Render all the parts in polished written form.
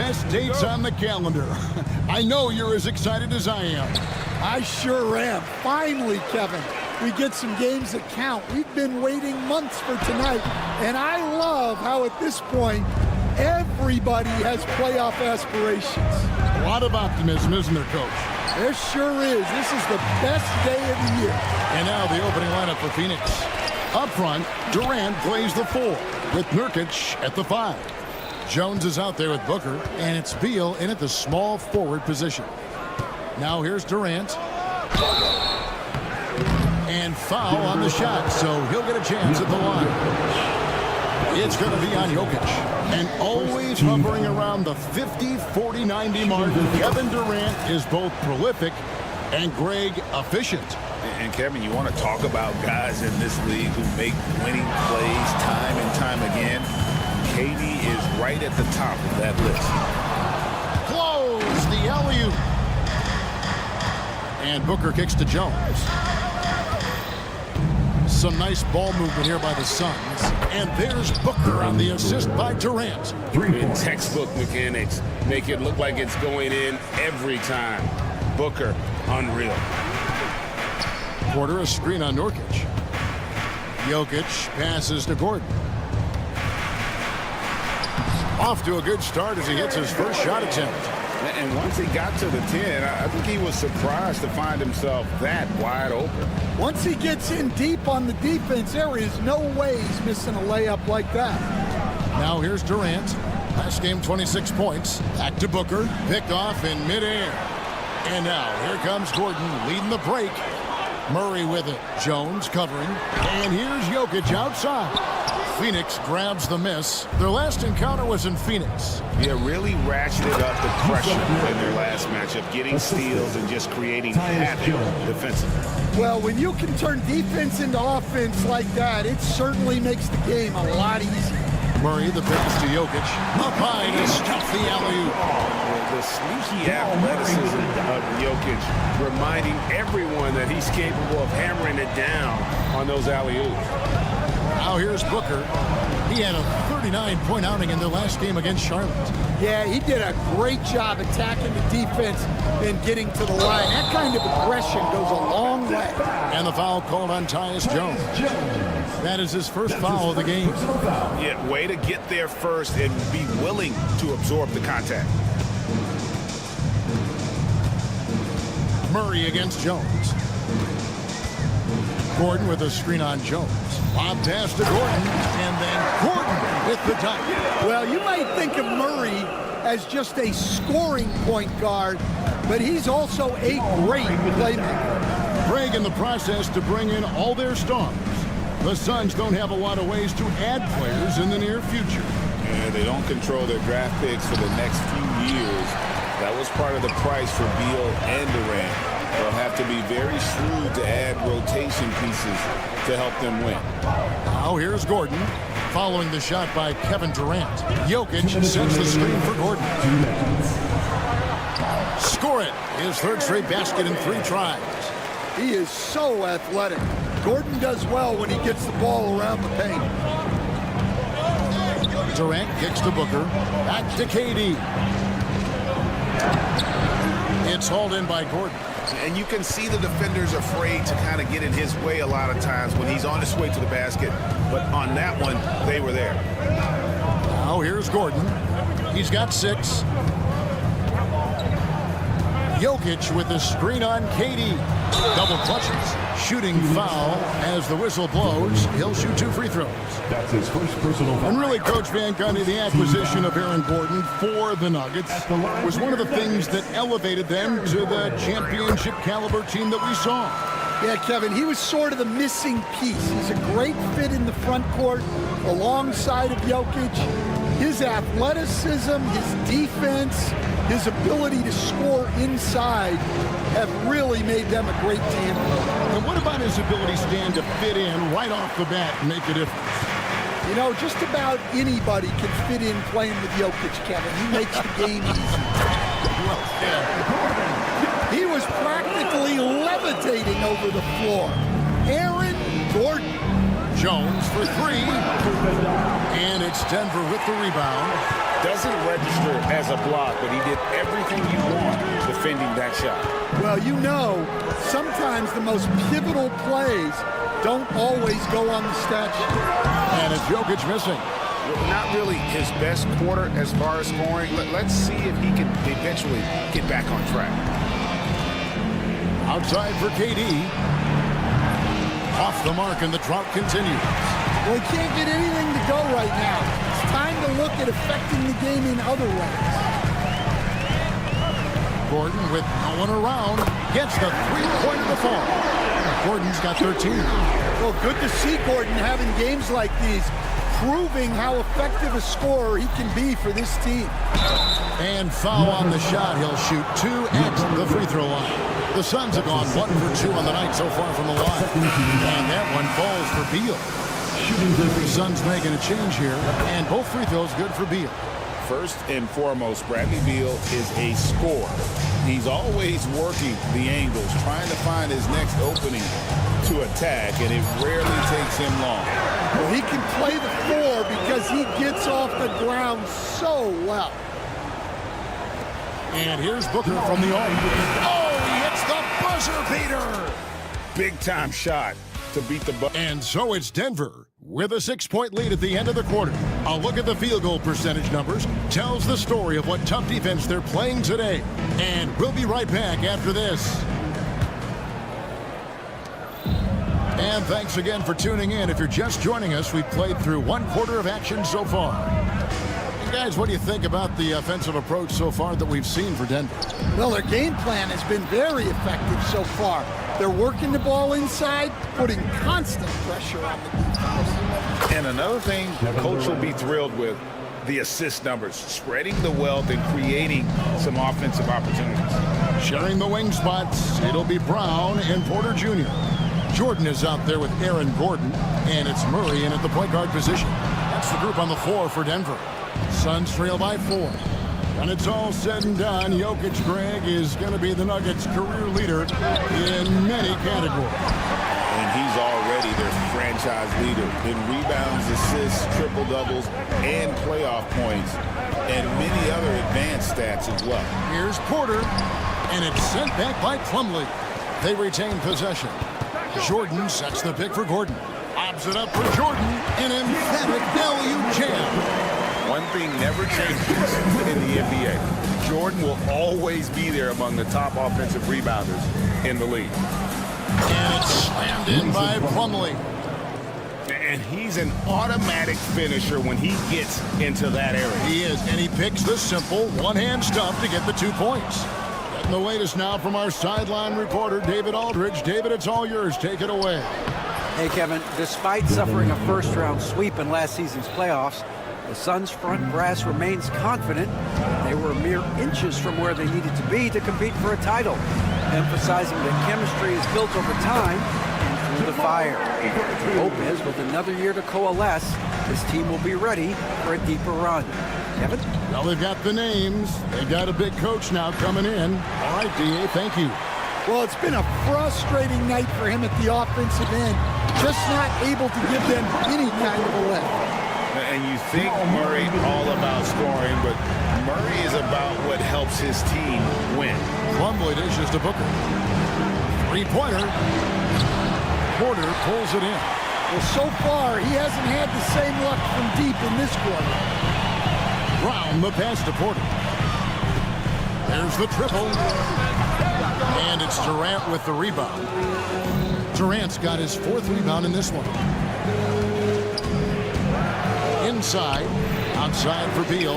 best dates on the calendar. I know you're as excited as I am. I sure am. Finally, Kevin, we get some games that count. We've been waiting months for tonight, and I love how at this point, everybody has playoff aspirations. A lot of optimism, isn't there, Coach? There sure is. This is the best day of the year. And now the opening lineup for Phoenix. Up front, Durant plays the 4, with Nurkic at the 5. Jones is out there with Booker, and it's Beal in at the small forward position. Now here's Durant. And foul on the shot, so he'll get a chance at the line. It's going to be on Jokic. And always hovering around the 50, 40, 90 mark, Kevin Durant is both prolific and, Greg, efficient. And, Kevin, you want to talk about guys in this league who make winning plays time and time again. KD is right at the top of that list. Close the alley-oop. And Booker kicks to Jones. Some nice ball movement here by the Suns. And there's Booker on the assist by Durant. In textbook mechanics, make it look like it's going in every time. Booker, unreal. Porter a screen on Nurkic. Jokic passes to Gordon. Off to a good start as he hits his first shot attempt. And once he got to the 10, I think he was surprised to find himself that wide open. Once he gets in deep on the defense, there is no way he's missing a layup like that. Now here's Durant. Last game, 26 points. Back to Booker. Picked off in midair. And now here comes Gordon leading the break. Murray with it. Jones covering. And here's Jokic outside. Phoenix grabs the miss. Their last encounter was in Phoenix. Yeah, really ratcheted up the pressure in their last matchup, getting steals and just creating havoc defensively. Well, when you can turn defense into offense like that, it certainly makes the game a lot easier. Murray, the pass to Jokic. Up high to stuff the alley-oop. The sneaky athleticism of Jokic, reminding everyone that he's capable of hammering it down on those alley-oops. Now here's Booker. He had a 39-point outing in their last game against Charlotte. Yeah, he did a great job attacking the defense and getting to the line. That kind of aggression goes a long way. And the foul called on Tyus Jones. That is his first foul of the game. Yeah, way to get there first and be willing to absorb the contact. Murray against Jones. Gordon with a screen on Jones. Lob pass to Gordon, and then Gordon with the dunk. Well, you might think of Murray as just a scoring point guard, but he's also a great playmaker. Craig in the process to bring in all their stars. The Suns don't have a lot of ways to add players in the near future. Yeah, they don't control their draft picks for the next few years. That was part of the price for Beal and Durant. They'll have to be very shrewd to add rotation pieces to help them win. Now here's Gordon, following the shot by Kevin Durant. Jokic sends the screen for Gordon. Score it. His third straight basket in 3 tries. He is so athletic. Gordon does well when he gets the ball around the paint. Durant kicks to Booker. Back to KD. It's hauled in by Gordon. And you can see the defenders afraid to kind of get in his way a lot of times when he's on his way to the basket. But on that one, they were there. Now here's Gordon. He's got 6. Jokic with the screen on KD. Double clutches. Shooting foul as the whistle blows. He'll shoot 2 free throws. That's his first personal foul. And really, Coach Van Gundy, the acquisition of Aaron Gordon for the Nuggets was one of the things that elevated them to the championship caliber team that we saw. Yeah, Kevin, he was sort of the missing piece. He's a great fit in the front court alongside of Jokic. His athleticism, his defense, his ability to score inside have really made them a great team. And what about his ability, Stan, to fit in right off the bat and make a difference? You know, just about anybody can fit in playing with Jokic, Kevin. He makes the game easy. Well, yeah. He was practically levitating over the floor. Aaron Gordon. Jones for 3. And it's Denver with the rebound. Doesn't register as a block, but he did everything you want defending that shot. Well, you know, sometimes the most pivotal plays don't always go on the stat sheet. And it's Jokic missing. Not really his best quarter as far as scoring. Let's see if he can eventually get back on track. Outside for KD. Off the mark, and the drought continues. Well, he can't get anything to go right now. It's time to look at affecting the game in other ways. Gordon, with no one around, gets the three-pointer to fall. Gordon's got 13. Well, good to see Gordon having games like these, proving how effective a scorer he can be for this team. And foul on the shot. He'll shoot 2 at the free throw line. The Suns have gone 1 for 2 on the night so far from the line. And that one falls for Beal. The Suns making a change here, and both free throws good for Beal. First and foremost, Bradley Beal is a scorer. He's always working the angles, trying to find his next opening to attack, and it rarely takes him long. Well, he can play the 4 because he gets off the ground so well. And here's Booker from the arc. Oh, he hits the buzzer beater! Big-time shot to beat the Bucks. And so it's Denver with a 6-point lead at the end of the quarter. A look at the field goal percentage numbers tells the story of what tough defense they're playing today. And we'll be right back after this. And thanks again for tuning in. If you're just joining us, we've played through 1 quarter of action so far. You guys, what do you think about the offensive approach so far that we've seen for Denver? Well, their game plan has been very effective so far. They're working the ball inside, putting constant pressure on the defense. And another thing Coach will be thrilled with, the assist numbers, spreading the wealth and creating some offensive opportunities. Sharing the wing spots, it'll be Brown and Porter Jr. Jordan is out there with Aaron Gordon, and it's Murray in at the point guard position. That's the group on the floor for Denver. Suns trail by 4. When it's all said and done, Jokic, Greg, is going to be the Nuggets' career leader in many categories. And he's already their franchise leader in rebounds, assists, triple-doubles, and playoff points, and many other advanced stats as well. Here's Porter, and it's sent back by Plumlee. They retain possession. Jordan sets the pick for Gordon. Obs it up for Jordan, an emphatic LU jam. One thing never changes in the NBA. Jordan will always be there among the top offensive rebounders in the league. And it's slammed in by Plumlee. And he's an automatic finisher when he gets into that area. He is, and he picks the simple one-hand stuff to get the 2 points. Getting the latest now from our sideline reporter, David Aldridge. David, it's all yours. Take it away. Hey, Kevin, despite suffering a first-round sweep in last season's playoffs, the Suns' front brass remains confident they were mere inches from where they needed to be to compete for a title, emphasizing that chemistry is built over time and through the fire. The hope is, with another year to coalesce, this team will be ready for a deeper run. Kevin? Well, they've got the names. They've got a big coach now coming in. All right, D.A., thank you. Well, it's been a frustrating night for him at the offensive end, just not able to give them any kind of a lift. And you think Murray all about scoring, but Murray is about what helps his team win. Plumlee dishes to Booker. 3-pointer. Porter pulls it in. Well, so far, he hasn't had the same luck from deep in this quarter. Brown, the pass to Porter. There's the triple. And it's Durant with the rebound. Durant's got his 4th rebound in this one. Inside, outside for Beal.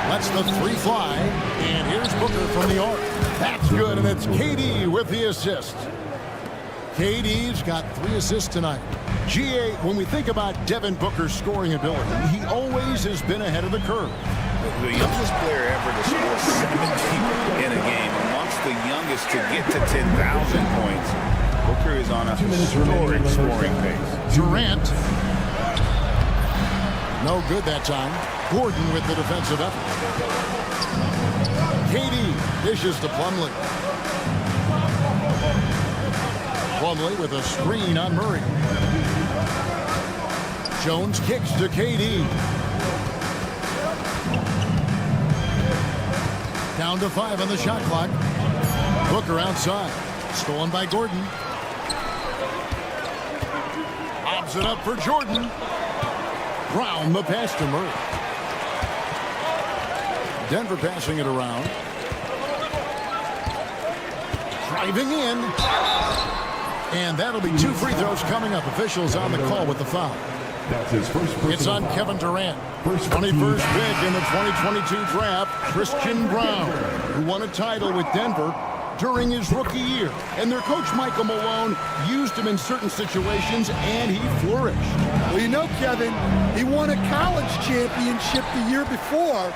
Lets the 3 fly, and here's Booker from the arc. That's good, and it's KD with the assist. KD's got 3 assists tonight. GA, when we think about Devin Booker's scoring ability, he always has been ahead of the curve. The youngest player ever to score 70 in a game, amongst the youngest to get to 10,000 points. Booker is on a historic scoring pace. Durant. No good that time. Gordon with the defensive effort. KD dishes to Plumlee. Plumlee with a screen on Murray. Jones kicks to KD. Down to 5 on the shot clock. Booker outside. Stolen by Gordon. Lobs it up for Jordan. Brown the pass to Murray. Denver passing it around. Driving in. And that'll be 2 free throws coming up. Officials on the call with the foul. That's his first It's on Kevin Durant. 21st pick in the 2022 draft, Christian Brown, who won a title with Denver during his rookie year. And their coach, Michael Malone, used him in certain situations, and he flourished. Well, you know, Kevin, he won a college championship the year before.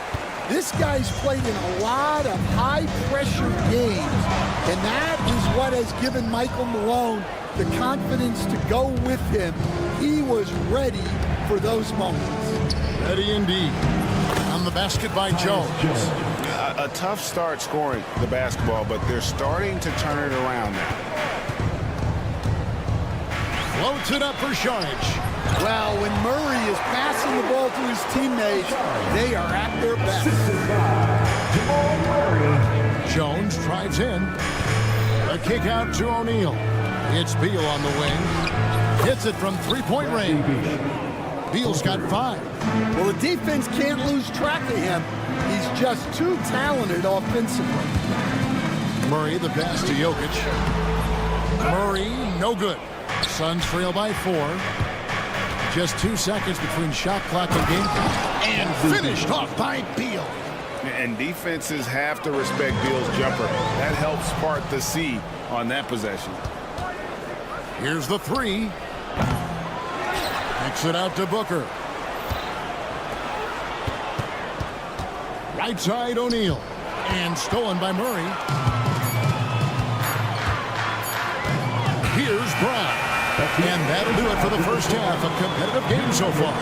This guy's played in a lot of high-pressure games, and that is what has given Michael Malone the confidence to go with him. He was ready for those moments. Ready indeed. On the basket by Jones. A tough start scoring the basketball, but they're starting to turn it around now. Floats it up for Sharge. Well, when Murray is passing the ball to his teammates, they are at their best. Jones drives in. A kick out to O'Neal. It's Beal on the wing. Hits it from three-point range. Beal's got 5. Well, the defense can't lose track of him. He's just too talented offensively. Murray, the pass to Jokic. Murray, no good. Suns trail by 4. Just 2 seconds between shot clock and game clock. And finished off by Beal. And defenses have to respect Beal's jumper. That helps part the C on that possession. Here's the 3. Kicks it out to Booker. Right side O'Neal. And stolen by Murray. Here's Brown. And that'll do it for the first half of competitive game so far.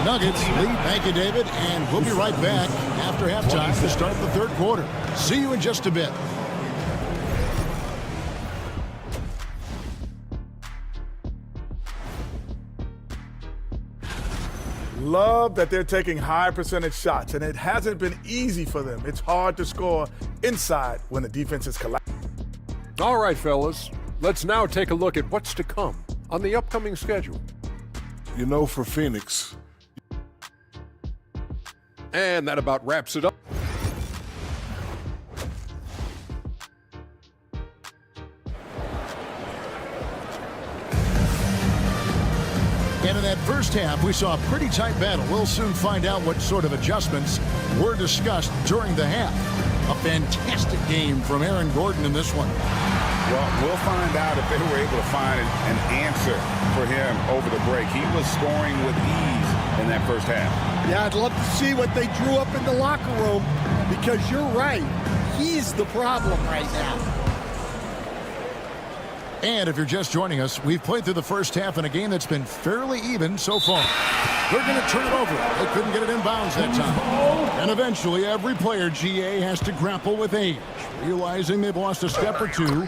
Nuggets lead. Thank you, David. And we'll be right back after halftime to start the third quarter. See you in just a bit. Love that they're taking high percentage shots, and it hasn't been easy for them. It's hard to score inside when the defense is collapsing. All right, fellas, let's now take a look at what's to come on the upcoming schedule. You know, for Phoenix. And that about wraps it up. And in that first half, we saw a pretty tight battle. We'll soon find out what sort of adjustments were discussed during the half. A fantastic game from Aaron Gordon in this one. Well, we'll find out if they were able to find an answer for him over the break. He was scoring with ease in that first half. Yeah, I'd love to see what they drew up in the locker room, because you're right. He's the problem right now. And if you're just joining us, we've played through the first half in a game that's been fairly even so far. They're going to turn it over. They couldn't get it in bounds that time. And eventually, every player, GA, has to grapple with age, realizing they've lost a step or two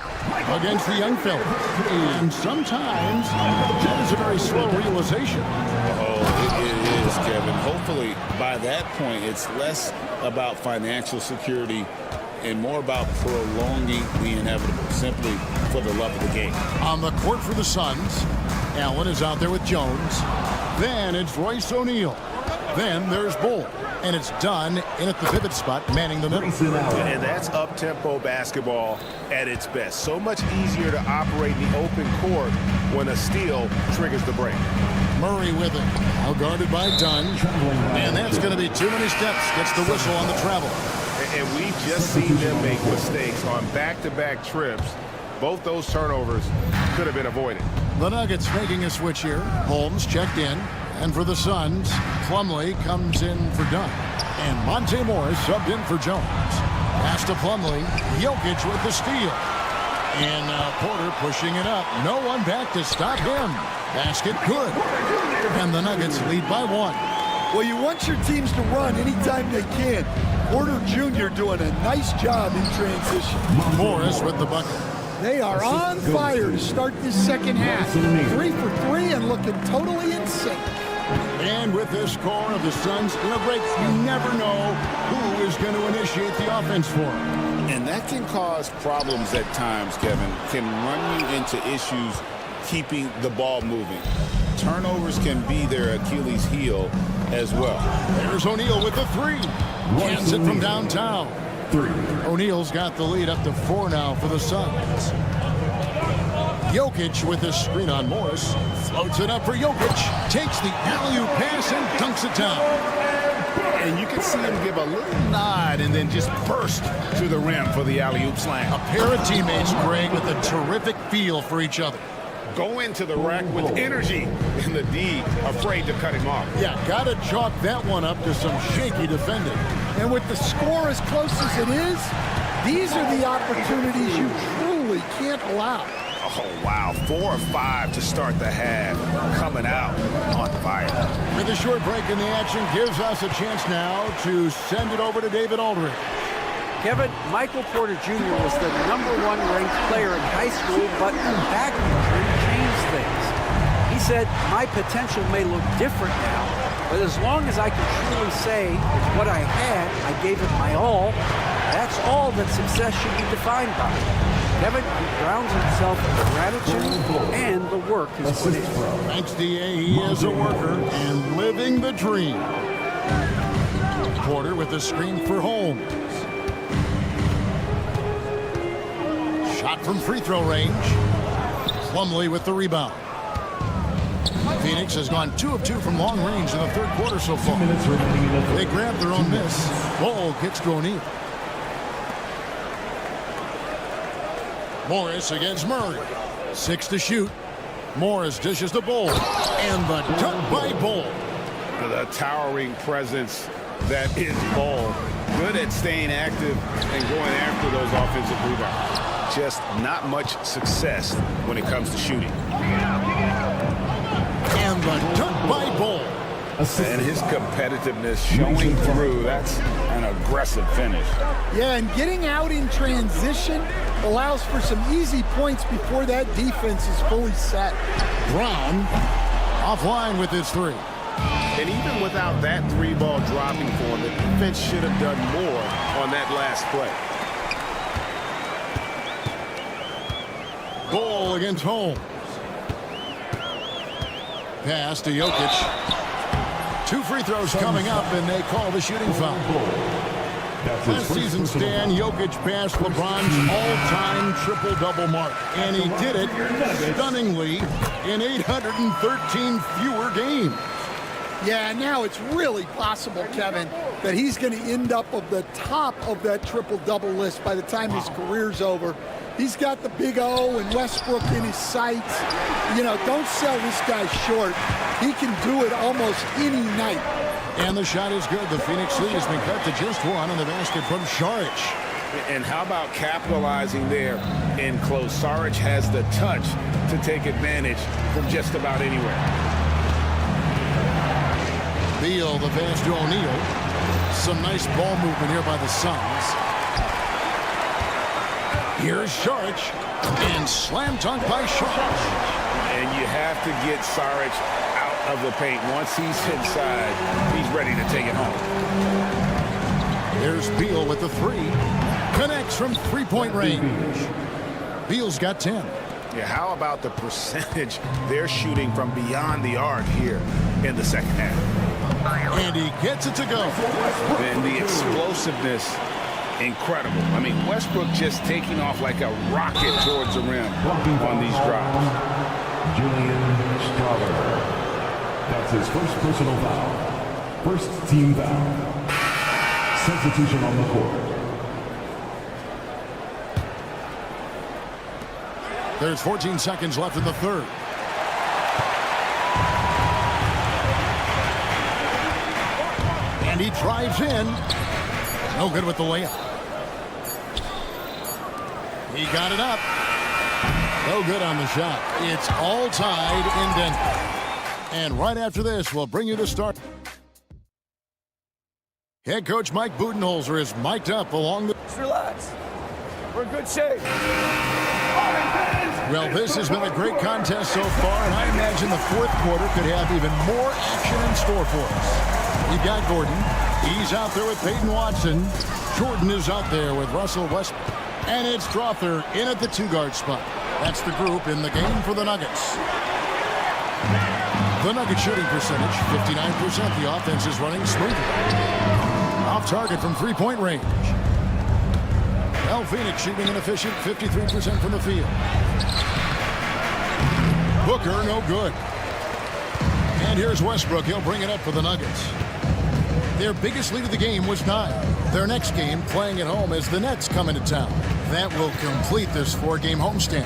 against the young fellas. And sometimes, that is a very slow realization. Oh, it is, Kevin. Hopefully, by that point, it's less about financial security and more about prolonging the inevitable, simply for the love of the game. On the court for the Suns, Allen is out there with Jones. Then it's Royce O'Neal. Then there's Bull. And it's done in at the pivot spot, manning the middle. And that's up-tempo basketball at its best. So much easier to operate in the open court when a steal triggers the break. Murray with it. Now guarded by Dunn. And that's going to be too many steps. Gets the whistle on the travel. And we've just seen them make mistakes on back-to-back trips. Both those turnovers could have been avoided. The Nuggets making a switch here. Holmes checked in. And for the Suns, Plumlee comes in for Dunn. And Monte Morris subbed in for Jones. Pass to Plumlee. Jokic with the steal. And now Porter pushing it up. No one back to stop him. Basket good. And the Nuggets lead by 1. Well, you want your teams to run anytime they can. Porter Jr. doing a nice job in transition. Morris with the bucket. They are on fire to start this second half. 3 for 3 and looking totally in sync. And with this core of the Suns, Greg, you never know who is going to initiate the offense for them. And that can cause problems at times, Kevin. Can run you into issues keeping the ball moving. Turnovers can be their Achilles heel as well. There's O'Neal with the three. Cans it from downtown. O'Neal's got the lead up to 4 now for the Suns. Jokic with the screen on Morris. Floats it up for Jokic. Takes the alley-oop pass and dunks it down. And you can see him give a little nod and then just burst to the rim for the alley-oop slam. A pair of teammates, Greg, with a terrific feel for each other. Go into the rack with energy, and the D afraid to cut him off. Yeah, got to chalk that one up to some shaky defending. And with the score as close as it is, these are the opportunities you truly can't allow. Oh, wow. 4 or 5 to start the half. Coming out on fire. With a short break in the action gives us a chance now to send it over to David Aldridge. Kevin, Michael Porter Jr. was the #1 ranked player in high school, but a back injury changed things. He said, my potential may look different now, but as long as I can truly say with what I had, I gave it my all, that's all that success should be defined by. Kevin, he grounds himself in gratitude and the work he's put in. Thanks, D.A. He is a worker and living the dream. Porter with the screen for Holmes. Shot from free throw range. Plumlee with the rebound. Phoenix has gone 2 of 2 from long range in the third quarter so far. They grabbed their own miss. Ball gets to O'Neal. Morris against Murray. 6 to shoot. Morris dishes the Ball. And the dunk by Ball. The towering presence that is Ball. Good at staying active and going after those offensive rebounds. Just not much success when it comes to shooting. And the dunk by Ball. And his competitiveness showing through. That's an aggressive finish. Yeah, and getting out in transition allows for some easy points before that defense is fully set. Brown offline with his 3. And even without that 3-ball dropping for him, the defense should have done more on that last play. Ball against Holmes. Pass to Jokic. 2 free throws coming up, and they call the shooting foul. Last season, Stan, Jokic passed LeBron's all-time triple-double mark, and he did it stunningly in 813 fewer games. Yeah, now it's really possible, Kevin, that he's going to end up at the top of that triple-double list by the time his career's over. He's got the big O and Westbrook in his sights. You know, don't sell this guy short. He can do it almost any night. And the shot is good. The Phoenix lead has been cut to just 1 on the basket from Saric. And how about capitalizing there in close? Saric has the touch to take advantage from just about anywhere. Beal, the pass to O'Neal. Some nice ball movement here by the Suns. Here's Saric, and slam dunk by Saric. And you have to get Saric out of the paint. Once he's inside, he's ready to take it home. There's Beal with the 3. Connects from 3-point range. Beal's got 10. Yeah, how about the percentage they're shooting from beyond the arc here in the second half? And he gets it to go. And the explosiveness, incredible. I mean, Westbrook just taking off like a rocket towards the rim on these drives. Julian Strawler. That's his first personal foul. First team foul. Substitution on the court. There's 14 seconds left in the third. And he drives in. No good with the layup. He got it up. No good on the shot. It's all tied in Denver. And right after this, we'll bring you to start. Head coach Mike Budenholzer is mic'd up along the... Just relax. We're in good shape. All right, fans. Well, this has been a great contest so far, and I imagine the fourth quarter could have even more action in store for us. You've got Gordon. He's out there with Peyton Watson. Jordan is out there with Russell Westbrook. And it's Strother in at the 2-guard spot. That's the group in the game for the Nuggets. The Nuggets shooting percentage, 59%. The offense is running smoothly. Off target from three-point range. Well, Phoenix shooting an efficient 53% from the field. Booker, no good. And here's Westbrook. He'll bring it up for the Nuggets. Their biggest lead of the game was 9. Their next game, playing at home, as the Nets come into town. That will complete this 4-game homestand.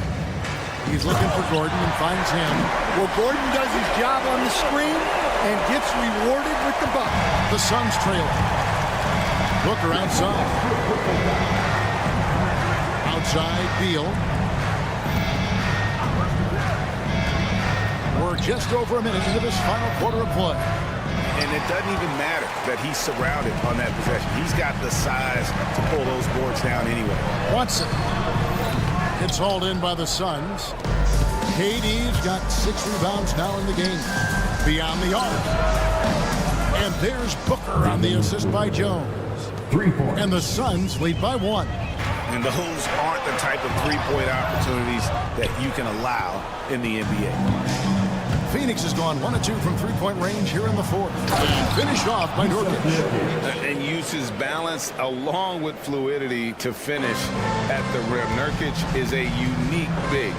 He's looking for Gordon and finds him. Well, Gordon does his job on the screen and gets rewarded with the bucket. The Suns trailing. Booker outside. Outside, Beal. We're just over a minute into this final quarter of play. And it doesn't even matter that he's surrounded on that possession. He's got the size to pull those boards down anyway. Watson. It's hauled in by the Suns. KD's got 6 rebounds now in the game. Beyond the arc. And there's Booker on the assist by Jones. 3 points. And the Suns lead by 1. And those aren't the type of three-point opportunities that you can allow in the NBA. Phoenix has gone 1 of 2 from three-point range here in the fourth. Finished off by Nurkic. And uses balance along with fluidity to finish at the rim. Nurkic is a unique big.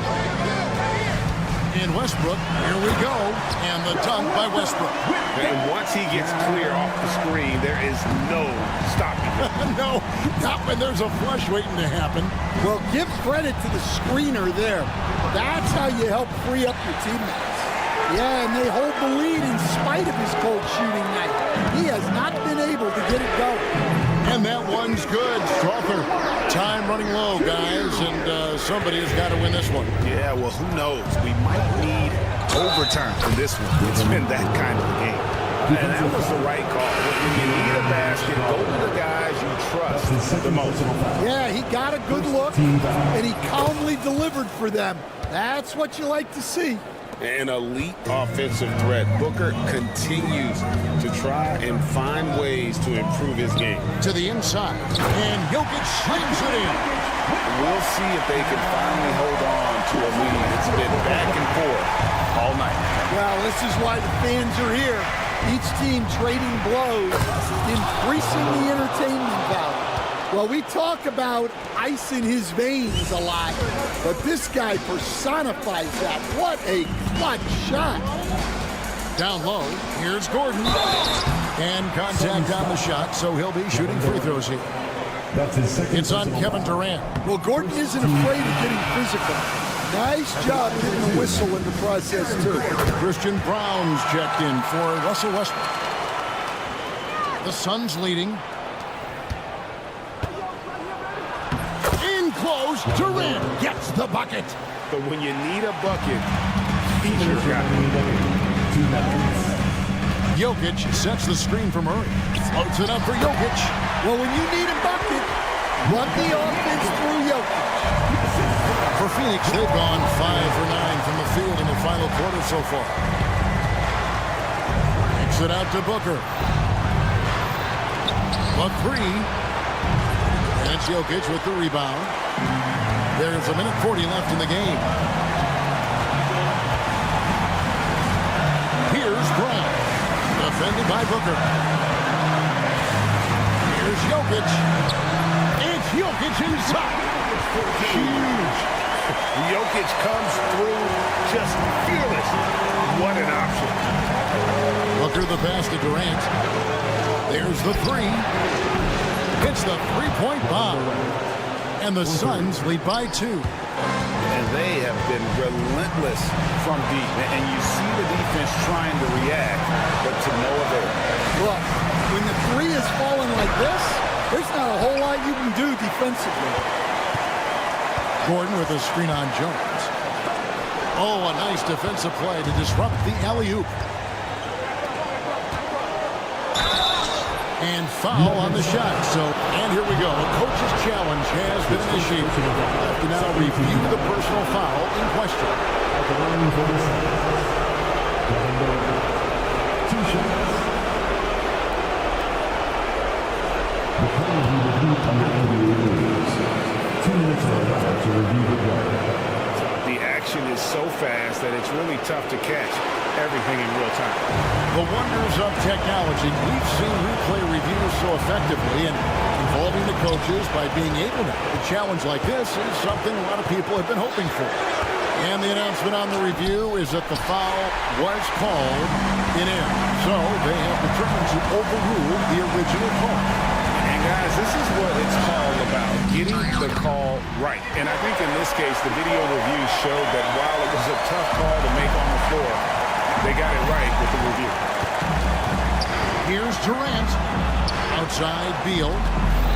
In Westbrook, here we go. And the dunk by Westbrook. And once he gets clear off the screen, there is no stopping him. No, not when there's a flush waiting to happen. Well, give credit to the screener there. That's how you help free up your teammates. Yeah, and they hold the lead in spite of his cold shooting night. He has not been able to get it going. And that one's good. Strother. Time running low, guys, and somebody has got to win this one. Yeah, well, who knows? We might need overtime for this one. It's been that kind of a game. And that was the right call. When you need a basket, go to the guys you trust the most. Yeah, he got a good look, and he calmly delivered for them. That's what you like to see. An elite offensive threat. Booker continues to try and find ways to improve his game. To the inside, and Jokic slams it in. We'll see if they can finally hold on to a lead. It's been back and forth all night. Well, this is why the fans are here. Each team trading blows, increasing the entertainment value. Well, we talk about ice in his veins a lot, but this guy personifies that. What a clutch shot. Down low, here's Gordon. And contact on the shot, so he'll be shooting free throws here. That's his second. It's on Kevin Durant. Well, Gordon isn't afraid of getting physical. Nice job getting a whistle in the process, too. Christian Brown's checked in for Russell Westbrook. The Suns leading. In close, Durant gets the bucket. But when you need a bucket, he's your guy. Jokic sets the screen for Murray. Floats it up for Jokic. Well, when you need a bucket, run the offense through Jokic. For Phoenix, they've gone 5 for 9 from the field in the final quarter so far. Kicks it out to Booker. A 3. And it's Jokic with the rebound. There's a minute 40 left in the game. Here's Brown. Defended by Booker. Here's Jokic. It's Jokic inside. Huge. Jokic comes through just fearless. What an option. Booker the pass to Durant. There's the 3. Hits the three-point bomb. And the Suns lead by 2. And they have been relentless from deep. And you see the defense trying to react, but to no avail. Look, when the 3 is falling like this, there's not a whole lot you can do defensively. Gordon with a screen on Jones. Oh, a nice defensive play to disrupt the alley-oop. And foul on the shot. And here we go. A coach's challenge has been initiated. Have to now review the personal foul in question. Two shots. The penalty reviewed under NBA rules. 2 minutes are allowed to review the play. The action is so fast that it's really tough to catch everything in real time. The wonders of technology. We've seen replay reviews so effectively and involving the coaches by being able to. A challenge like this is something a lot of people have been hoping for. And the announcement on the review is that the foul was called in air. So they have determined to overrule the original call. And guys, this is what it's all about, getting the call right. And I think in this case, the video review showed that while it was a tough call to make on the floor, they got it right with the review. Here's Durant. Outside Beal.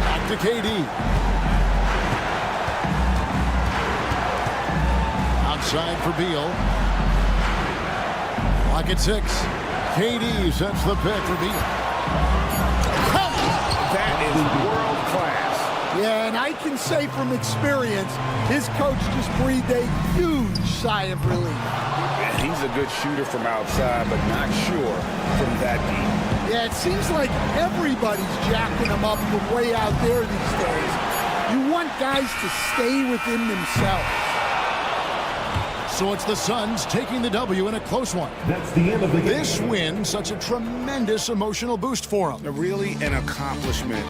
Back to KD. Outside for Beal. Clock at 6. KD sets the pick for Beal. That is world class. Yeah, and I can say from experience, his coach just breathed a huge sigh of relief. He's a good shooter from outside, but not sure from that deep. Yeah, it seems like everybody's jacking him up from way out there these days. You want guys to stay within themselves. So it's the Suns taking the W in a close one. That's the end of the game. This win, such a tremendous emotional boost for them. Really an accomplishment.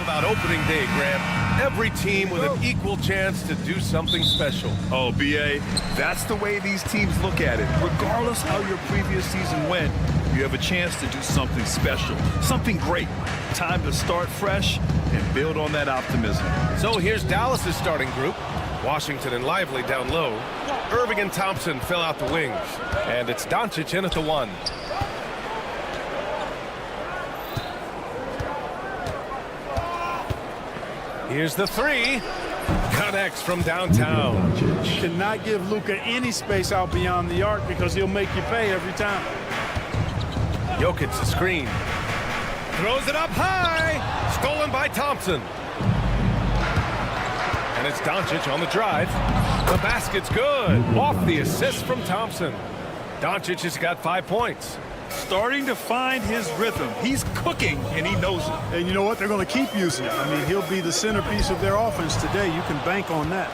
about opening day, Grant. Every team with an equal chance to do something special. Oh, B.A., that's the way these teams look at it. Regardless how your previous season went, you have a chance to do something special, something great. Time to start fresh and build on that optimism. So here's Dallas's starting group. Washington and Lively down low. Irving and Thompson fill out the wings. And it's Doncic in at the 1. Here's the 3. Connects from downtown. You cannot give Luka any space out beyond the arc because he'll make you pay every time. Jokic the screen. Throws it up high. Stolen by Thompson. And it's Doncic on the drive. The basket's good. Off the assist from Thompson. Doncic has got 5 points. Starting to find his rhythm. He's cooking, and he knows it. And you know what? They're going to keep using it. I mean, he'll be the centerpiece of their offense today. You can bank on that.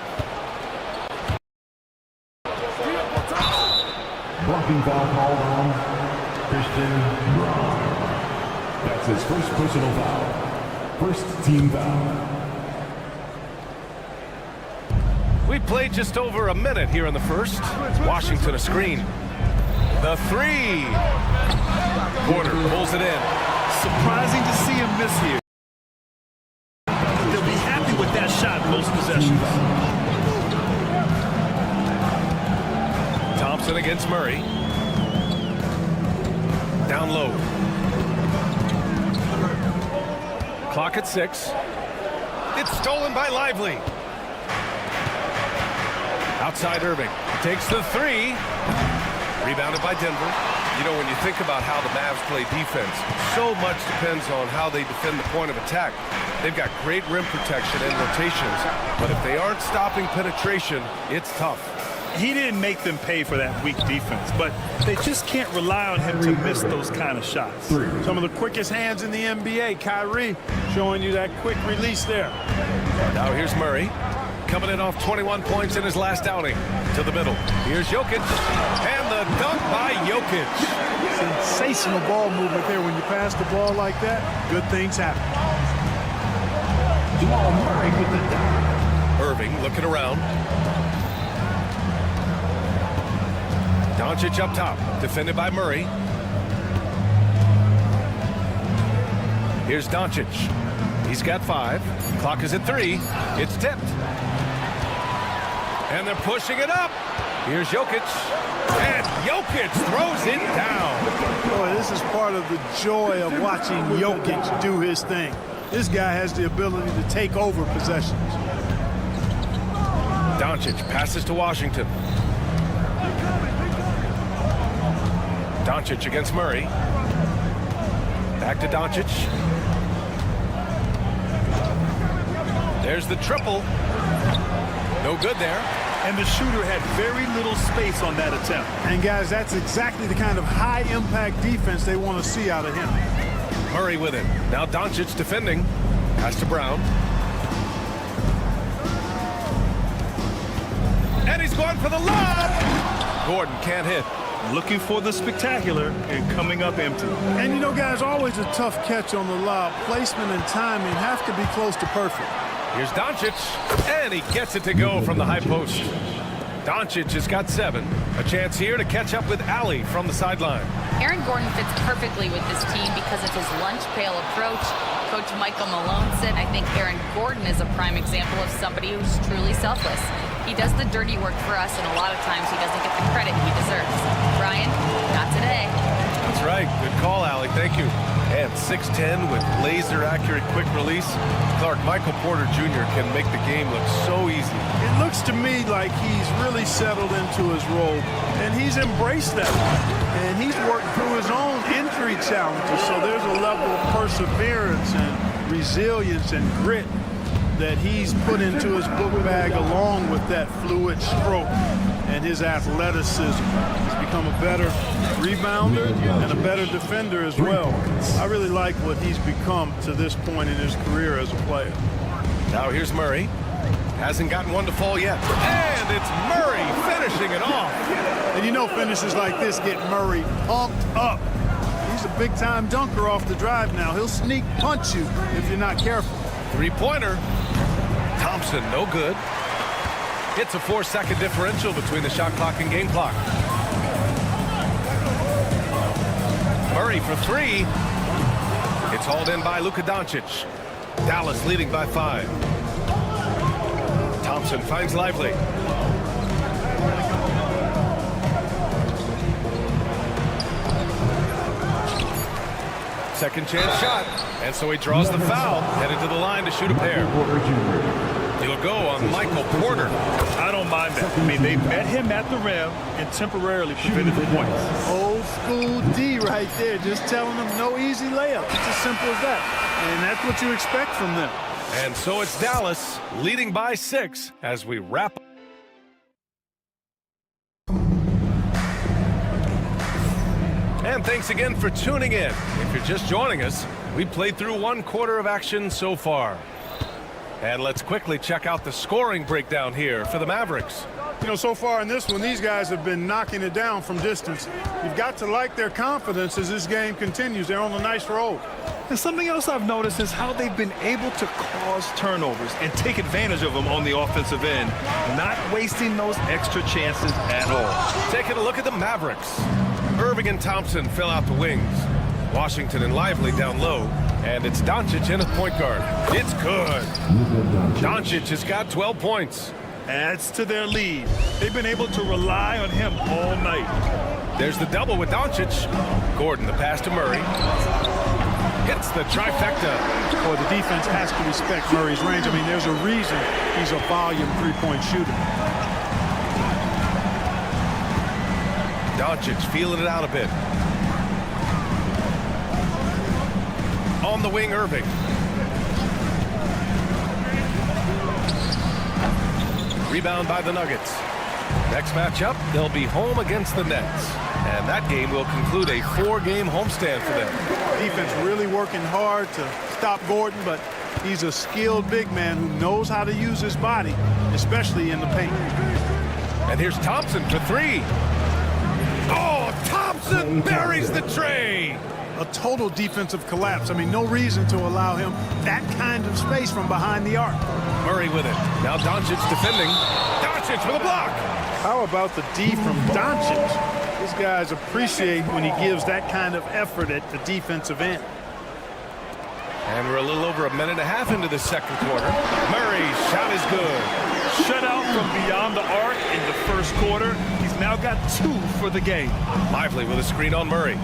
Blocking foul called on Christian Braun. That's his first personal foul. First team foul. We played just over a minute here in the first. Washington a screen. The 3. Porter pulls it in. Surprising to see him miss here. They'll be happy with that shot most possessions. Thompson against Murray. Down low. Clock at 6. It's stolen by Lively. Outside Irving. Takes the 3. Rebounded by Denver. You know, when you think about how the Mavs play defense, so much depends on how they defend the point of attack. They've got great rim protection and rotations, but if they aren't stopping penetration, it's tough. He didn't make them pay for that weak defense, but they just can't rely on him to miss those kind of shots. Some of the quickest hands in the NBA. Kyrie showing you that quick release there. Now here's Murray. Coming in off 21 points in his last outing. To the middle. Here's Jokic. And the dunk by Jokic. Sensational ball movement there. When you pass the ball like that, good things happen. Jamal Murray with the dunk. Irving looking around. Doncic up top. Defended by Murray. Here's Doncic. He's got 5. Clock is at 3. It's tipped. And they're pushing it up. Here's Jokic. And Jokic throws it down. Boy, this is part of the joy of watching Jokic do his thing. This guy has the ability to take over possessions. Doncic passes to Washington. Doncic against Murray. Back to Doncic. There's the triple. No good there. And the shooter had very little space on that attempt. And guys, that's exactly the kind of high-impact defense they want to see out of him. Murray with it. Now Doncic defending. Pass to Brown. And he's going for the lob. Gordon can't hit. Looking for the spectacular and coming up empty. And you know, guys, always a tough catch on the lob. Placement and timing have to be close to perfect. Here's Doncic, and he gets it to go from the high post. Doncic has got 7. A chance here to catch up with Allie from the sideline. Aaron Gordon fits perfectly with this team because of his lunch pail approach. Coach Michael Malone said, I think Aaron Gordon is a prime example of somebody who's truly selfless. He does the dirty work for us, and a lot of times he doesn't get the credit he deserves. Brian, not today. That's right. Good call, Allie. Thank you. And 6'10" with laser-accurate quick release. Clark, Michael Porter Jr. can make the game look so easy. It looks to me like he's really settled into his role, and he's embraced that. And he's worked through his own injury challenges, so there's a level of perseverance and resilience and grit that he's put into his book bag along with that fluid stroke and his athleticism. He's become a better rebounder and a better defender as well. I really like what he's become to this point in his career as a player. Now here's Murray. Hasn't gotten one to fall yet. And it's Murray finishing it off. And you know finishes like this get Murray pumped up. He's a big-time dunker off the drive now. He'll sneak punch you if you're not careful. Three-pointer. Thompson, no good. It's a 4-second differential between the shot clock and game clock. Murray for three. It's hauled in by Luka Doncic. Dallas leading by 5. Thompson finds Lively. Second chance shot. And so he draws the foul. Headed to the line to shoot a pair. He'll go on Michael Porter. I don't mind that. I mean, they met him at the rim and temporarily prevented the points. Old school D right there, just telling them no easy layup. It's as simple as that. And that's what you expect from them. And so it's Dallas leading by 6 as we wrap up. And thanks again for tuning in. If you're just joining us, we played through 1 quarter of action so far. And let's quickly check out the scoring breakdown here for the Mavericks. You know, so far in this one, these guys have been knocking it down from distance. You've got to like their confidence as this game continues. They're on a nice roll. And something else I've noticed is how they've been able to cause turnovers and take advantage of them on the offensive end, not wasting those extra chances at all. Taking a look at the Mavericks. Irving and Thompson fill out the wings. Washington and Lively down low. And it's Doncic in at point guard. It's good. Doncic has got 12 points. Adds to their lead. They've been able to rely on him all night. There's the double with Doncic. Gordon, the pass to Murray. Hits the trifecta. Boy, the defense has to respect Murray's range. I mean, there's a reason he's a volume three-point shooter. Doncic feeling it out a bit. On the wing, Irving. Rebound by the Nuggets. Next matchup, they'll be home against the Nets. And that game will conclude a 4-game homestand for them. Defense really working hard to stop Gordon, but he's a skilled big man who knows how to use his body, especially in the paint. And here's Thompson for 3. Oh, Thompson buries the tray. A total defensive collapse. I mean, no reason to allow him that kind of space from behind the arc. Murray with it. Now Doncic defending. Doncic with a block. How about the D from Doncic? These guys appreciate when he gives that kind of effort at the defensive end. And we're a little over a minute and a half into the second quarter. Murray's shot is good. Shut out from beyond the arc in the first quarter. He's now got 2 for the game. Lively with a screen on Murray.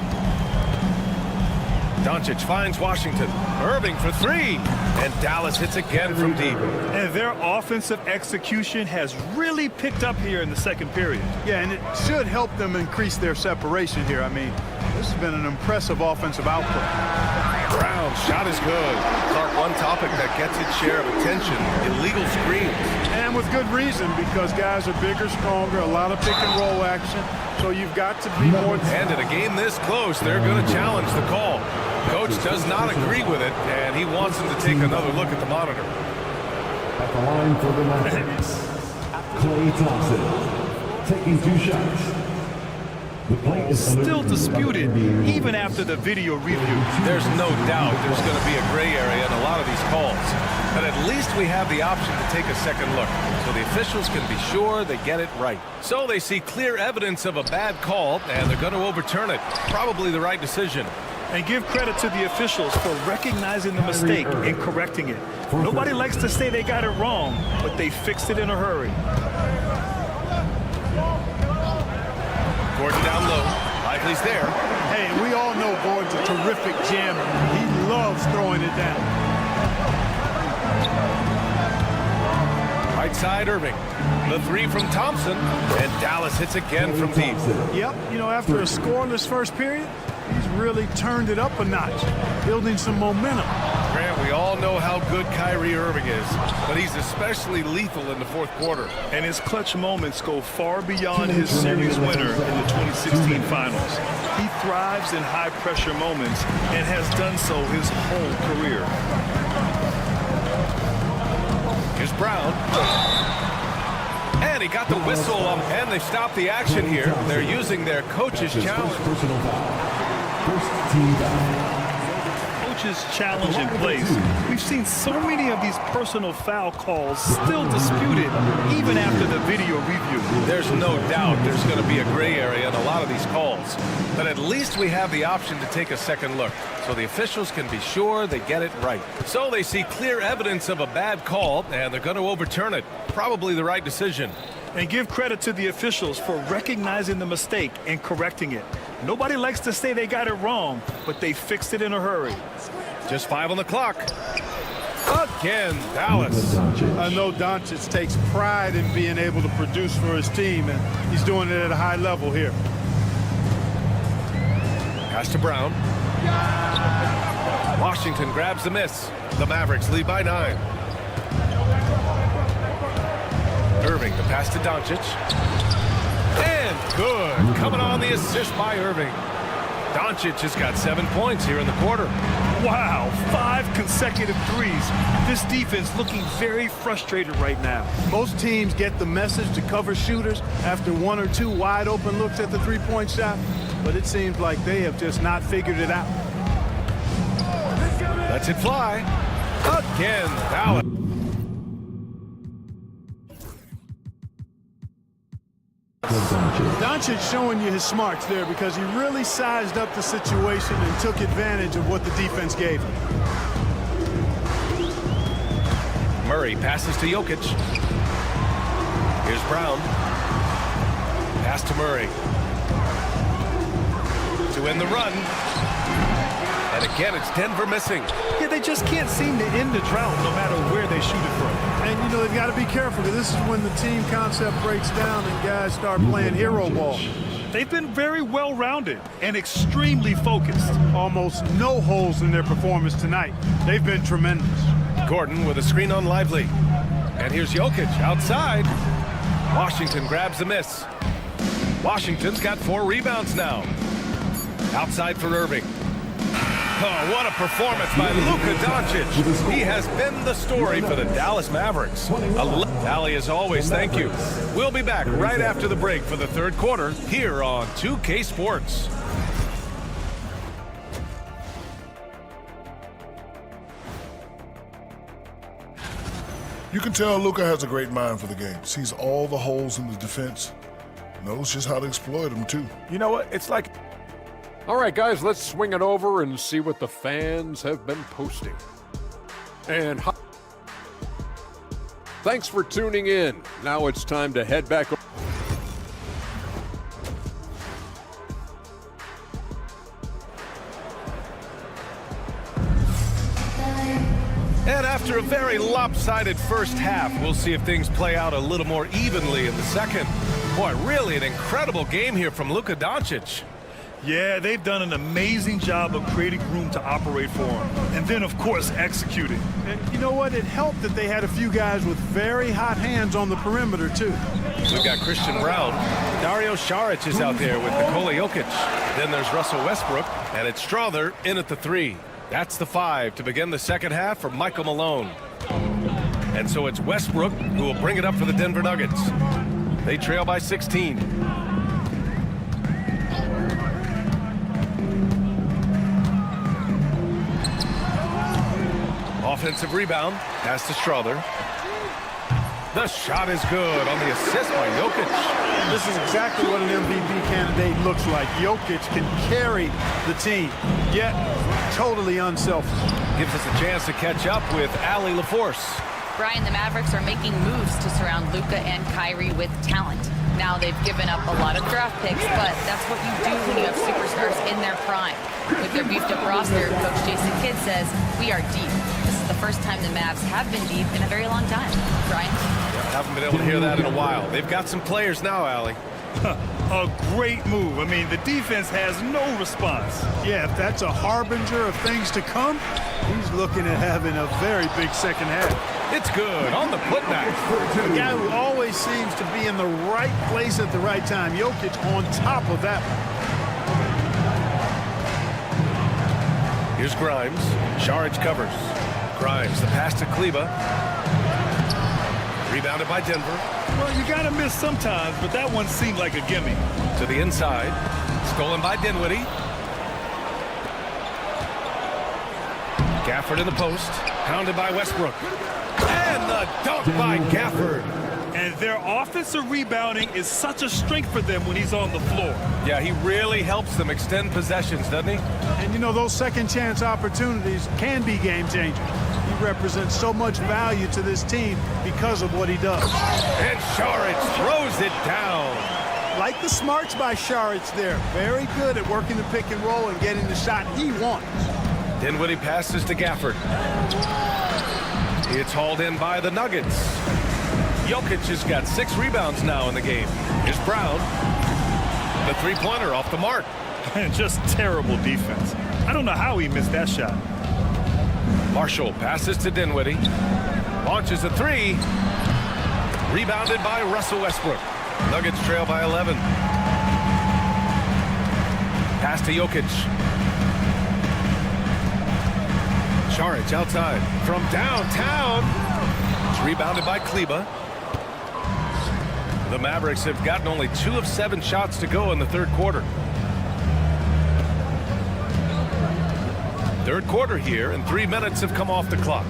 Doncic finds Washington. Irving for 3. And Dallas hits again from deep. And their offensive execution has really picked up here in the second period. Yeah, and it should help them increase their separation here. I mean, this has been an impressive offensive output. Brown's shot is good. Clark, one topic that gets its share of attention, illegal screens. And with good reason, because guys are bigger, stronger, a lot of pick and roll action. So you've got to be more. And in a game this close, they're going to challenge the call. Coach does not agree with it, and he wants him to take another look at the monitor. At the line for the Mavericks, Klay Thompson, taking 2 shots. The play is still disputed, even after the video review. There's no doubt there's going to be a gray area in a lot of these calls. But at least we have the option to take a second look, so the officials can be sure they get it right. So they see clear evidence of a bad call, and they're going to overturn it. Probably the right decision. And give credit to the officials for recognizing the mistake and correcting it. Nobody likes to say they got it wrong, but they fixed it in a hurry. Gordon down low. Lively's there. Hey, we all know Gordon's a terrific jammer. He loves throwing it down. Right side, Irving. The 3 from Thompson. And Dallas hits again from deep. Yep, you know, after a scoreless first period, he's really turned it up a notch, building some momentum. Grant, we all know how good Kyrie Irving is, but he's especially lethal in the fourth quarter. And his clutch moments go far beyond his series winner in the 2016 finals. He thrives in high-pressure moments and has done so his whole career. Here's Brown. And he got the whistle, and they stopped the action here. They're using their coach's challenge. Personal foul. First team foul. Coach coach's challenge in place, we've seen so many of these personal foul calls still disputed even after the video review. There's no doubt there's going to be a gray area in a lot of these calls. But at least we have the option to take a second look, so the officials can be sure they get it right. So they see clear evidence of a bad call, and they're going to overturn it. Probably the right decision. And give credit to the officials for recognizing the mistake and correcting it. Nobody likes to say they got it wrong, but they fixed it in a hurry. Just 5 on the clock. Again, Dallas. I know Doncic takes pride in being able to produce for his team, and he's doing it at a high level here. Pass to Brown. Washington grabs the miss. The Mavericks lead by 9. Irving, the pass to Doncic. And good. Coming on the assist by Irving. Doncic has got 7 points here in the quarter. Wow, 5 consecutive threes. This defense looking very frustrated right now. Most teams get the message to cover shooters after 1 or 2 wide open looks at the three-point shot, but it seems like they have just not figured it out. Lets it fly. Again, Dallas. Doncic showing you his smarts there because he really sized up the situation and took advantage of what the defense gave him. Murray passes to Jokic. Here's Brown. Pass to Murray. To end the run. And again, it's Denver missing. Yeah, they just can't seem to end the drought no matter where they shoot it from. And, you know, they've got to be careful because this is when the team concept breaks down and guys start playing hero ball. They've been very well-rounded and extremely focused. Almost no holes in their performance tonight. They've been tremendous. Gordon with a screen on Lively. And here's Jokic outside. Washington grabs the miss. Washington's got 4 rebounds now. Outside for Irving. Oh, what a performance by Luka Doncic. He has been the story for the Dallas Mavericks. Allie, as always, thank you. We'll be back right after the break for the third quarter here on 2K Sports. You can tell Luka has a great mind for the game. Sees all the holes in the defense. Knows just how to exploit them, too. You know what? It's like... All right, guys, let's swing it over and see what the fans have been posting. And thanks for tuning in. Now it's time to head back. And after a very lopsided first half, we'll see if things play out a little more evenly in the second. Boy, really an incredible game here from Luka Doncic. Yeah, they've done an amazing job of creating room to operate for him. And then, of course, executing. And you know what? It helped that they had a few guys with very hot hands on the perimeter, too. We've got Christian Brown. Dario Saric is out there with Nikola Jokic. Then there's Russell Westbrook. And it's Strother in at the 3. That's the 5 to begin the second half for Michael Malone. And so it's Westbrook who will bring it up for the Denver Nuggets. They trail by 16. Offensive rebound. Pass to Strother. The shot is good on the assist by Jokic. This is exactly what an MVP candidate looks like. Jokic can carry the team, yet totally unselfish. Gives us a chance to catch up with Allie LaForce. Brian, the Mavericks are making moves to surround Luka and Kyrie with talent. Now they've given up a lot of draft picks, but that's what you do when you have superstars in their prime. With their beefed up roster, Coach Jason Kidd says, we are deep. This is the first time the Mavs have been deep in a very long time. Brian? Haven't been able to hear that in a while. They've got some players now, Allie. A great move. I mean, the defense has no response. Yeah, if that's a harbinger of things to come, he's looking at having a very big second half. It's good on the putback. The guy who always seems to be in the right place at the right time. Jokic on top of that one. Here's Grimes. Saric covers. Grimes, the pass to Kleba. Rebounded by Denver. Well, you got to miss sometimes, but that one seemed like a gimme. To the inside. Stolen by Dinwiddie. Gafford in the post, pounded by Westbrook. And the dunk by Gafford. And their offensive rebounding is such a strength for them when he's on the floor. Yeah, he really helps them extend possessions, doesn't he? And, you know, those second chance opportunities can be game changers. He represents so much value to this team because of what he does. And Saric throws it down. Like the smarts by Saric there. Very good at working the pick and roll and getting the shot he wants. Dinwiddie passes to Gafford. It's hauled in by the Nuggets. Jokic has got 6 rebounds now in the game. Here's Brown. The three-pointer off the mark. Just terrible defense. I don't know how he missed that shot. Marshall passes to Dinwiddie. Launches a 3. Rebounded by Russell Westbrook. Nuggets trail by 11. Pass to Jokic. Saric outside from downtown. It's rebounded by Kleber. The Mavericks have gotten only 2 of 7 shots to go in the third quarter. Third quarter here, and 3 minutes have come off the clock.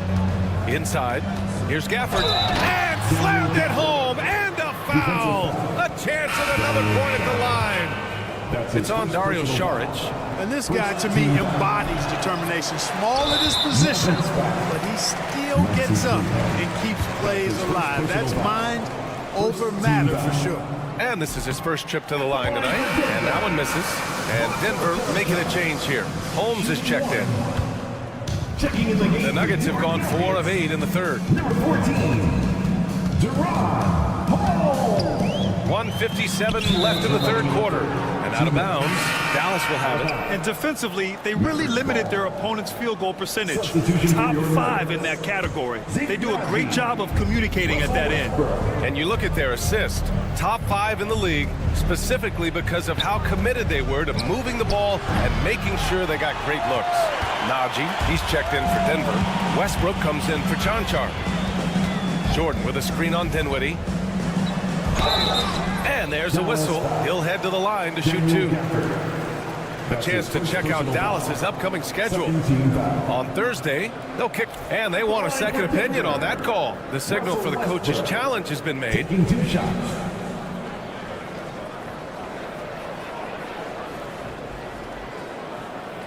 Inside, here's Gafford, and slammed it home, and a foul! A chance at another point at the line. It's on Dario Saric. And this guy, to me, embodies determination. Small at his position, but he still gets up and keeps plays alive. That's mind over matter for sure. And this is his first trip to the line tonight. And that one misses. And Denver making a change here. Holmes is checked in. The Nuggets have gone 4 of 8 in the third. Number 14, Gerard Hall. 1:57 left in the third quarter. And out of bounds, Dallas will have it. And defensively, they really limited their opponent's field goal percentage. Top 5 in that category. They do a great job of communicating at that end. And you look at their assist, top 5 in the league, specifically because of how committed they were to moving the ball and making sure they got great looks. Najee, he's checked in for Denver. Westbrook comes in for Chanchar. Jordan with a screen on Dinwiddie. And there's a whistle. He'll head to the line to shoot 2. A chance to check out Dallas's upcoming schedule. On Thursday, they'll kick, and they want a second opinion on that call. The signal for the coach's challenge has been made. Taking 2 shots.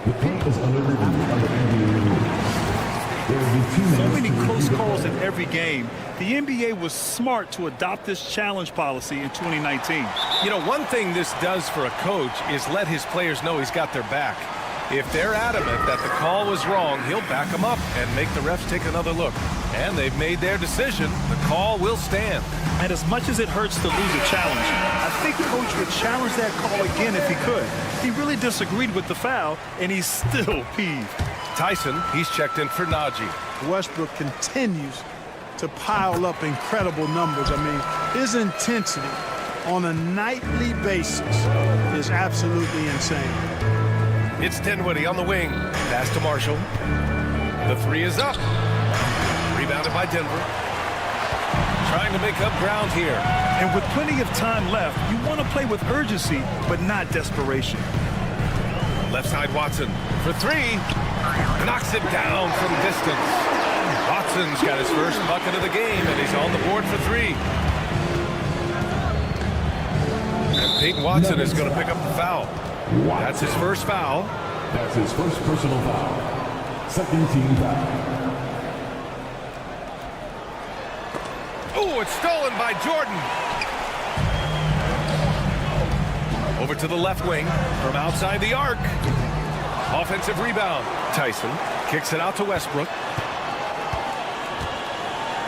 The paint is under review under NBA rules. There will be 2 minutes. So many close calls in every game. The NBA was smart to adopt this challenge policy in 2019. You know, one thing this does for a coach is let his players know he's got their back. If they're adamant that the call was wrong, he'll back them up and make the refs take another look. And they've made their decision. The call will stand. And as much as it hurts to lose a challenge, I think Coach would challenge that call again if he could. He really disagreed with the foul, and he's still peeved. Tyson, he's checked in for Najee. Westbrook continues to pile up incredible numbers. I mean, his intensity on a nightly basis is absolutely insane. It's Dinwiddie on the wing. Pass to Marshall. The 3 is up. Rebounded by Denver. Trying to make up ground here. And with plenty of time left, you want to play with urgency, but not desperation. Left side Watson for 3. Knocks it down from distance. Watson's got his first bucket of the game, and he's on the board for 3. And Peyton Watson is going to pick up the foul. That's his first foul. That's his first personal foul. Second team foul. Oh, it's stolen by Jordan. Over to the left wing from outside the arc. Offensive rebound. Tyson kicks it out to Westbrook.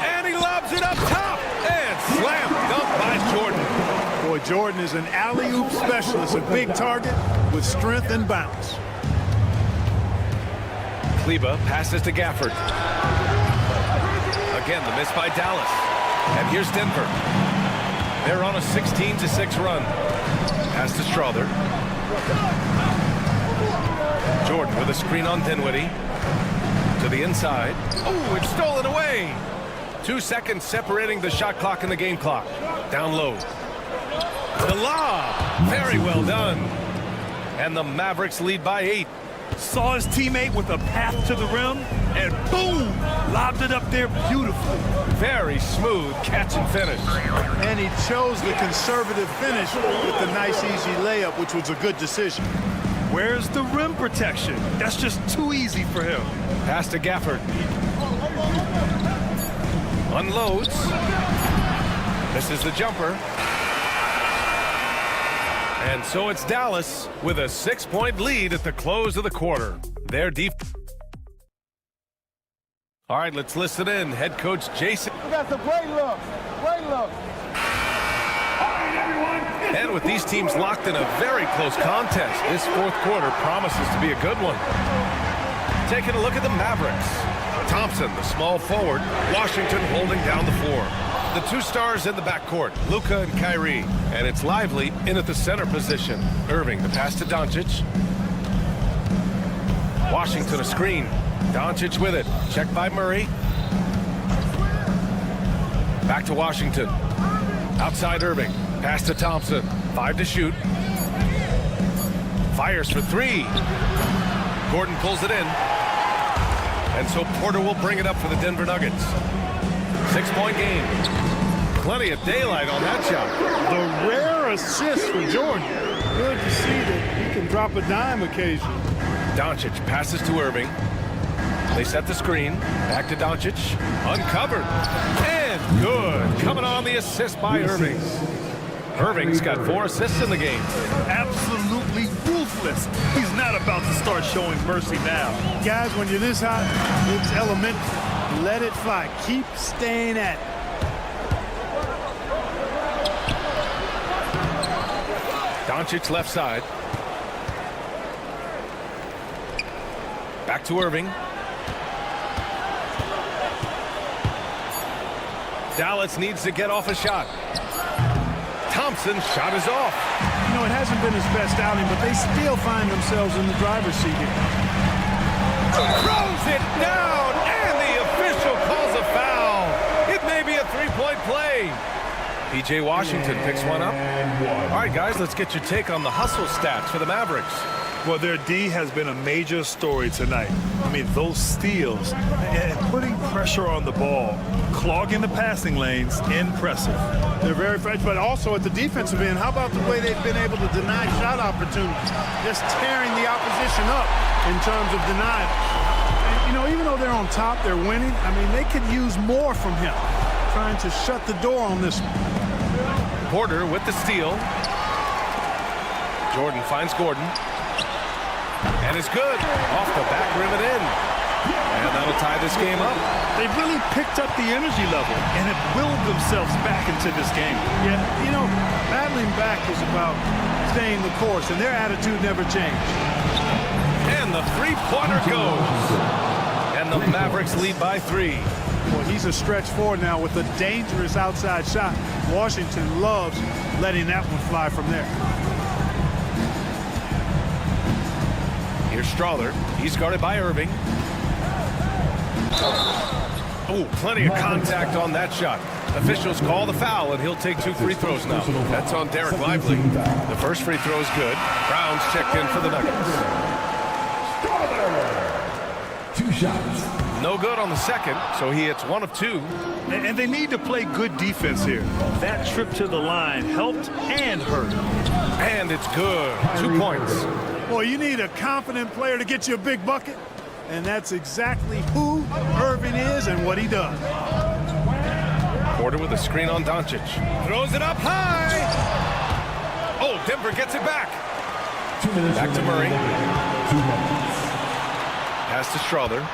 And he lobs it up top. And slam dunk by Jordan. Boy, Jordan is an alley-oop specialist, a big target with strength and bounce. Kleber passes to Gafford. Again, the miss by Dallas. And here's Denver. They're on a 16-6 run. Pass to Strother. Jordan with a screen on Dinwiddie. To the inside. Oh, it's stolen away. 2 seconds separating the shot clock and the game clock. Down low. The lob. Very well done. And the Mavericks lead by 8. Saw his teammate with a path to the rim, and boom, lobbed it up there beautifully. Very smooth catch and finish. And he chose the conservative finish with the nice, easy layup, which was a good decision. Where's the rim protection? That's just too easy for him. Pass to Gafford. Unloads. Misses the jumper. And so it's Dallas with a 6-point lead at the close of the quarter. Their deep. All right, let's listen in. Head coach Jason. We got some great look. Great look. And with these teams locked in a very close contest, this fourth quarter promises to be a good one. Taking a look at the Mavericks. Thompson, the small forward. Washington holding down the floor. The two stars in the backcourt, Luka and Kyrie. And it's Lively in at the center position. Irving, the pass to Doncic. Washington a screen. Doncic with it. Checked by Murray. Back to Washington. Outside Irving. Pass to Thompson. 5 to shoot. Fires for 3. Gordon pulls it in. And so Porter will bring it up for the Denver Nuggets. 6-point game. Plenty of daylight on that shot. The rare assist for Jordan. Good to see that he can drop a dime occasionally. Doncic passes to Irving. They set the screen. Back to Doncic. Uncovered. And good. Coming on the assist by Irving. Irving's got 4 assists in the game. Absolutely ruthless. He's not about to start showing mercy now. Guys, when you're this hot, it's elemental. Let it fly. Keep staying at it. Doncic left side. Back to Irving. Dallas needs to get off a shot. Thompson's shot is off. You know, it hasn't been his best outing, but they still find themselves in the driver's seat here. Throws it down, and the official calls a foul. It may be a 3-point play. P.J. Washington picks one up. All right, guys, let's get your take on the hustle stats for the Mavericks. Well, their D has been a major story tonight. I mean, those steals and putting pressure on the ball, clogging the passing lanes, impressive. They're very fresh, but also at the defensive end, how about the way they've been able to deny shot opportunities? Just tearing the opposition up in terms of denial. And, you know, even though they're on top, they're winning. I mean, they could use more from him, trying to shut the door on this one. Porter with the steal. Jordan finds Gordon. And it's good. Off the back rim and in. And that'll tie this game up. They've really picked up the energy level and have willed themselves back into this game. Yeah, you know, battling back is about staying the course, and their attitude never changed. And the three-pointer goes. And the Mavericks lead by 3. Well, he's a stretch forward now with a dangerous outside shot. Washington loves letting that one fly from there. Here's Strawther. He's guarded by Irving. Oh, plenty of contact on that shot. Officials call the foul, and he'll take 2 free throws now. That's on Derek Lively. The first free throw is good. Brown's checked in for the Nuggets. 2 shots. No good on the second, so he hits 1 of 2. And they need to play good defense here. That trip to the line helped and hurt. And it's good. 2 points. Well, you need a confident player to get you a big bucket, and that's exactly who Irving is and what he does. Porter with a screen on Doncic. Throws it up high. Oh, Denver gets it back. 2 minutes. Back to Murray. 2 minutes. Pass to Strawther.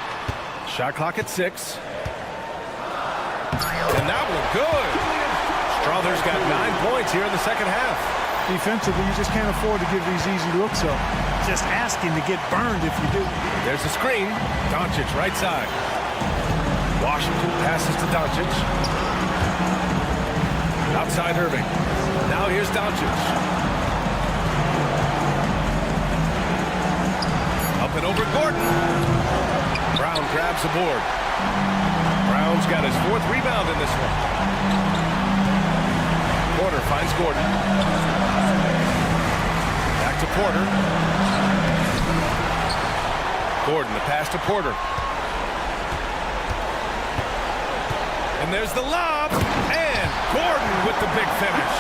Shot clock at 6. And that one good. Strawther's got 9 points here in the second half. Defensively, you just can't afford to give these easy looks up. Just asking to get burned if you do. There's a screen. Doncic right side. Washington passes to Doncic. Outside Irving. Now here's Doncic. Up and over Gordon. Brown grabs the board. Brown's got his 4th rebound in this one. Porter finds Gordon. Back to Porter. Gordon, the pass to Porter. And there's the lob. And Gordon with the big finish.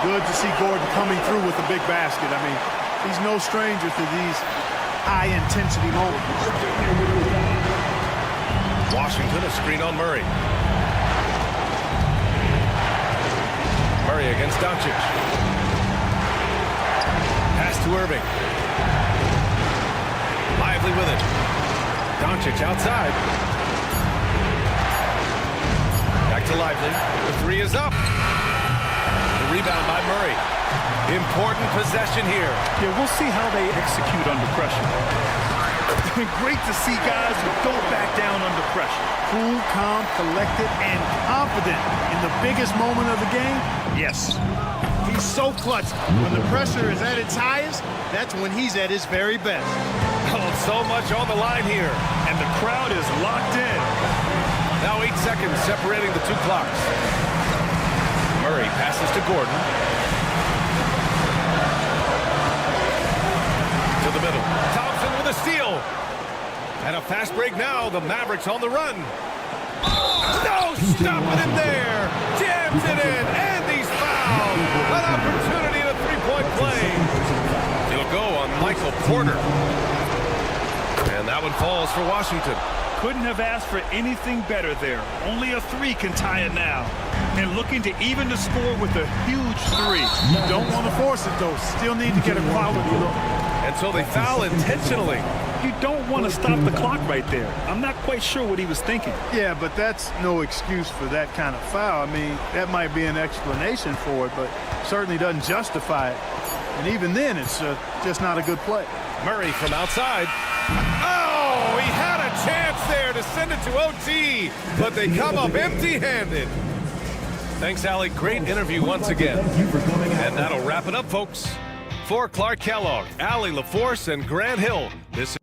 Good to see Gordon coming through with a big basket. I mean, he's no stranger to these high-intensity moments. Washington, a screen on Murray. Murray against Doncic. Pass to Irving. Lively with it. Doncic outside. Back to Lively. The three is up. The rebound by Murray. Important possession here. Yeah, we'll see how they execute under pressure. It's been great to see guys who don't back down under pressure. Cool, calm, collected, and confident in the biggest moment of the game. Yes. He's so clutch. When the pressure is at its highest, that's when he's at his very best. Oh, so much on the line here. And the crowd is locked in. Now 8 seconds separating the two clocks. Murray passes to Gordon. To the middle. Thompson with a steal. And a fast break now. The Mavericks on the run. No, stop it in there. Jams it in. And he's fouled. An opportunity in a three-point play. It'll go on Michael Porter. And that one falls for Washington. Couldn't have asked for anything better there. Only a three can tie it now. And looking to even the score with a huge three. You don't want to force it, though. Still need to get a quality look. And so they foul intentionally. You don't want to stop the clock right there. I'm not quite sure what he was thinking. Yeah, but that's no excuse for that kind of foul. I mean, that might be an explanation for it, but certainly doesn't justify it. And even then, it's just not a good play. Murray from outside. Oh, he had a chance there to send it to OT, but they come up empty-handed. Thanks, Allie. Great interview once again. And that'll wrap it up, folks. For Clark Kellogg, Allie LaForce, and Grant Hill, this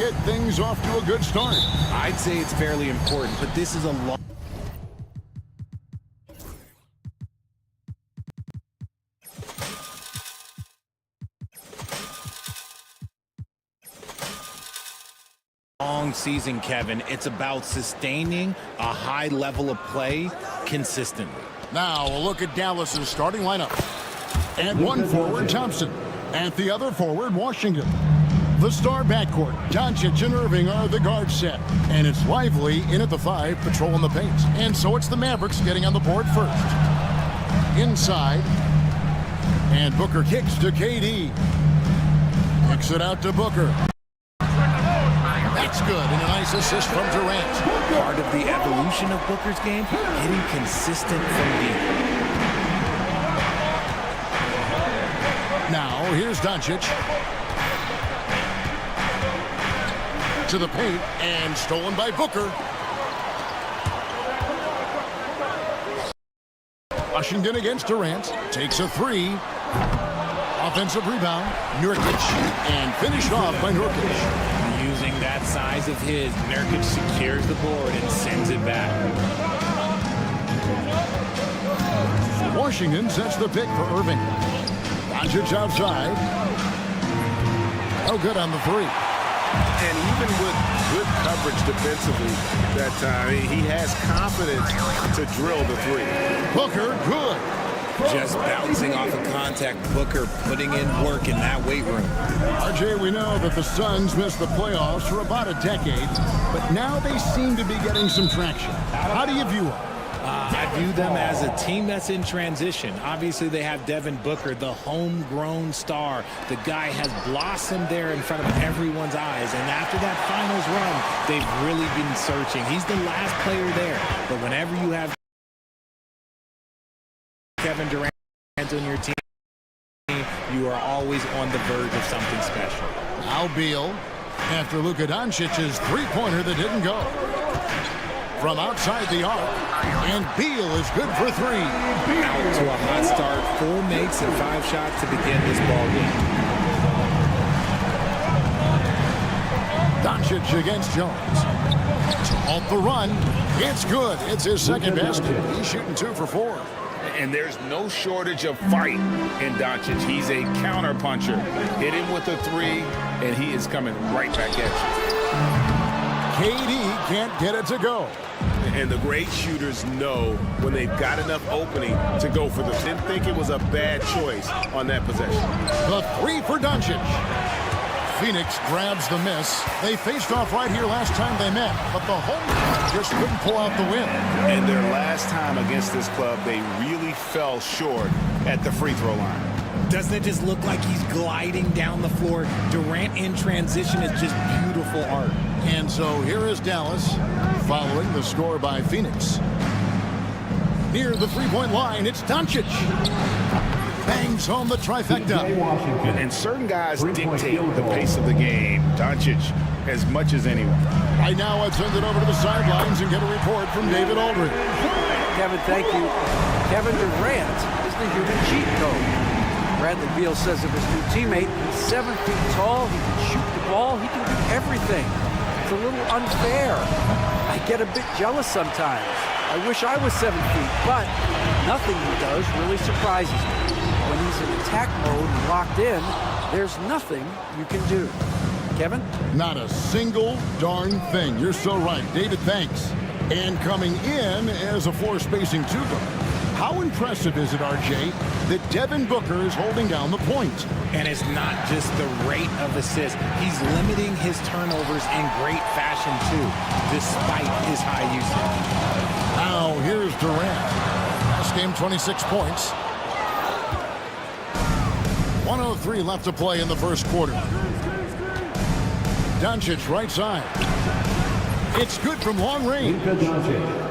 get things off to a good start? I'd say it's fairly important, but this is a long... long season, Kevin. It's about sustaining a high level of play consistently. Now a look at Dallas's starting lineup. At one forward, Thompson. At the other forward, Washington. The star backcourt, Doncic and Irving are the guard set. And it's Lively in at the 5, patrolling the paint. And so it's the Mavericks getting on the board first. Inside. And Booker kicks to KD. Kicks it out to Booker. That's good, and a nice assist from Durant. Part of the evolution of Booker's game, hitting consistent from deep. Now, here's Doncic. To the paint, and stolen by Booker. Washington against Durant. Takes a 3. Offensive rebound. Nurkic, and finished off by Nurkic. Using that size of his, Nurkic secures the board and sends it back. Washington sets the pick for Irving. Doncic outside. Oh, good on the 3. And even with good coverage defensively that time, he has confidence to drill the 3. Booker, good. Just bouncing off of contact, Booker putting in work in that weight room. RJ, we know that the Suns missed the playoffs for about a decade, but now they seem to be getting some traction. How do you view them? I view them as a team that's in transition. Obviously, they have Devin Booker, the homegrown star. The guy has blossomed there in front of everyone's eyes, and after that finals run, they've really been searching. He's the last player there, but whenever you have Kevin Durant on your team, you are always on the verge of something special. Now Beal, after Luka Doncic's three-pointer that didn't go. From outside the arc, and Beal is good for 3. Out to a hot start, 4 makes and 5 shots to begin this ball game. Doncic against Jones. To halt the run, it's good. It's his second basket. He's shooting 2 for 4. And there's no shortage of fight in Doncic. He's a counter-puncher. Hit him with a 3, and he is coming right back at you. KD can't get it to go. And the great shooters know when they've got enough opening to go for them. Didn't think it was a bad choice on that possession. The 3 for Doncic. Phoenix grabs the miss. They faced off right here last time they met, but the home just couldn't pull out the win. And their last time against this club, they really fell short at the free throw line. Doesn't it just look like he's gliding down the floor? Durant in transition is just beautiful art. And so here is Dallas following the score by Phoenix. Near the three-point line, it's Doncic. Bangs home the trifecta. And certain guys dictate the pace of the game. Doncic as much as anyone. Right now, I'd send it over to the sidelines and get a report from David Aldridge. Kevin, thank you. Kevin Durant is the human cheat code. Bradley Beal says of his new teammate, he's 7 feet tall, he can shoot the ball, he can do everything. It's a little unfair. I get a bit jealous sometimes. I wish I was 7 feet, but nothing he does really surprises me. When he's in attack mode and locked in, there's nothing you can do. Kevin? Not a single darn thing. You're so right. David, thanks. And coming in as a floor spacing 2 guard. How impressive is it, RJ, that Devin Booker is holding down the point? And it's not just the rate of assists. He's limiting his turnovers in great fashion, too, despite his high usage. Now, here's Durant. Last game, 26 points. 1:03 left to play in the first quarter. Doncic right side. It's good from long range.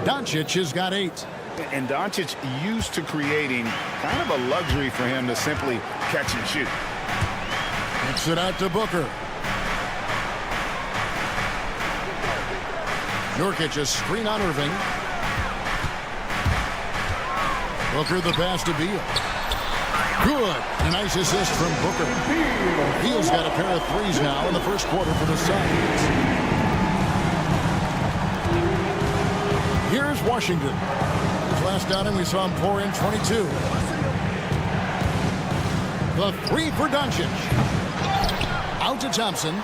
Doncic has got 8. And Doncic used to creating kind of a luxury for him to simply catch and shoot. Kicks it out to Booker. Nurkic a screen on Irving. Booker the pass to Beal. Good. A nice assist from Booker. Beal's got a pair of threes now in the first quarter for the Suns. Here's Washington. His last outing, we saw him pour in 22. The three for Doncic. Out to Thompson.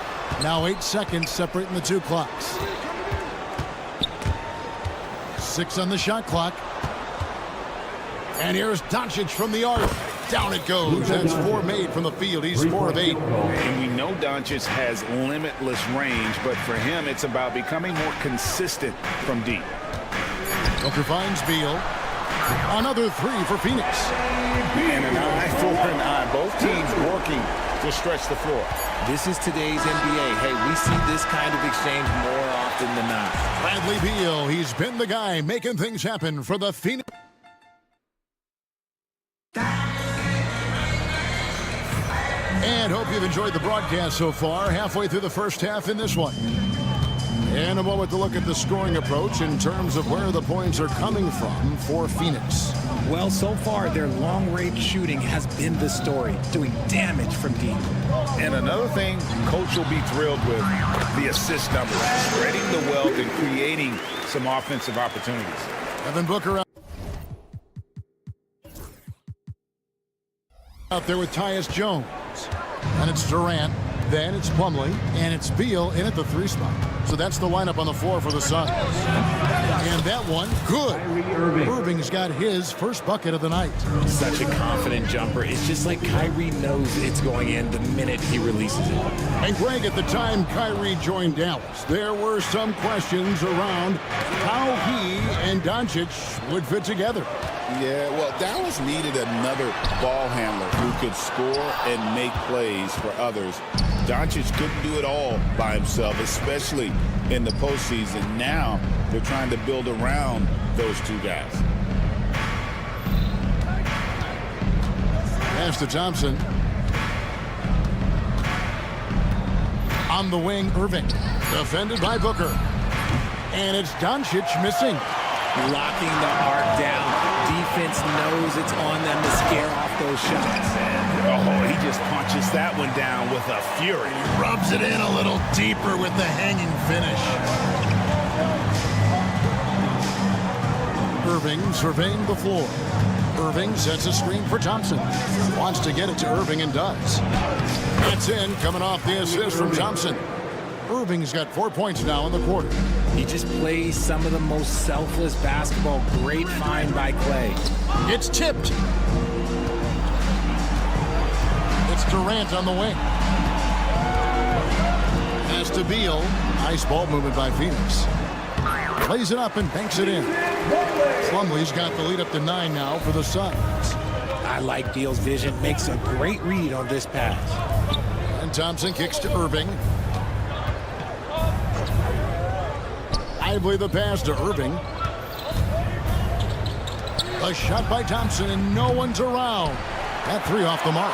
Now 8 seconds separating the two clocks. 6 on the shot clock. And here's Doncic from the arc. Down it goes. That's 4 made from the field. He's 4 of 8. And we know Doncic has limitless range, but for him, it's about becoming more consistent from deep. Booker finds Beal. Another 3 for Phoenix. And an eye for an eye. Both teams working to stretch the floor. This is today's NBA. Hey, we see this kind of exchange more often than not. Bradley Beal, he's been the guy making things happen for the Phoenix. And hope you've enjoyed the broadcast so far. Halfway through the first half in this one. In a moment to look at the scoring approach in terms of where the points are coming from for Phoenix. Well, so far, their long-range shooting has been the story, doing damage from deep. And another thing Coach will be thrilled with, the assist numbers, spreading the wealth and creating some offensive opportunities. Devin Booker out there with Tyus Jones. And it's Durant. Then it's Plumlee, and it's Beal in at the 3 spot. So that's the lineup on the floor for the Suns. And that one, good. Irving's got his first bucket of the night. Such a confident jumper. It's just like Kyrie knows it's going in the minute he releases it. And Greg, at the time Kyrie joined Dallas, there were some questions around how he and Doncic would fit together. Yeah, well, Dallas needed another ball handler who could score and make plays for others. Doncic couldn't do it all by himself, especially in the postseason. Now they're trying to build around those two guys. Pass to Thompson. On the wing, Irving. Defended by Booker. And it's Doncic missing. Locking the arc down. Defense knows it's on them to scare off those shots. Oh, he just punches that one down with a fury. He rubs it in a little deeper with the hanging finish. Irving surveying the floor. Irving sets a screen for Thompson. Wants to get it to Irving and does. That's in, coming off the assist from Thompson. Irving's got 4 points now in the quarter. He just plays some of the most selfless basketball. Great find by Clay. It's tipped. It's Durant on the wing. Pass to Beal. Nice ball movement by Phoenix. Plays it up and banks it in. Plumlee's got the lead up to 9 now for the Suns. I like Beal's vision. Makes a great read on this pass. And Thompson kicks to Irving. The pass to Irving. A shot by Thompson, and no one's around. That 3 off the mark.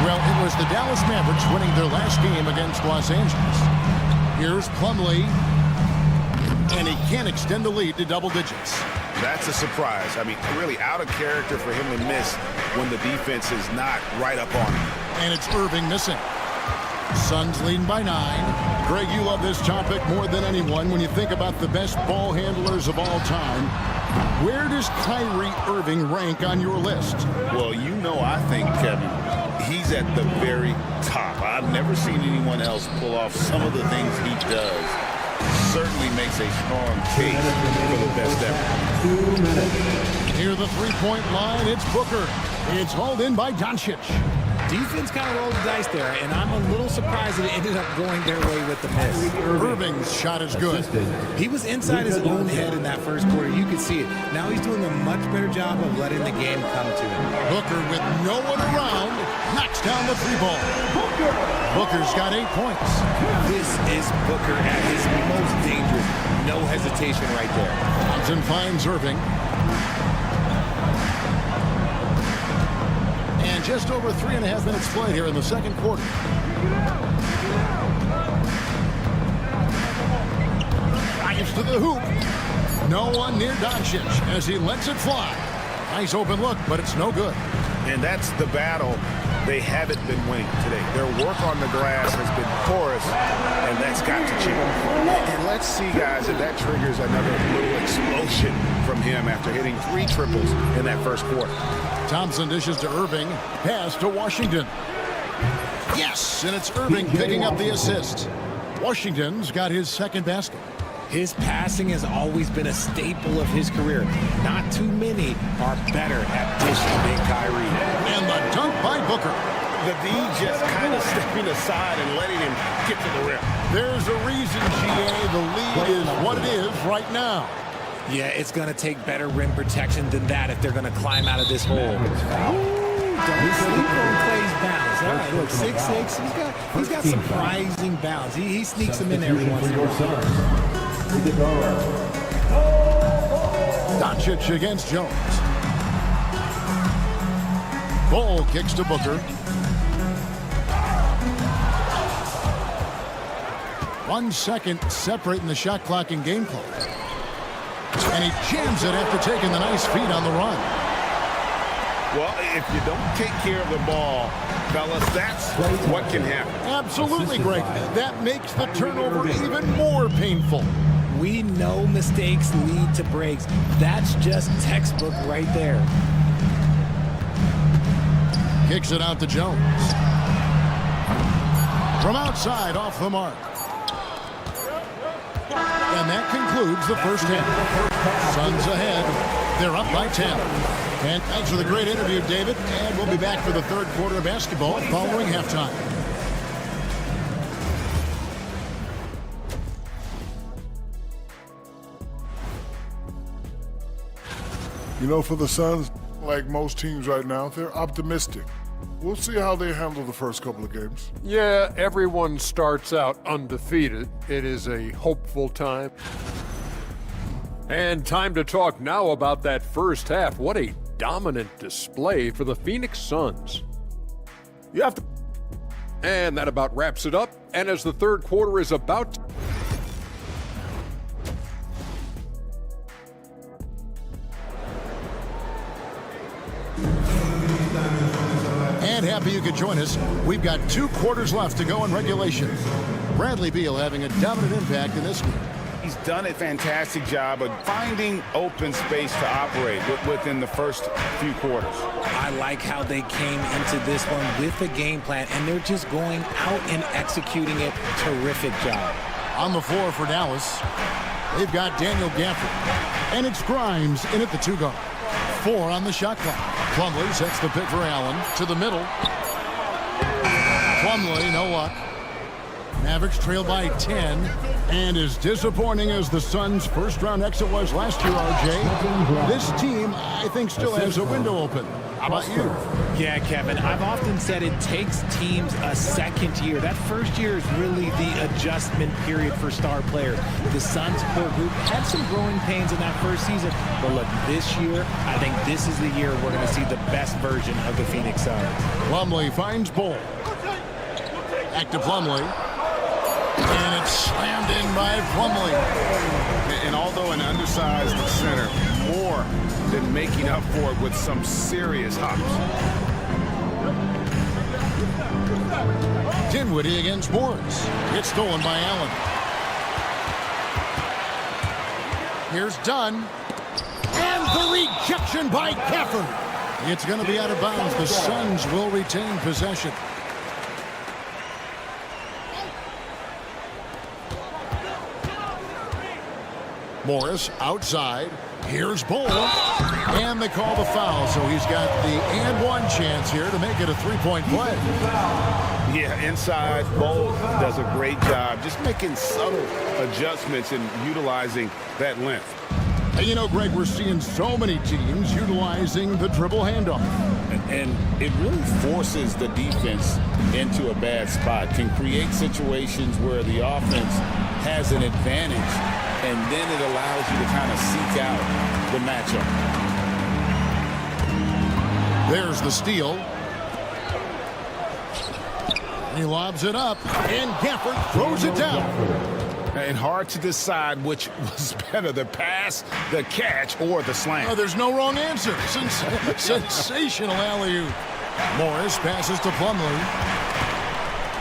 Well, it was the Dallas Mavericks winning their last game against Los Angeles. Here's Plumlee, and he can't extend the lead to double digits. That's a surprise. I mean, really out of character for him to miss when the defense is not right up on him. And it's Irving missing. Suns leading by 9. Greg, you love this topic more than anyone. When you think about the best ball handlers of all time, where does Kyrie Irving rank on your list? Well, you know, I think, Kevin, he's at the very top. I've never seen anyone else pull off some of the things he does. Certainly makes a strong case for the best ever. Near the 3-point line, it's Booker. It's hauled in by Doncic. Defense kind of rolled the dice there, and I'm a little surprised that it ended up going their way with the miss. Irving's shot is good. He was inside his own head in that first quarter. You could see it. Now he's doing a much better job of letting the game come to him. Booker, with no one around, knocks down the 3-ball. Booker's got 8 points. This is Booker at his most dangerous. No hesitation right there. Thompson finds Irving. And just over 3.5 minutes played here in the second quarter. Drives to the hoop. No one near Doncic as he lets it fly. Nice open look, but it's no good. And that's the battle they haven't been winning today. Their work on the glass has been porous, and that's got to change. And let's see, guys, if that triggers another little explosion from him after hitting 3 triples in that first quarter. Thompson dishes to Irving. Pass to Washington. Yes, and it's Irving picking up the assist. Washington's got his second basket. His passing has always been a staple of his career. Not too many are better at dishing than Kyrie. And the dunk by Booker. The D just kind of stepping aside and letting him get to the rim. There's a reason, GA, the lead is what it is right now. Yeah, it's going to take better rim protection than that if they're going to climb out of this hole. Don't sleep on Clay's bounce. All right, look, 6'6". He's got surprising bounce. He sneaks them in every once in a while. Doncic against Jones. Ball kicks to Booker. 1 second separating the shot clock and game clock. And he jams it after taking the nice feed on the run. Well, if you don't take care of the ball, fellas, that's what can happen. Absolutely, Greg. That makes the turnover even more painful. We know mistakes lead to breaks. That's just textbook right there. Kicks it out to Jones. From outside, off the mark. And that concludes the first half. Suns ahead. They're up by 10. And thanks for the great interview, David. And we'll be back for the third quarter of basketball following halftime. You know, for the Suns, like most teams right now, they're optimistic. We'll see how they handle the first couple of games. Yeah, everyone starts out undefeated. It is a hopeful time. And time to talk now about that first half. What a dominant display for the Phoenix Suns. You have to. And that about wraps it up. And as the third quarter is about to and happy you could join us. We've got 2 quarters left to go in regulation. Bradley Beal having a dominant impact in this game. He's done a fantastic job of finding open space to operate within the first few quarters. I like how they came into this one with a game plan, and they're just going out and executing it. Terrific job. On the floor for Dallas, they've got Daniel Gafford. And it's Grimes in at the 2-guard. 4 on the shot clock. Plumlee sets the pick for Allen to the middle. Plumlee, no luck. Mavericks trail by 10. And as disappointing as the Suns' first-round exit was last year, RJ, this team, I think, still has a window open. How about you? Yeah, Kevin, I've often said it takes teams a second year. That first year is really the adjustment period for star players. The Suns core group had some growing pains in that first season, but look, this year, I think this is the year we're going to see the best version of the Phoenix Suns. Plumlee finds Bol. Back to Plumlee. And it's slammed in by Plumlee. And although an undersized center, more than making up for it with some serious hops. Dinwiddie against Morris. It's stolen by Allen. Here's Dunn. And the rejection by Gafford. It's going to be out of bounds. The Suns will retain possession. Morris outside. Here's Bol. And they call the foul, so he's got the and one chance here to make it a 3-point play. Yeah, inside, Bol does a great job just making subtle adjustments and utilizing that length. And you know, Greg, we're seeing so many teams utilizing the dribble handoff. And it really forces the defense into a bad spot, can create situations where the offense has an advantage, and then it allows you to kind of seek out the matchup. There's the steal. He lobs it up, and Gafford throws it down. And hard to decide which was better, the pass, the catch, or the slam. Oh, there's no wrong answer. Sensational alley-oop. Morris passes to Plumlee.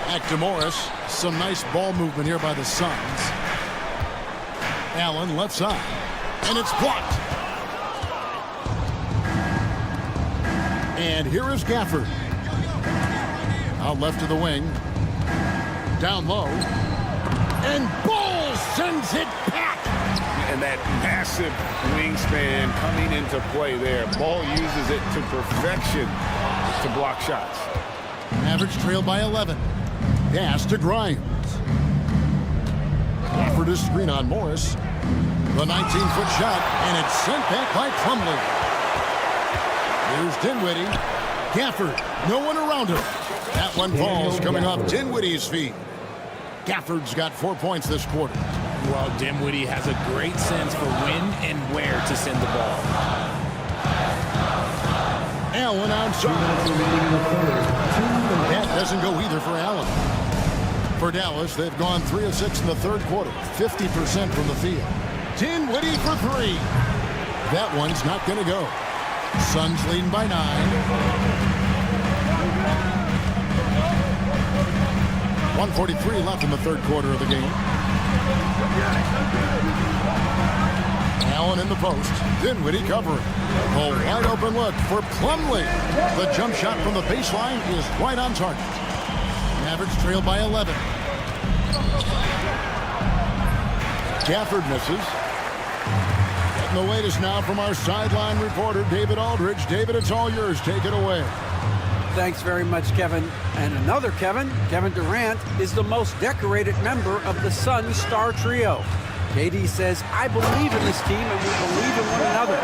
Back to Morris. Some nice ball movement here by the Suns. Allen left side. And it's blocked. And here is Gafford. Out left of the wing. Down low. And Ball sends it back. And that massive wingspan coming into play there. Ball uses it to perfection to block shots. Mavericks trail by 11. Pass to Grimes. Offered a screen on Morris. The 19-foot shot, and it's sent back by Plumlee. Here's Dinwiddie. Gafford, no one around him. That one falls coming off Dinwiddie's feet. Gafford's got 4 points this quarter. Well, Dinwiddie has a great sense for when and where to send the ball. Allen outside. That doesn't go either for Allen. For Dallas, they've gone 3 of 6 in the third quarter, 50% from the field. Dinwiddie for 3. That one's not going to go. Suns leading by 9. .143 left in the third quarter of the game. Allen in the post. Dinwiddie covering. A wide open look for Plumlee. The jump shot from the baseline is right on target. Mavericks trail by 11. Gafford misses. Getting the latest now from our sideline reporter, David Aldridge. David, it's all yours. Take it away. Thanks very much, Kevin. And another Kevin, Kevin Durant, is the most decorated member of the Suns star trio. KD says, I believe in this team and we believe in one another.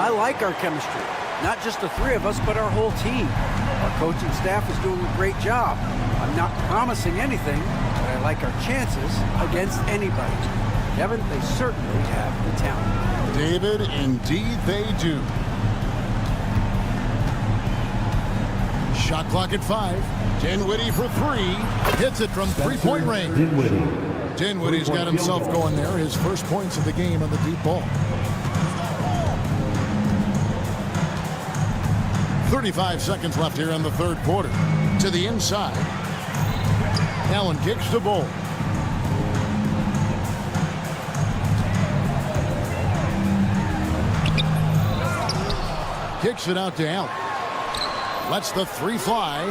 I like our chemistry. Not just the three of us, but our whole team. Our coaching staff is doing a great job. I'm not promising anything, but I like our chances against anybody. Kevin, they certainly have the talent. David, indeed they do. Shot clock at 5. Dinwiddie for 3. Hits it from three-point range. Dinwiddie's got himself going there. His first points of the game on the deep ball. 35 seconds left here in the third quarter. To the inside. Allen kicks the ball. Kicks it out to Allen. Lets the 3 fly.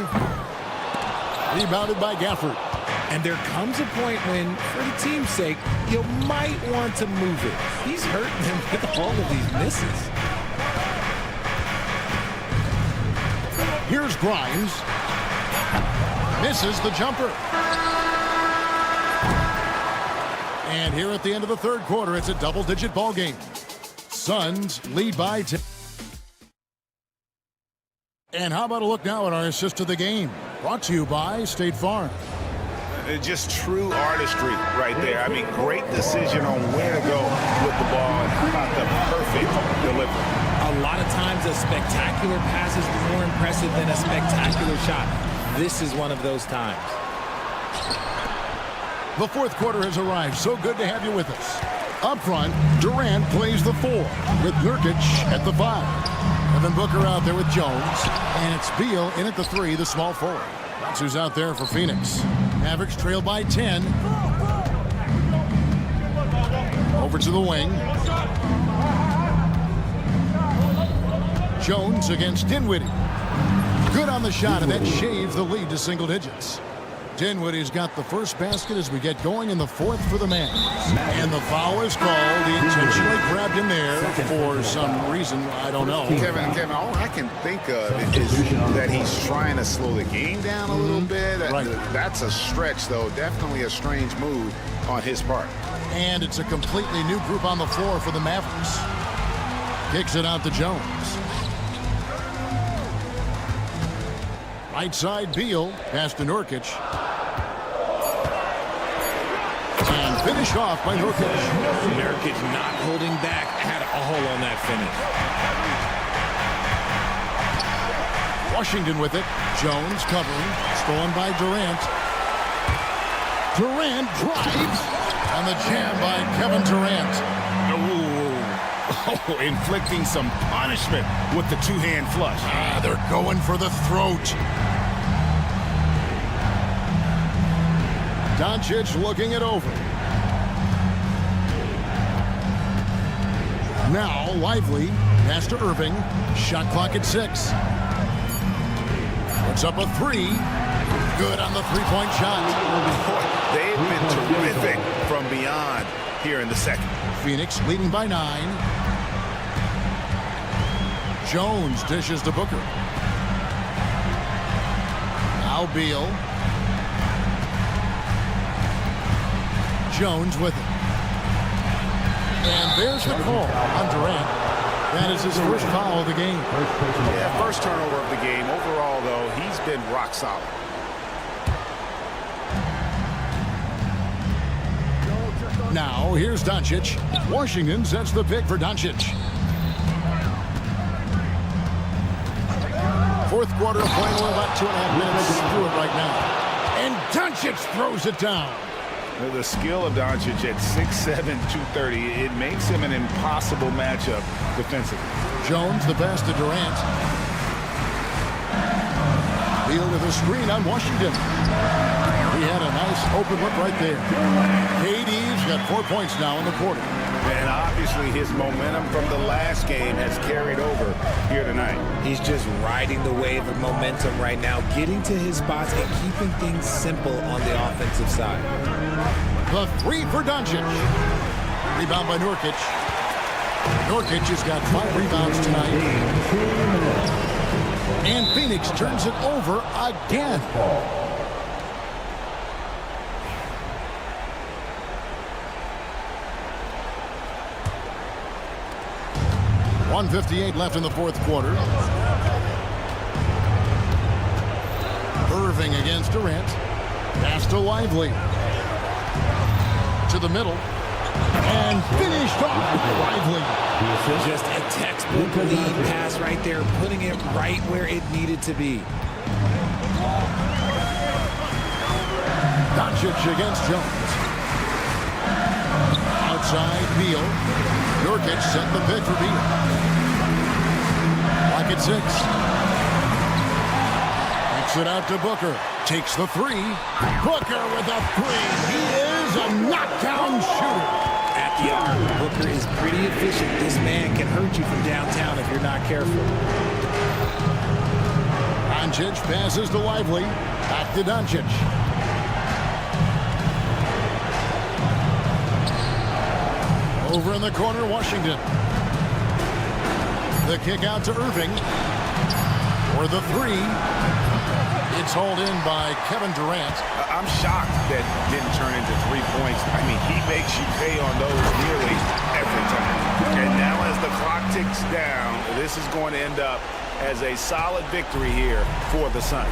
Rebounded by Gafford. And there comes a point when, for the team's sake, you might want to move it. He's hurting them with all of these misses. Here's Grimes. Misses the jumper. And here at the end of the third quarter, it's a double-digit ball game. Suns lead by 10. And how about a look now at our assist of the game? Brought to you by State Farm. Just true artistry right there. I mean, great decision on where to go with the ball and how about the perfect delivery. A lot of times a spectacular pass is more impressive than a spectacular shot. This is one of those times. The fourth quarter has arrived. So good to have you with us. Up front, Durant plays the 4 with Nurkic at the 5. Devin Booker out there with Jones. And it's Beal in at the 3, the small forward. That's who's out there for Phoenix. Mavericks trail by 10. Over to the wing. Jones against Dinwiddie. Good on the shot, and that shaves the lead to single digits. Dinwiddie's got the first basket as we get going in the fourth for the Mavs. And the foul is called. He intentionally grabbed him there for some reason. I don't know. Kevin, all I can think of is that he's trying to slow the game down a little bit. Right. That's a stretch, though. Definitely a strange move on his part. And it's a completely new group on the floor for the Mavericks. Kicks it out to Jones. Right side, Beal. Pass to Nurkic. And finish off by Nurkic. Nurkic not holding back at all on that finish. Washington with it. Jones covering. Stolen by Durant. Durant drives. On the jam by Kevin Durant. Oh, inflicting some punishment with the two-hand flush. They're going for the throat. Doncic looking it over. Now, Lively. Pass to Irving. Shot clock at 6. Puts up a 3. Good on the three-point shot. They've been terrific from beyond here in the second. Phoenix leading by 9. Jones dishes to Booker. Now Beal. Jones with it. And there's the call on Durant. That is his first foul of the game. Yeah, first turnover of the game. Overall, though, he's been rock solid. Now, here's Doncic. Washington sets the pick for Doncic. Fourth quarter of play, we're about 2.5 minutes through it right now. And Doncic throws it down. The skill of Doncic at 6'7", 230, it makes him an impossible matchup defensively. Jones, the pass to Durant. Beal with a screen on Washington. He had a nice open look right there. KD's got 4 points now in the quarter. And obviously his momentum from the last game has carried over here tonight. He's just riding the wave of momentum right now, getting to his spots and keeping things simple on the offensive side. The 3 for Doncic. Rebound by Nurkic. Nurkic has got 5 rebounds tonight. And Phoenix turns it over again. 1:58 left in the fourth quarter. Irving against Durant. Pass to Lively. To the middle. And finished off by Lively. Just a textbook lead pass right there, putting it right where it needed to be. Doncic against Jones. Outside Beal. Nurkic set the pick for Beal. Lock at 6. Kicks it out to Booker. Takes the 3. Booker with a 3. He is a knockdown shooter. At the arc, Booker is pretty efficient. This man can hurt you from downtown if you're not careful. Doncic passes to Lively. Back to Doncic. Over in the corner, Washington. The kick out to Irving. For the 3. It's hauled in by Kevin Durant. I'm shocked that didn't turn into 3 points. I mean, he makes you pay on those nearly every time. And now as the clock ticks down, this is going to end up as a solid victory here for the Suns.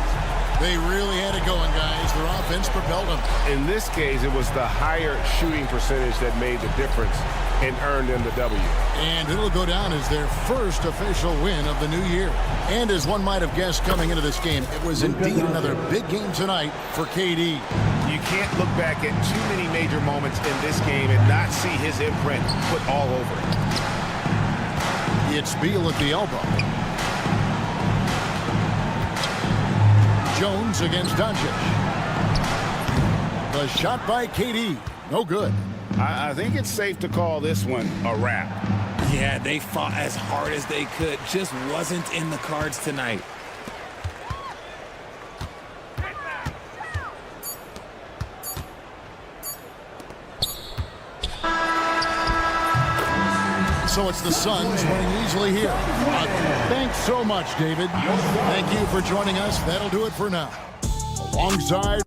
They really had it going, guys. Their offense propelled them. In this case, it was the higher shooting percentage that made the difference and earned them the W. And it'll go down as their first official win of the new year. And as one might have guessed coming into this game, it was indeed another big game tonight for KD. You can't look back at too many major moments in this game and not see his imprint put all over it. It's Beal at the elbow. Jones against Doncic. The shot by KD. No good. I think it's safe to call this one a wrap. Yeah, they fought as hard as they could. Just wasn't in the cards tonight. So it's the Suns winning easily here. Thanks so much, David. Thank you for joining us. That'll do it for now. Alongside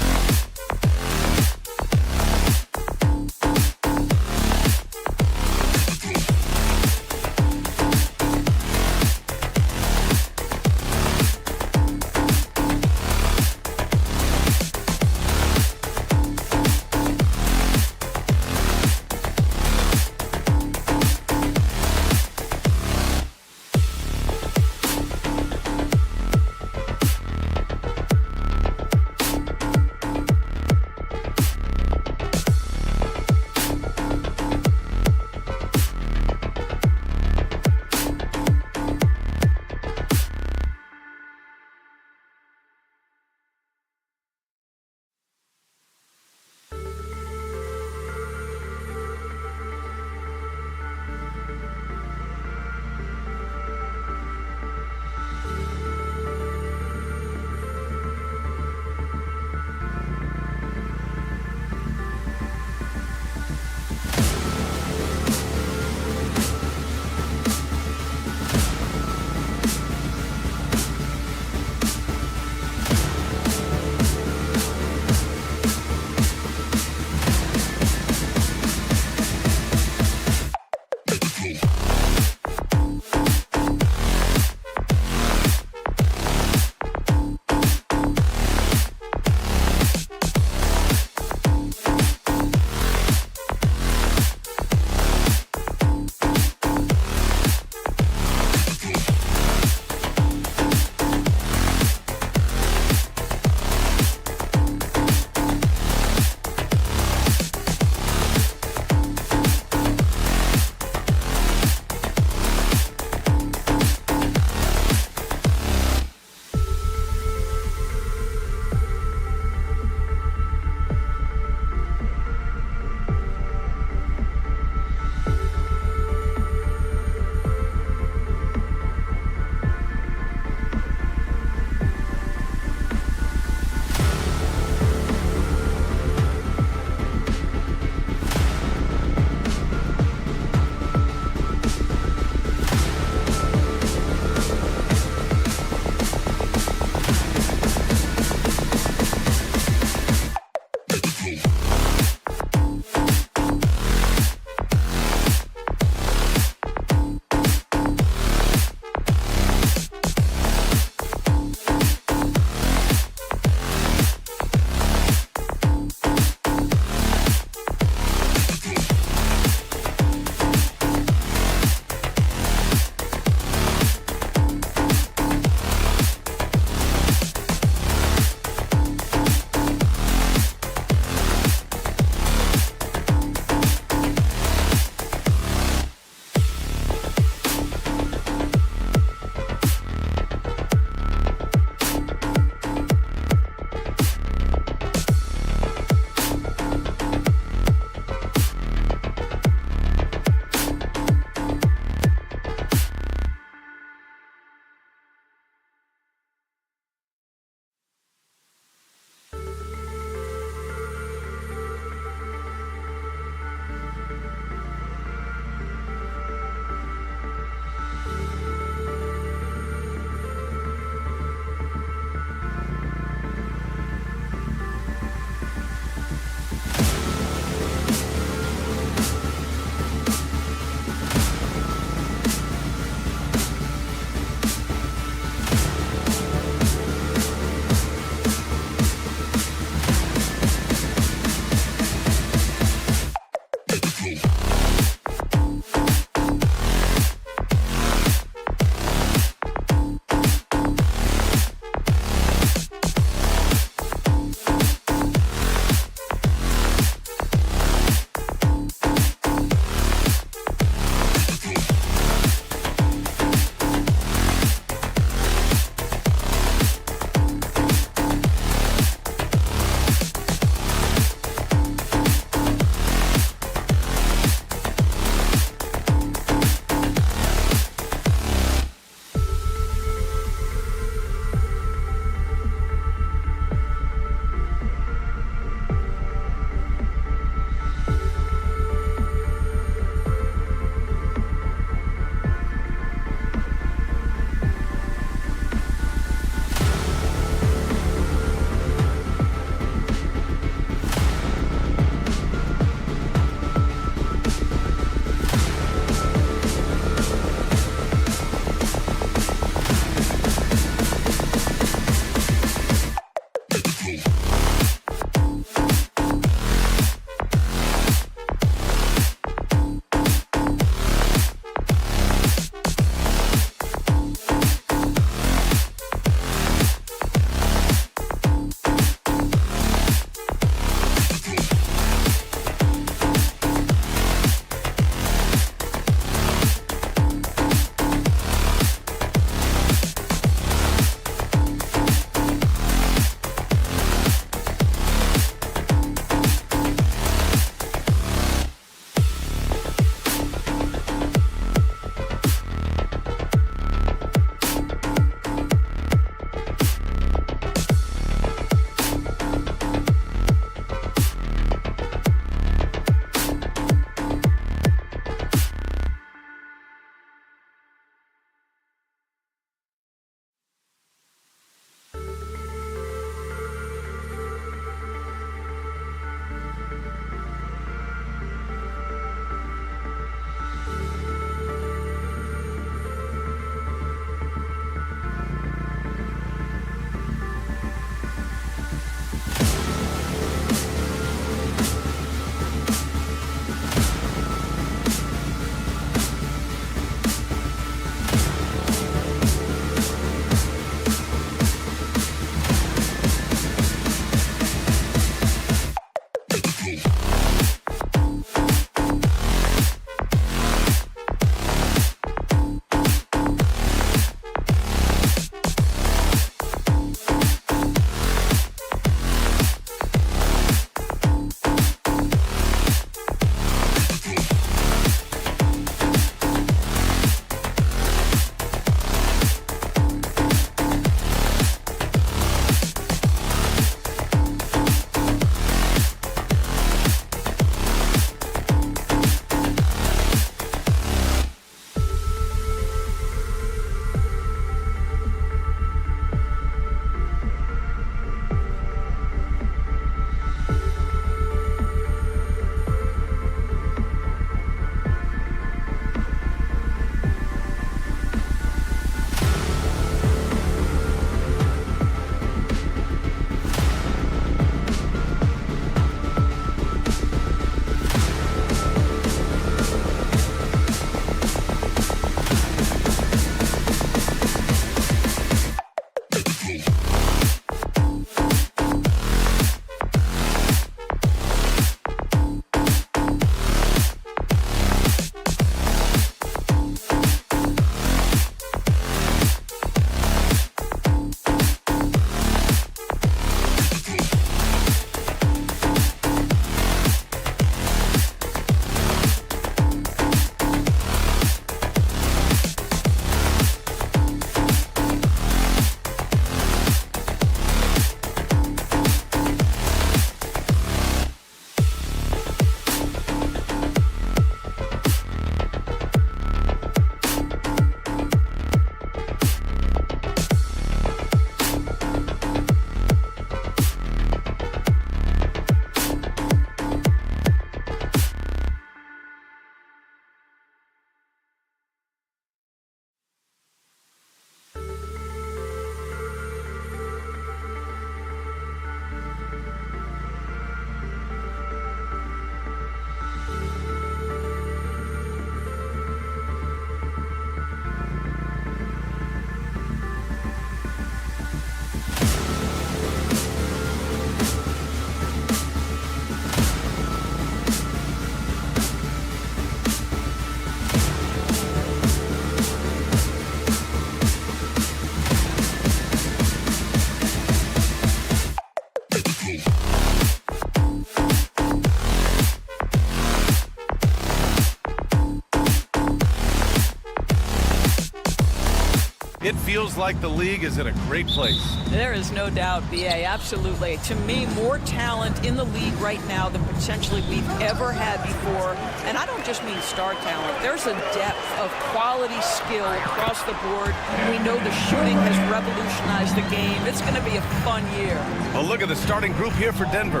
feels like the league is in a great place. There is no doubt, B.A., absolutely. To me, more talent in the league right now than potentially we've ever had before. And I don't just mean star talent. There's a depth of quality skill across the board. We know the shooting has revolutionized the game. It's going to be a fun year. A look at the starting group here for Denver.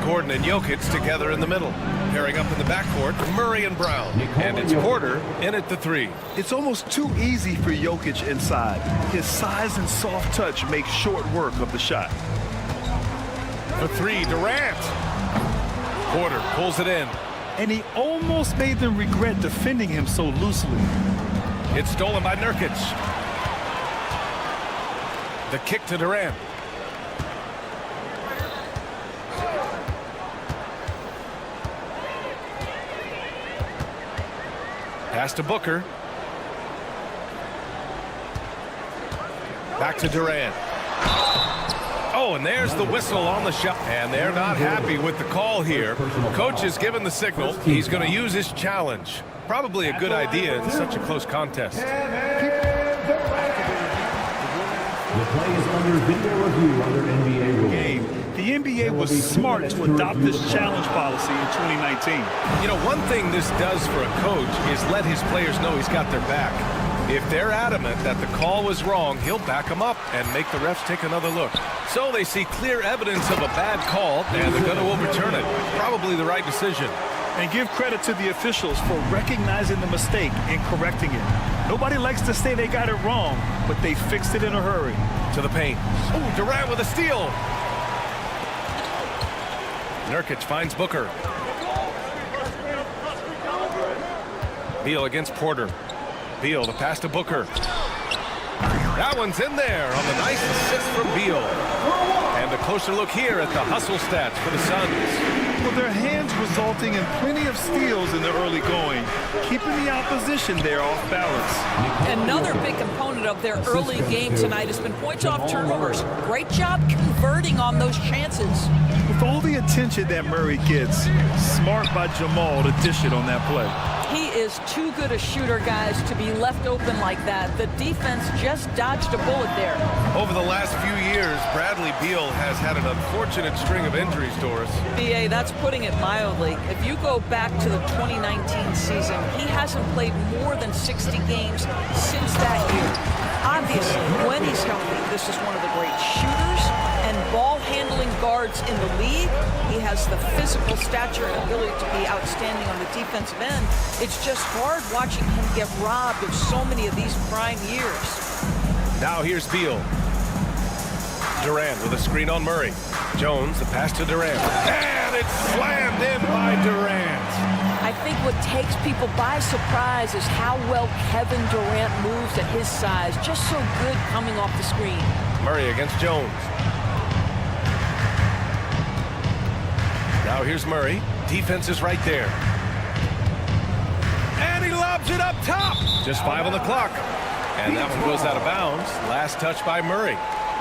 Gordon and Jokic together in the middle. Pairing up in the backcourt, Murray and Brown. And it's Porter in at the 3. It's almost too easy for Jokic inside. His size and soft touch make short work of the shot. For 3, Durant. Porter pulls it in. And he almost made them regret defending him so loosely. It's stolen by Nurkic. The kick to Durant. Pass to Booker. Back to Durant. Oh, and there's the whistle on the shot. And they're not happy with the call here. Coach has given the signal. He's going to use his challenge. Probably a good idea in such a close contest. The play is under video review under NBA rules. The NBA was smart to adopt this challenge policy in 2019. You know, one thing this does for a coach is let his players know he's got their back. If they're adamant that the call was wrong, he'll back them up and make the refs take another look. So they see clear evidence of a bad call, and they're going to overturn it. Probably the right decision. And give credit to the officials for recognizing the mistake and correcting it. Nobody likes to say they got it wrong, but they fixed it in a hurry. To the paint. Oh, Durant with a steal. Nurkic finds Booker. Beal against Porter. Beal, the pass to Booker. That one's in there on the nice assist from Beal. And a closer look here at the hustle stats for the Suns. Well, their hands resulting in plenty of steals in the early going, keeping the opposition there off balance. Another big component of their early game tonight has been points off turnovers. Great job converting on those chances. With all the attention that Murray gets, smart by Jamal to dish it on that play. He is too good a shooter, guys, to be left open like that. The defense just dodged a bullet there. Over the last few years, Bradley Beal has had an unfortunate string of injuries, Doris. B.A., that's putting it mildly. If you go back to the 2019 season, he hasn't played more than 60 games since that year. Obviously, when he's healthy, this is one of the great shooters and ball-handling guards in the league. He has the physical stature and ability to be outstanding on the defensive end. It's just hard watching him get robbed of so many of these prime years. Now here's Beal. Durant with a screen on Murray. Jones, the pass to Durant. And it's slammed in by Durant. I think what takes people by surprise is how well Kevin Durant moves at his size. Just so good coming off the screen. Murray against Jones. Now here's Murray. Defense is right there. And he lobs it up top. Just 5 on the clock. And that one goes out of bounds. Last touch by Murray.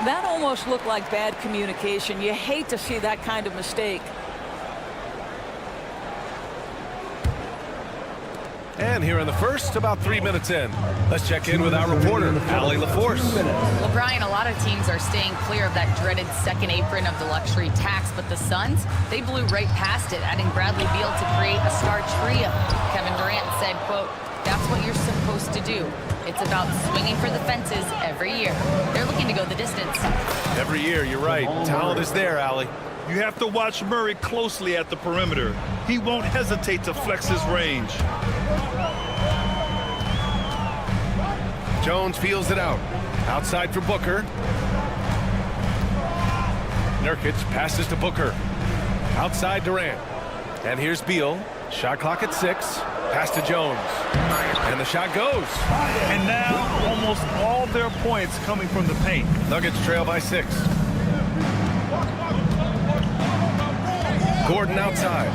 That almost looked like bad communication. You hate to see that kind of mistake. And here in the first, about 3 minutes in. Let's check in with our reporter, Allie LaForce. Well, Brian, a lot of teams are staying clear of that dreaded second apron of the luxury tax, but the Suns, they blew right past it, adding Bradley Beal to create a star trio. Kevin Durant said, quote, "That's what you're supposed to do. It's about swinging for the fences every year." They're looking to go the distance. Every year, you're right. Talent is there, Allie. You have to watch Murray closely at the perimeter. He won't hesitate to flex his range. Jones feels it out. Outside for Booker. Nurkic passes to Booker. Outside Durant. And here's Beal. Shot clock at 6. Pass to Jones. And the shot goes. And now almost all their points coming from the paint. Nuggets trail by 6. Gordon outside.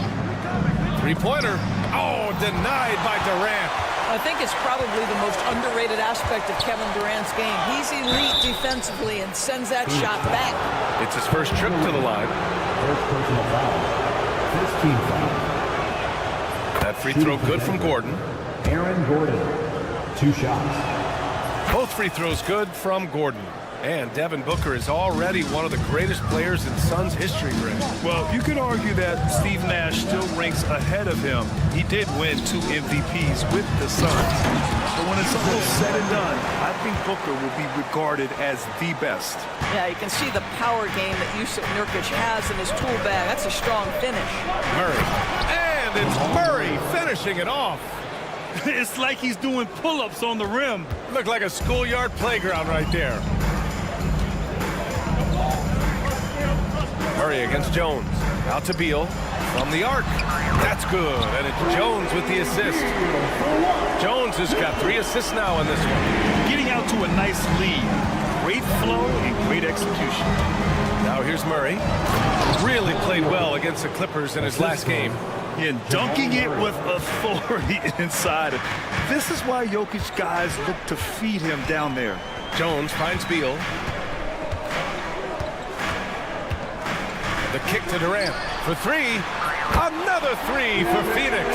Three-pointer. Oh, denied by Durant. I think it's probably the most underrated aspect of Kevin Durant's game. He's elite defensively and sends that shot back. It's his first trip to the line. First personal foul. First team foul. That free throw good from Gordon. Aaron Gordon. 2 shots. Both free throws good from Gordon. And Devin Booker is already one of the greatest players in Suns history, Greg. Well, you could argue that Steve Nash still ranks ahead of him. He did win 2 MVPs with the Suns. But when it's all said and done, I think Booker will be regarded as the best. Yeah, you can see the power game that Jusuf Nurkic has in his tool bag. That's a strong finish. Murray. And it's Murray finishing it off. It's like he's doing pull-ups on the rim. Looked like a schoolyard playground right there. Murray against Jones. Out to Beal. From the arc. That's good. And it's Jones with the assist. Jones has got 3 assists now in this one. Getting out to a nice lead. Great flow and great execution. Now here's Murray. Really played well against the Clippers in his last game. And dunking it with authority inside. This is why Jokic guys look to feed him down there. Jones finds Beal. The kick to Durant for 3. Another 3 for Phoenix.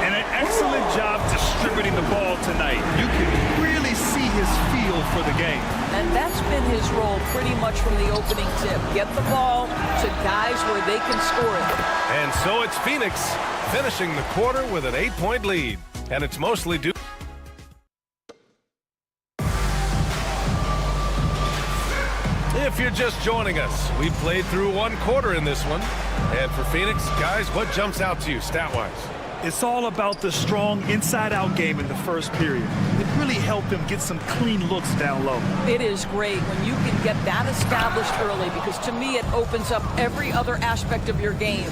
And an excellent job distributing the ball tonight. You can really see his feel for the game. And that's been his role pretty much from the opening tip. Get the ball to guys where they can score it. And so it's Phoenix finishing the quarter with an 8-point lead. And it's mostly due. If you're just joining us, we've played through 1 quarter in this one. And for Phoenix, guys, what jumps out to you stat-wise? It's all about the strong inside-out game in the first period. It really helped them get some clean looks down low. It is great when you can get that established early, because to me it opens up every other aspect of your game.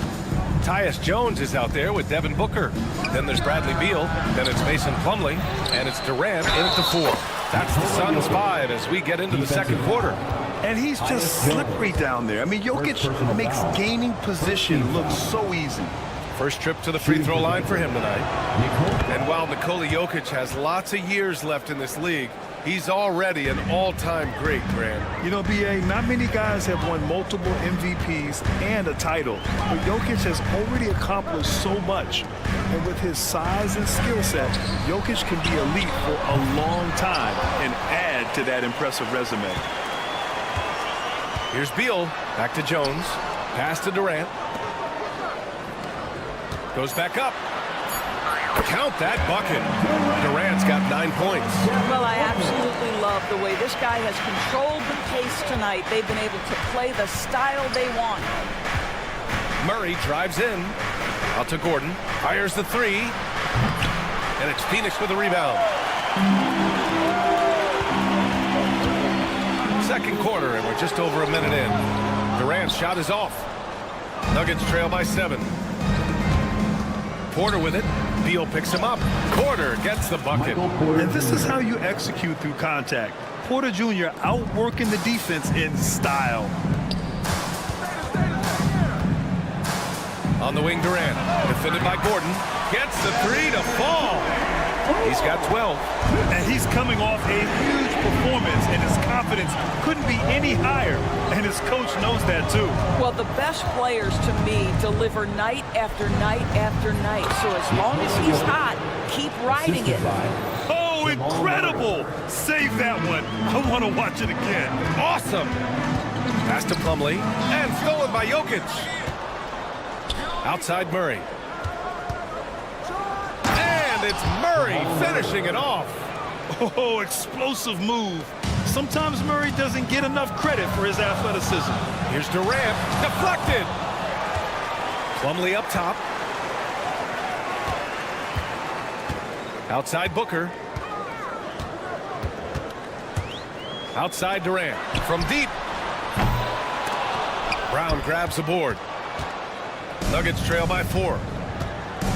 Tyus Jones is out there with Devin Booker. Then there's Bradley Beal. Then it's Mason Plumlee. And it's Durant in at the 4. That's the Suns 5 as we get into the second quarter. And he's just slippery down there. I mean, Jokic makes gaining position look so easy. First trip to the free throw line for him tonight. And while Nikola Jokic has lots of years left in this league, he's already an all-time great, Grant. You know, B.A., not many guys have won multiple MVPs and a title. But Jokic has already accomplished so much. And with his size and skill set, Jokic can be elite for a long time and add to that impressive resume. Here's Beal. Back to Jones. Pass to Durant. Goes back up. Count that bucket. Durant's got 9 points. Well, I absolutely love the way this guy has controlled the pace tonight. They've been able to play the style they want. Murray drives in. Out to Gordon. Fires the 3. And it's Phoenix with the rebound. Second quarter, and we're just over a minute in. Durant's shot is off. Nuggets trail by 7. Porter with it. Beal picks him up. Porter gets the bucket. And this is how you execute through contact. Porter Jr. outworking the defense in style. On the wing, Durant. Defended by Gordon. Gets the 3 to fall. He's got 12. And he's coming off a huge performance, and his confidence couldn't be any higher. And his coach knows that, too. Well, the best players, to me, deliver night after night after night. So as long as he's hot, keep riding it. Oh, incredible! Save that one. I want to watch it again. Awesome. Pass to Plumlee. And stolen by Jokic. Outside Murray. And it's Murray finishing it off. Oh, explosive move. Sometimes Murray doesn't get enough credit for his athleticism. Here's Durant. Deflected. Plumlee up top. Outside Booker. Outside Durant. From deep. Brown grabs the board. Nuggets trail by 4.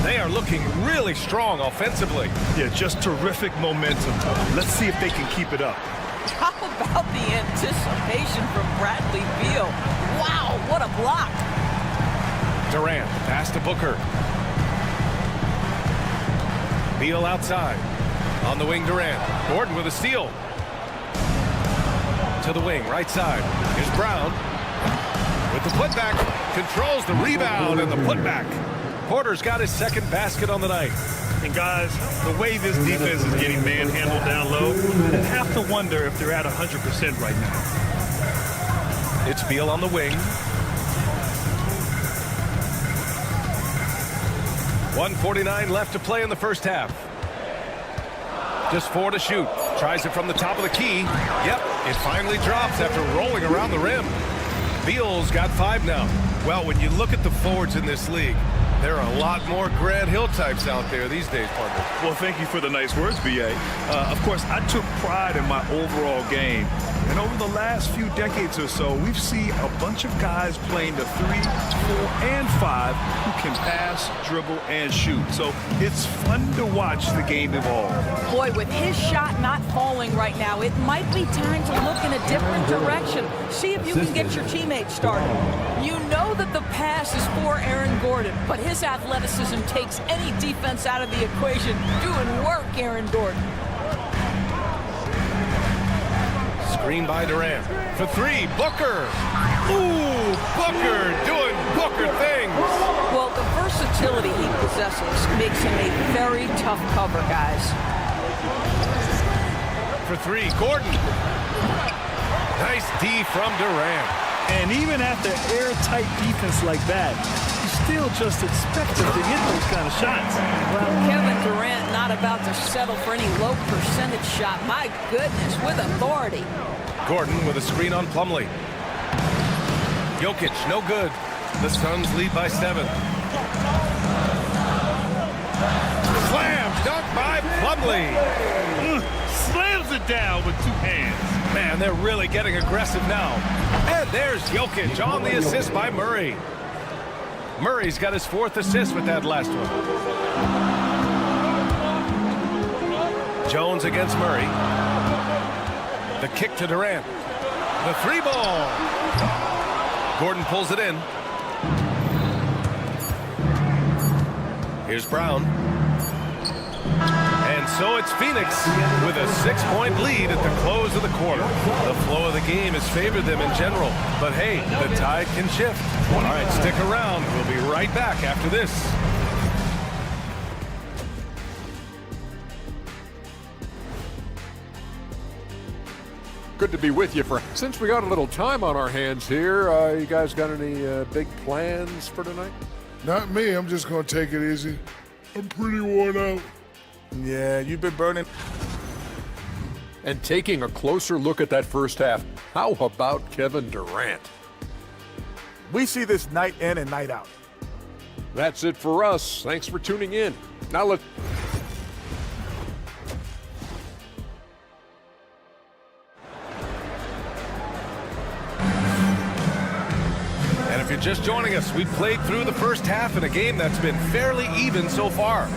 They are looking really strong offensively. Yeah, just terrific momentum. Let's see if they can keep it up. How about the anticipation from Bradley Beal? Wow, what a block. Durant, pass to Booker. Beal outside. On the wing, Durant. Gordon with a steal. To the wing, right side. Here's Brown. With the putback. Controls the rebound and the putback. Porter's got his second basket on the night. And guys, the way this defense is getting manhandled down low, you have to wonder if they're at 100% right now. It's Beal on the wing. 1:49 left to play in the first half. Just 4 to shoot. Tries it from the top of the key. Yep, it finally drops after rolling around the rim. Beal's got 5 now. Well, when you look at the forwards in this league, there are a lot more Grant Hill types out there these days, partner. Well, thank you for the nice words, B.A. Of course, I took pride in my overall game. And over the last few decades or so, we've seen a bunch of guys playing the 3, 4, and 5 who can pass, dribble, and shoot. So it's fun to watch the game evolve. Boy, with his shot not falling right now, it might be time to look in a different direction. See if you can get your teammates started. You know that the pass is for Aaron Gordon, but his athleticism takes any defense out of the equation. Doing work, Aaron Gordon. Screen by Durant. For 3, Booker. Ooh, Booker doing Booker things. Well, the versatility he possesses makes him a very tough cover, guys. For 3, Gordon. Nice D from Durant. And even after airtight defense like that, you still just expect him to hit those kind of shots. Well, Kevin Durant not about to settle for any low percentage shot. My goodness, with authority. Gordon with a screen on Plumlee. Jokic, no good. The Suns lead by 7. Slam dunk by Plumlee. Slams it down with 2 hands. Man, they're really getting aggressive now. And there's Jokic on the assist by Murray. Murray's got his 4th assist with that last one. Jones against Murray. The kick to Durant. The 3 ball. Gordon pulls it in. Here's Brown. And so it's Phoenix with a 6-point lead at the close of the quarter. The flow of the game has favored them in general. But hey, the tide can shift. All right, stick around. We'll be right back after this. Good to be with you. Since we got a little time on our hands here, you guys got any big plans for tonight? Not me. I'm just going to take it easy. I'm pretty worn out. Yeah, you've been burning. And taking a closer look at that first half, how about Kevin Durant? We see this night in and night out. That's it for us. Thanks for tuning in. Now let's... And if you're just joining us, we've played through the first half in a game that's been fairly even so far.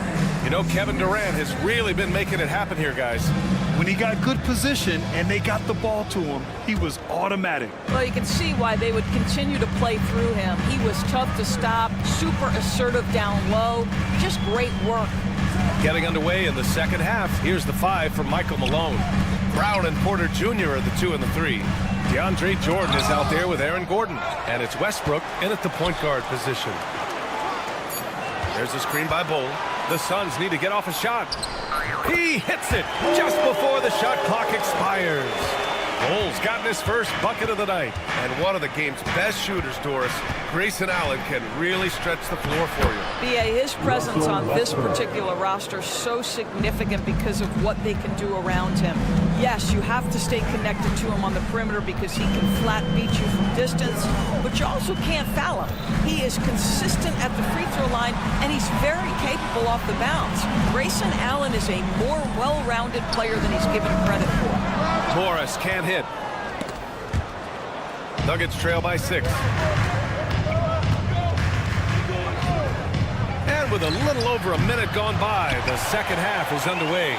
You know, Kevin Durant has really been making it happen here, guys. When he got good position and they got the ball to him, he was automatic. Well, you can see why they would continue to play through him. He was tough to stop, super assertive down low, just great work. Getting underway in the second half, here's the 5 from Michael Malone. Brown and Porter Jr. are the 2 and the 3. DeAndre Jordan is out there with Aaron Gordon. And it's Westbrook in at the point guard position. There's a screen by Bull. The Suns need to get off a shot. He hits it just before the shot clock expires. Bull's gotten his first bucket of the night. And one of the game's best shooters, Doris. Grayson Allen can really stretch the floor for you. B.A., his presence on this particular roster is so significant because of what they can do around him. Yes, you have to stay connected to him on the perimeter because he can flat beat you from distance, but you also can't foul him. He is consistent at the free throw line, and he's very capable off the bounce. Grayson Allen is a more well-rounded player than he's given credit for. Morris can't hit. Nuggets trail by 6. And with a little over a minute gone by, the second half is underway.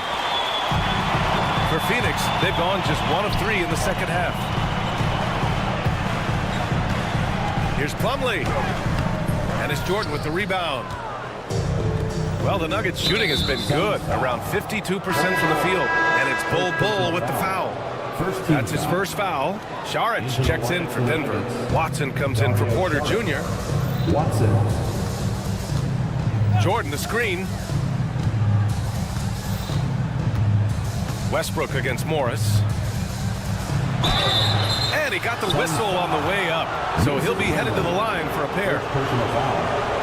For Phoenix, they've gone just 1 of 3 in the second half. Here's Plumlee. And it's Jordan with the rebound. Well, the Nuggets shooting has been good, around 52% from the field. And it's Bull with the foul. That's his first foul. Saric checks in for Denver. Watson comes in for Porter Jr. Watson. Jordan the screen. Westbrook against Morris. And he got the whistle on the way up. So he'll be headed to the line for a pair.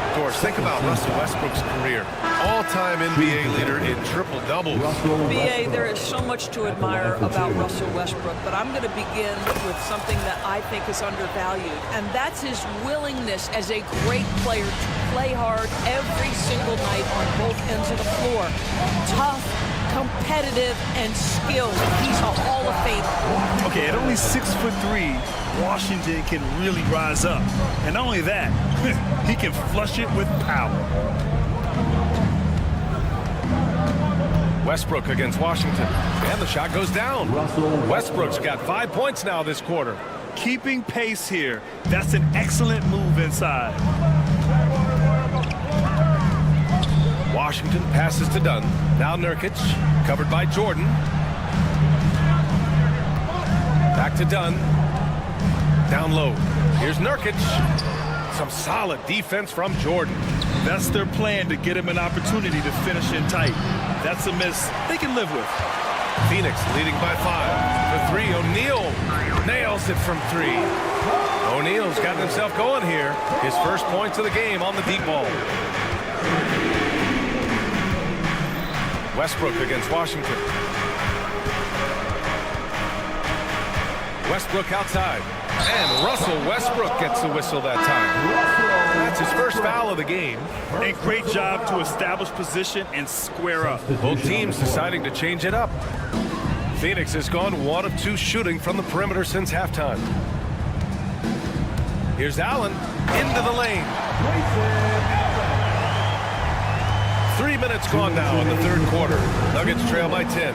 Of course, think about Russell Westbrook's career. All-time NBA leader in triple-doubles. BA, there is so much to admire about Russell Westbrook, but I'm going to begin with something that I think is undervalued, and that's his willingness as a great player to play hard every single night on both ends of the floor. Tough, competitive, and skilled. He's a Hall of Famer. Okay, at only 6'3", Washington can really rise up. And not only that, he can flush it with power. Westbrook against Washington. And the shot goes down. Westbrook's got 5 points now this quarter. Keeping pace here. That's an excellent move inside. Washington passes to Dunn. Now Nurkic, covered by Jordan. Back to Dunn. Down low. Here's Nurkic. Some solid defense from Jordan. That's their plan, to get him an opportunity to finish in tight. That's a miss they can live with. Phoenix leading by 5. For 3, O'Neal nails it from 3. O'Neal's gotten himself going here. His first points of the game on the deep ball. Westbrook against Washington. Westbrook outside. And Russell Westbrook gets the whistle that time. That's his first foul of the game. A great job to establish position and square up. Both teams deciding to change it up. Phoenix has gone 1 of 2 shooting from the perimeter since halftime. Here's Allen into the lane. 3 minutes gone now in the third quarter. Nuggets trail by 10.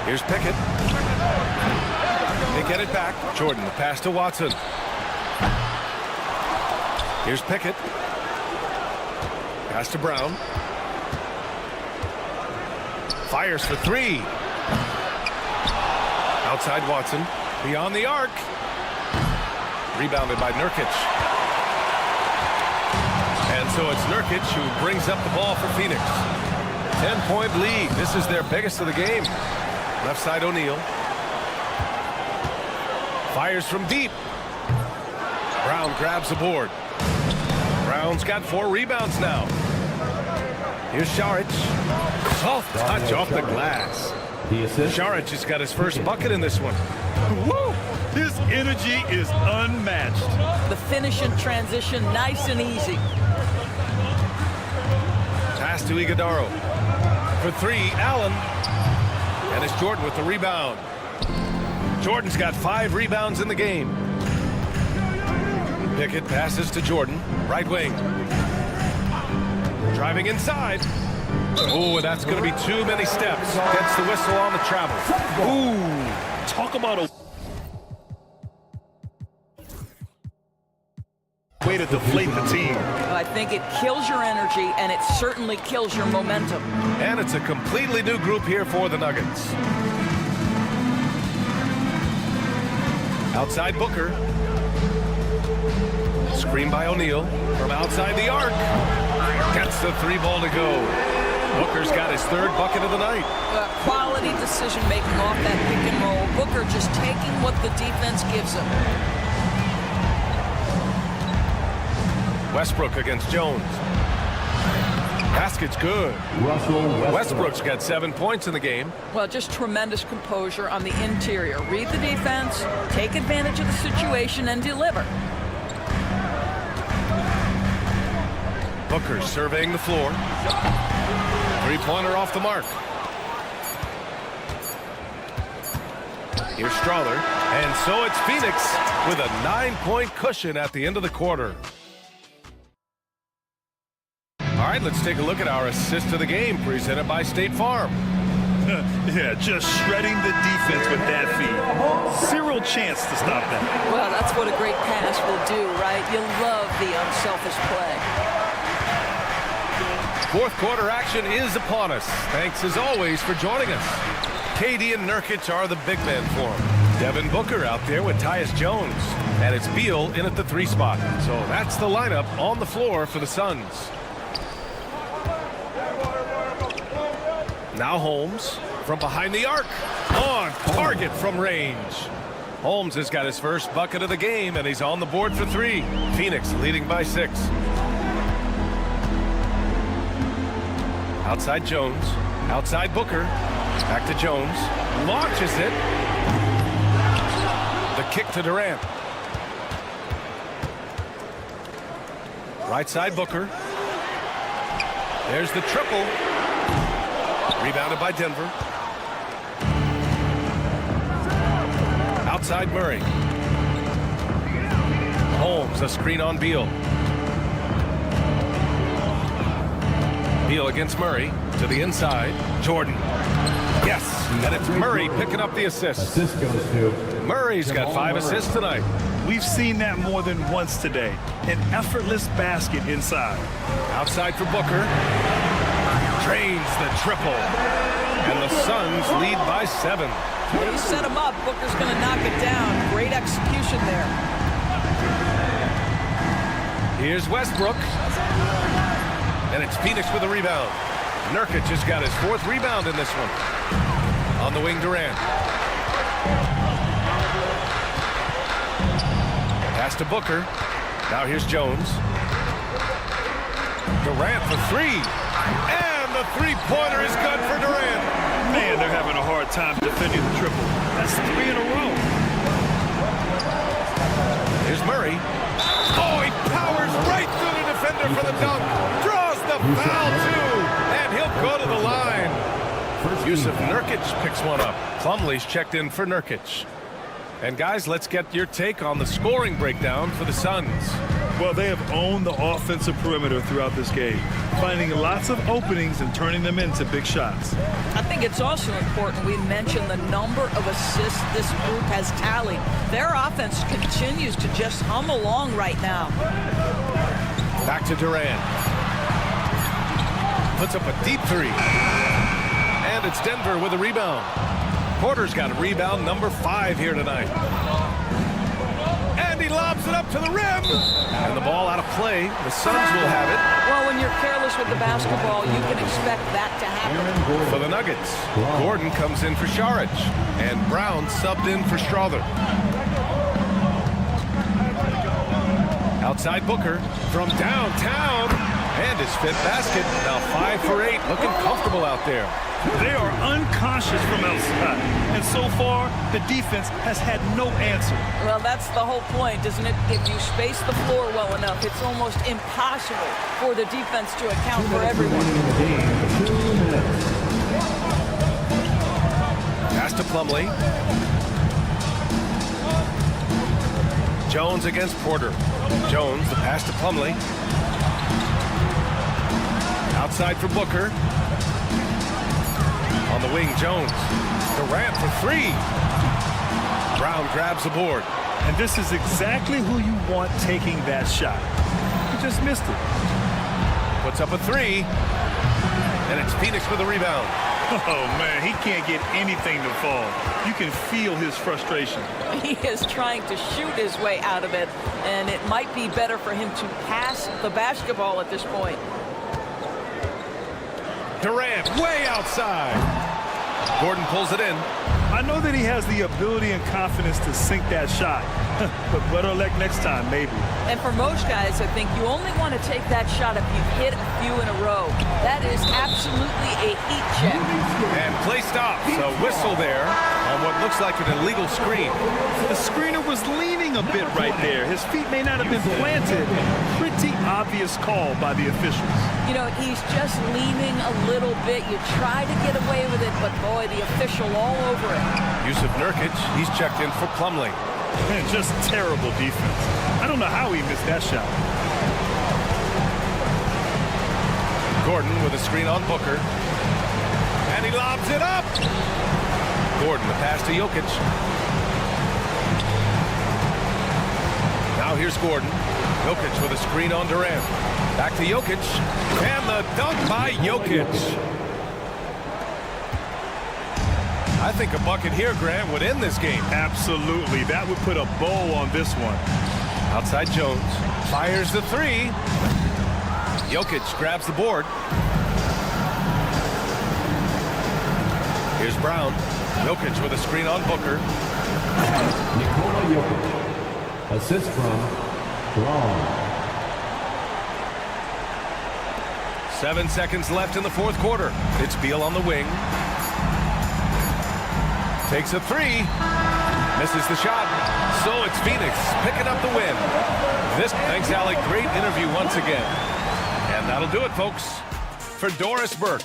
Here's Pickett. They get it back. Jordan, the pass to Watson. Here's Pickett. Pass to Brown. Fires for 3. Outside Watson. Beyond the arc. Rebounded by Nurkic. And so it's Nurkic who brings up the ball for Phoenix. 10-point lead. This is their biggest of the game. Left side O'Neal. Fires from deep. Brown grabs the board. Brown's got 4 rebounds now. Here's Šarić. Soft touch off the glass. Šarić has got his first bucket in this one. Woo! His energy is unmatched. The finish in transition, nice and easy. Pass to Iguodala. For 3, Allen. And it's Jordan with the rebound. Jordan's got 5 rebounds in the game. Pickett passes to Jordan. Right wing. Driving inside. Oh, that's going to be too many steps. Gets the whistle on the travel. Ooh, talk about a way to deflate the team. I think it kills your energy, and it certainly kills your momentum. And it's a completely new group here for the Nuggets. Outside Booker. Screen by O'Neal from outside the arc. Gets the 3 ball to go. Booker's got his 3rd bucket of the night. Quality decision-making off that pick and roll. Booker just taking what the defense gives him. Westbrook against Jones. Basket's good. Westbrook's got 7 points in the game. Well, just tremendous composure on the interior. Read the defense, take advantage of the situation, and deliver. Booker surveying the floor. 3-pointer off the mark. Here's Strawler. And so it's Phoenix with a 9-point cushion at the end of the quarter. All right, let's take a look at our assist of the game presented by State Farm. Yeah, just shredding the defense with that feed. Zero chance to stop that. Well, that's what a great pass will do, right? You love the unselfish play. Fourth quarter action is upon us. Thanks as always for joining us. KD and Nurkic are the big men for him. Devin Booker out there with Tyus Jones. And it's Beal in at the 3 spot. So that's the lineup on the floor for the Suns. Now Holmes from behind the arc. On target from range. Holmes has got his first bucket of the game, and he's on the board for 3. Phoenix leading by 6. Outside Jones. Outside Booker. Back to Jones. Launches it. The kick to Durant. Right side Booker. There's the triple. Rebounded by Denver. Outside Murray. Holmes, a screen on Beal. Beal against Murray. To the inside. Jordan. Yes, and it's Murray picking up the assist. Assist goes to Murray's got 5 assists tonight. We've seen that more than once today. An effortless basket inside. Outside for Booker. Drains the triple. And the Suns lead by 7. Well, you set him up. Booker's going to knock it down. Great execution there. Here's Westbrook. And it's Phoenix with a rebound. Nurkic has got his 4th rebound in this one. On the wing, Durant. Pass to Booker. Now here's Jones. Durant for 3. And the three-pointer is good for Durant. Man, they're having a hard time defending the triple. That's 3 in a row. Here's Murray. Oh, he powers right through the defender for the dunk. Draws the foul, too. And he'll go to the line. Yusuf Nurkic picks one up. Plumlee's checked in for Nurkic. And guys, let's get your take on the scoring breakdown for the Suns. Well, they have owned the offensive perimeter throughout this game, finding lots of openings and turning them into big shots. I think it's also important we mention the number of assists this group has tallied. Their offense continues to just hum along right now. Back to Durant. Puts up a deep 3. And it's Denver with a rebound. Porter's got a rebound number 5 here tonight. And he lobs it up to the rim. And the ball out of play. The Suns will have it. Well, when you're careless with the basketball, you can expect that to happen. For the Nuggets, Gordon comes in for Šarić. And Brown subbed in for Strother. Outside Booker from downtown. And his 5th basket. Now 5 for 8. Looking comfortable out there. They are unconscious from outside. And so far, the defense has had no answer. Well, that's the whole point, isn't it? If you space the floor well enough, it's almost impossible for the defense to account for everyone. Pass to Plumlee. Jones against Porter. Jones, the pass to Plumlee. Outside for Booker. On the wing, Jones. Durant for 3. Brown grabs the board. And this is exactly who you want taking that shot. He just missed it. Puts up a 3. And it's Phoenix with a rebound. Oh, man, he can't get anything to fall. You can feel his frustration. He is trying to shoot his way out of it, and it might be better for him to pass the basketball at this point. Durant way outside. Gordon pulls it in. I know that he has the ability and confidence to sink that shot. But better luck next time, maybe. And for most guys, I think you only want to take that shot if you've hit a few in a row. That is absolutely a heat check. And play stops. A whistle there on what looks like an illegal screen. The screener was leaning a bit right there. His feet may not have been planted. Pretty obvious call by the officials. You know, he's just leaning a little bit. You try to get away with it, but boy, the official all over it. Yusuf Nurkic, he's checked in for Plumlee. Man, just terrible defense. I don't know how he missed that shot. Gordon with a screen on Booker. And he lobs it up. Gordon, the pass to Jokic. Now here's Gordon. Jokic with a screen on Durant. Back to Jokic. And the dunk by Jokic. I think a bucket here, Grant, would end this game. Absolutely. That would put a bow on this one. Outside Jones. Fires the 3. Jokic grabs the board. Here's Brown. Jokic with a screen on Booker. Nikola Jokic. Assist from Braun. 7 seconds left in the fourth quarter. It's Beal on the wing. Takes a three. Misses the shot. So it's Phoenix picking up the win. Thanks, Alec. Great interview once again. And that'll do it, folks. For Doris Burke.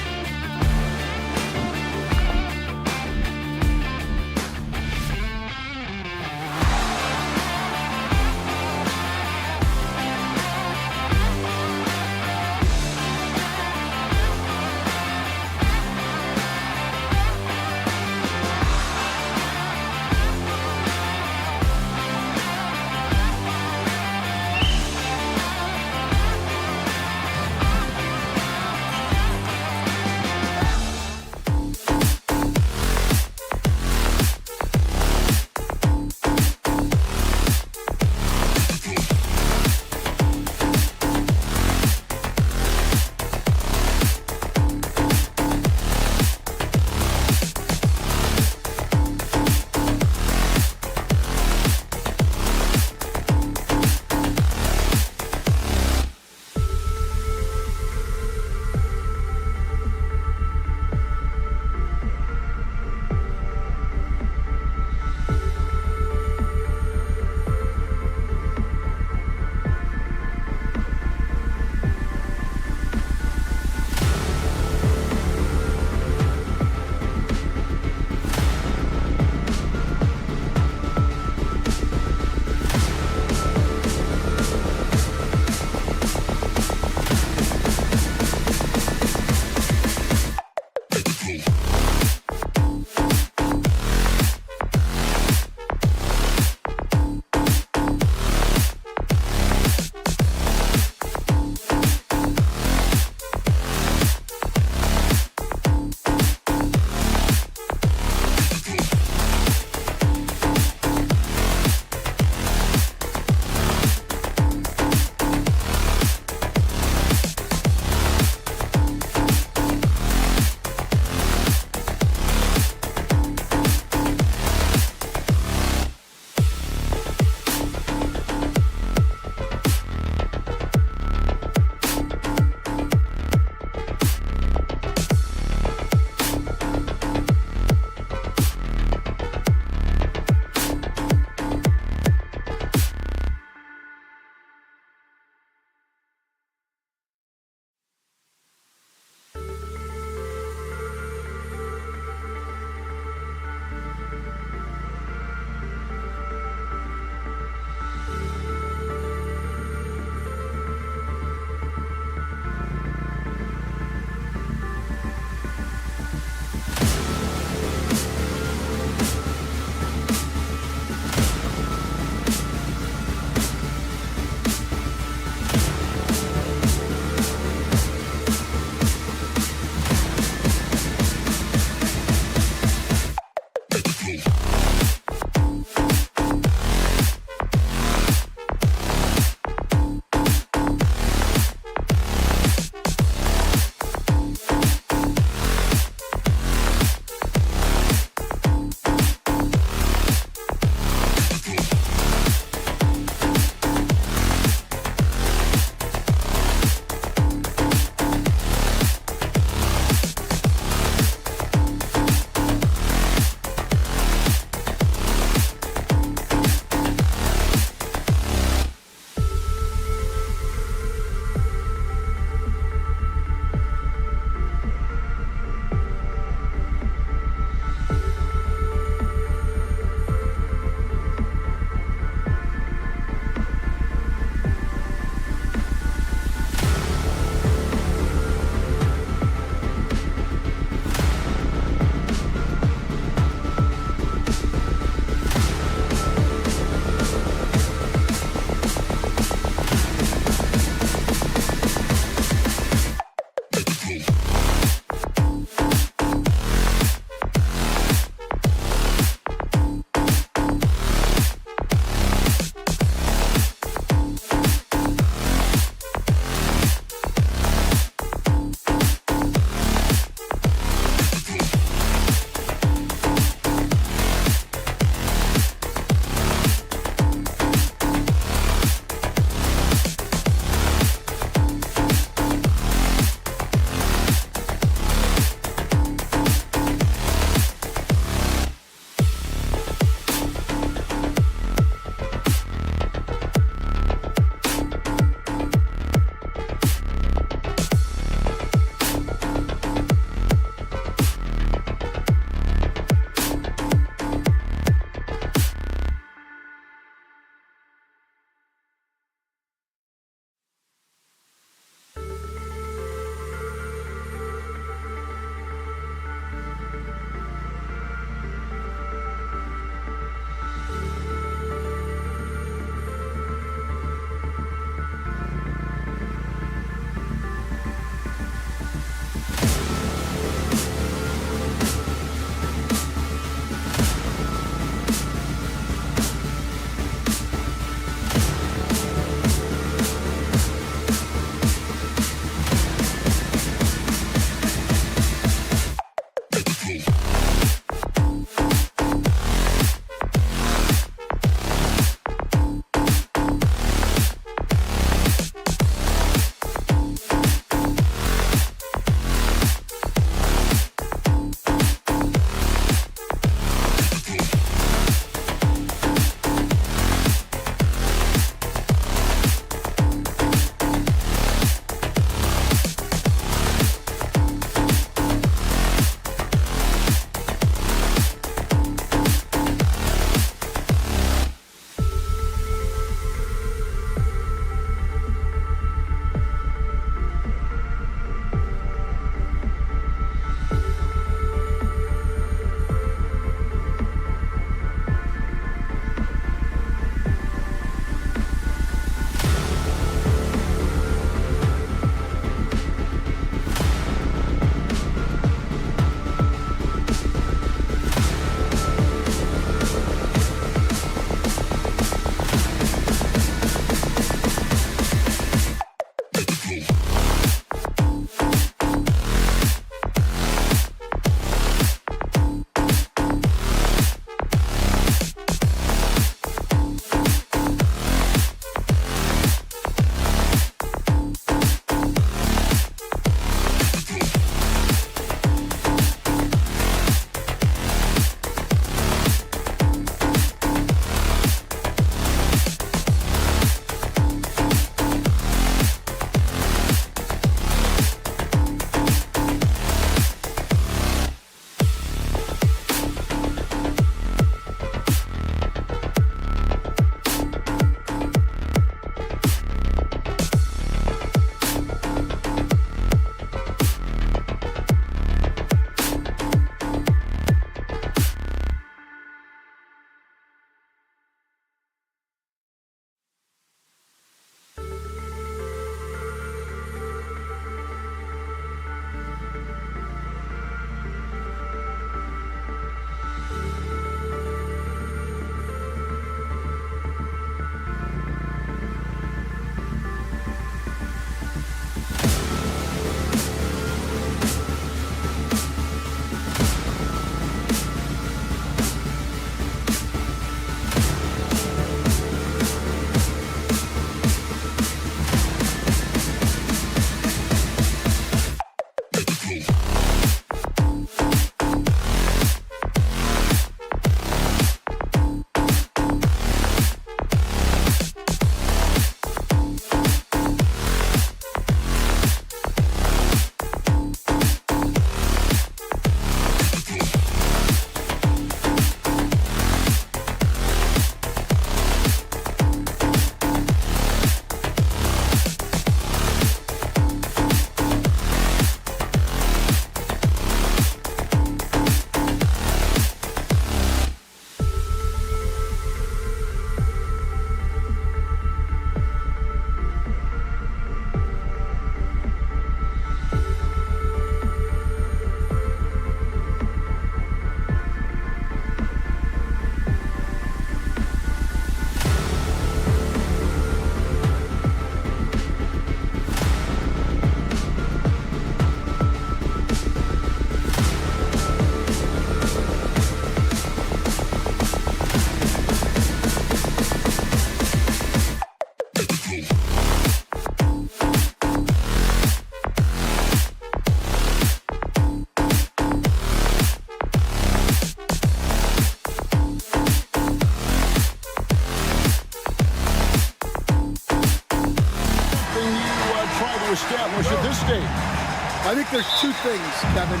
I think there's two things, Kevin.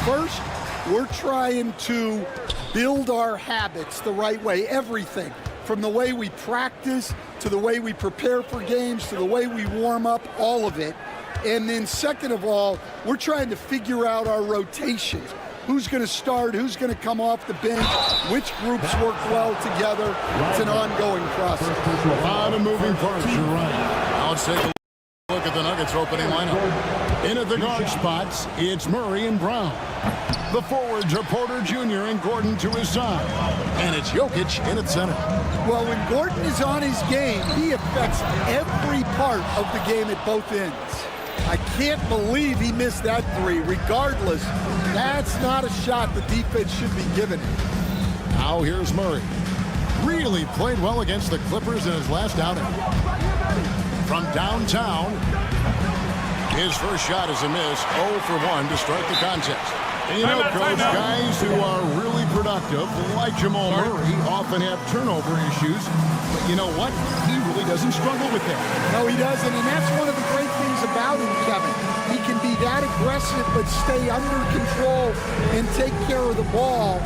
First, we're trying to build our habits the right way, everything. From the way we practice, to the way we prepare for games, to the way we warm up, all of it. And then second of all, we're trying to figure out our rotations. Who's going to start, who's going to come off the bench, which groups work well together. It's an ongoing process. A lot of moving parts, you're right. Now let's take a look at the Nuggets opening lineup. In at the guard spots, it's Murray and Brown. The forwards are Porter Jr. and Gordon to his side. And it's Jokic in at center. Well, when Gordon is on his game, he affects every part of the game at both ends. I can't believe he missed that three. Regardless, that's not a shot the defense should be giving him. Now here's Murray. Really played well against the Clippers in his last outing. From downtown, his first shot is a miss. 0 for 1 to start the contest. And you know, Coach, guys who are really productive, like Jamal Murray, often have turnover issues. But you know what? He really doesn't struggle with that. No, he doesn't. And that's one of the great things about him, Kevin. He can be that aggressive but stay under control and take care of the ball.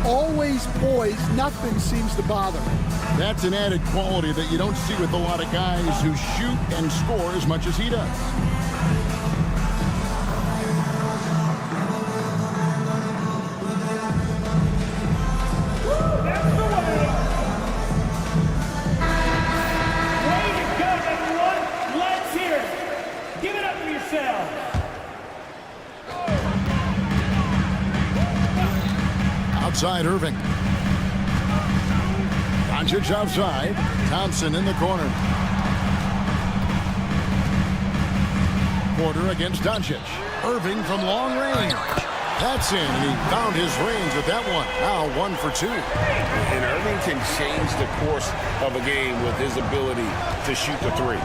Always poised. Nothing seems to bother him. That's an added quality that you don't see with a lot of guys who shoot and score as much as he does. Outside Irving. Doncic outside. Thompson in the corner. Porter against Doncic. Irving from long range. That's in, and he found his range with that one. Now 1 for 2. And Irving can change the course of a game with his ability to shoot the three.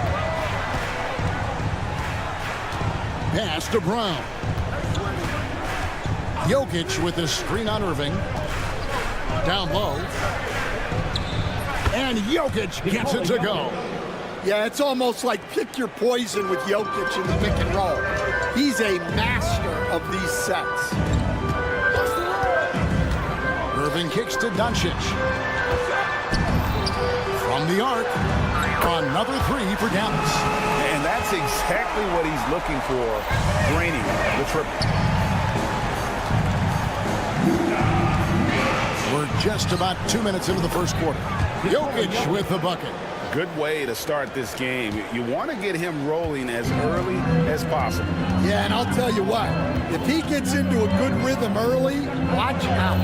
Pass to Brown. Jokic with the screen on Irving. Down low. And Jokic gets it to go. Yeah, it's almost like pick your poison with Jokic in the pick and roll. He's a master of these sets. Irving kicks to Doncic. From the arc. Another three for Dallas. And that's exactly what he's looking for. Draining the triple. We're just about 2 minutes into the first quarter. Jokic with the bucket. Good way to start this game. You want to get him rolling as early as possible. Yeah, and I'll tell you what. If he gets into a good rhythm early, watch out.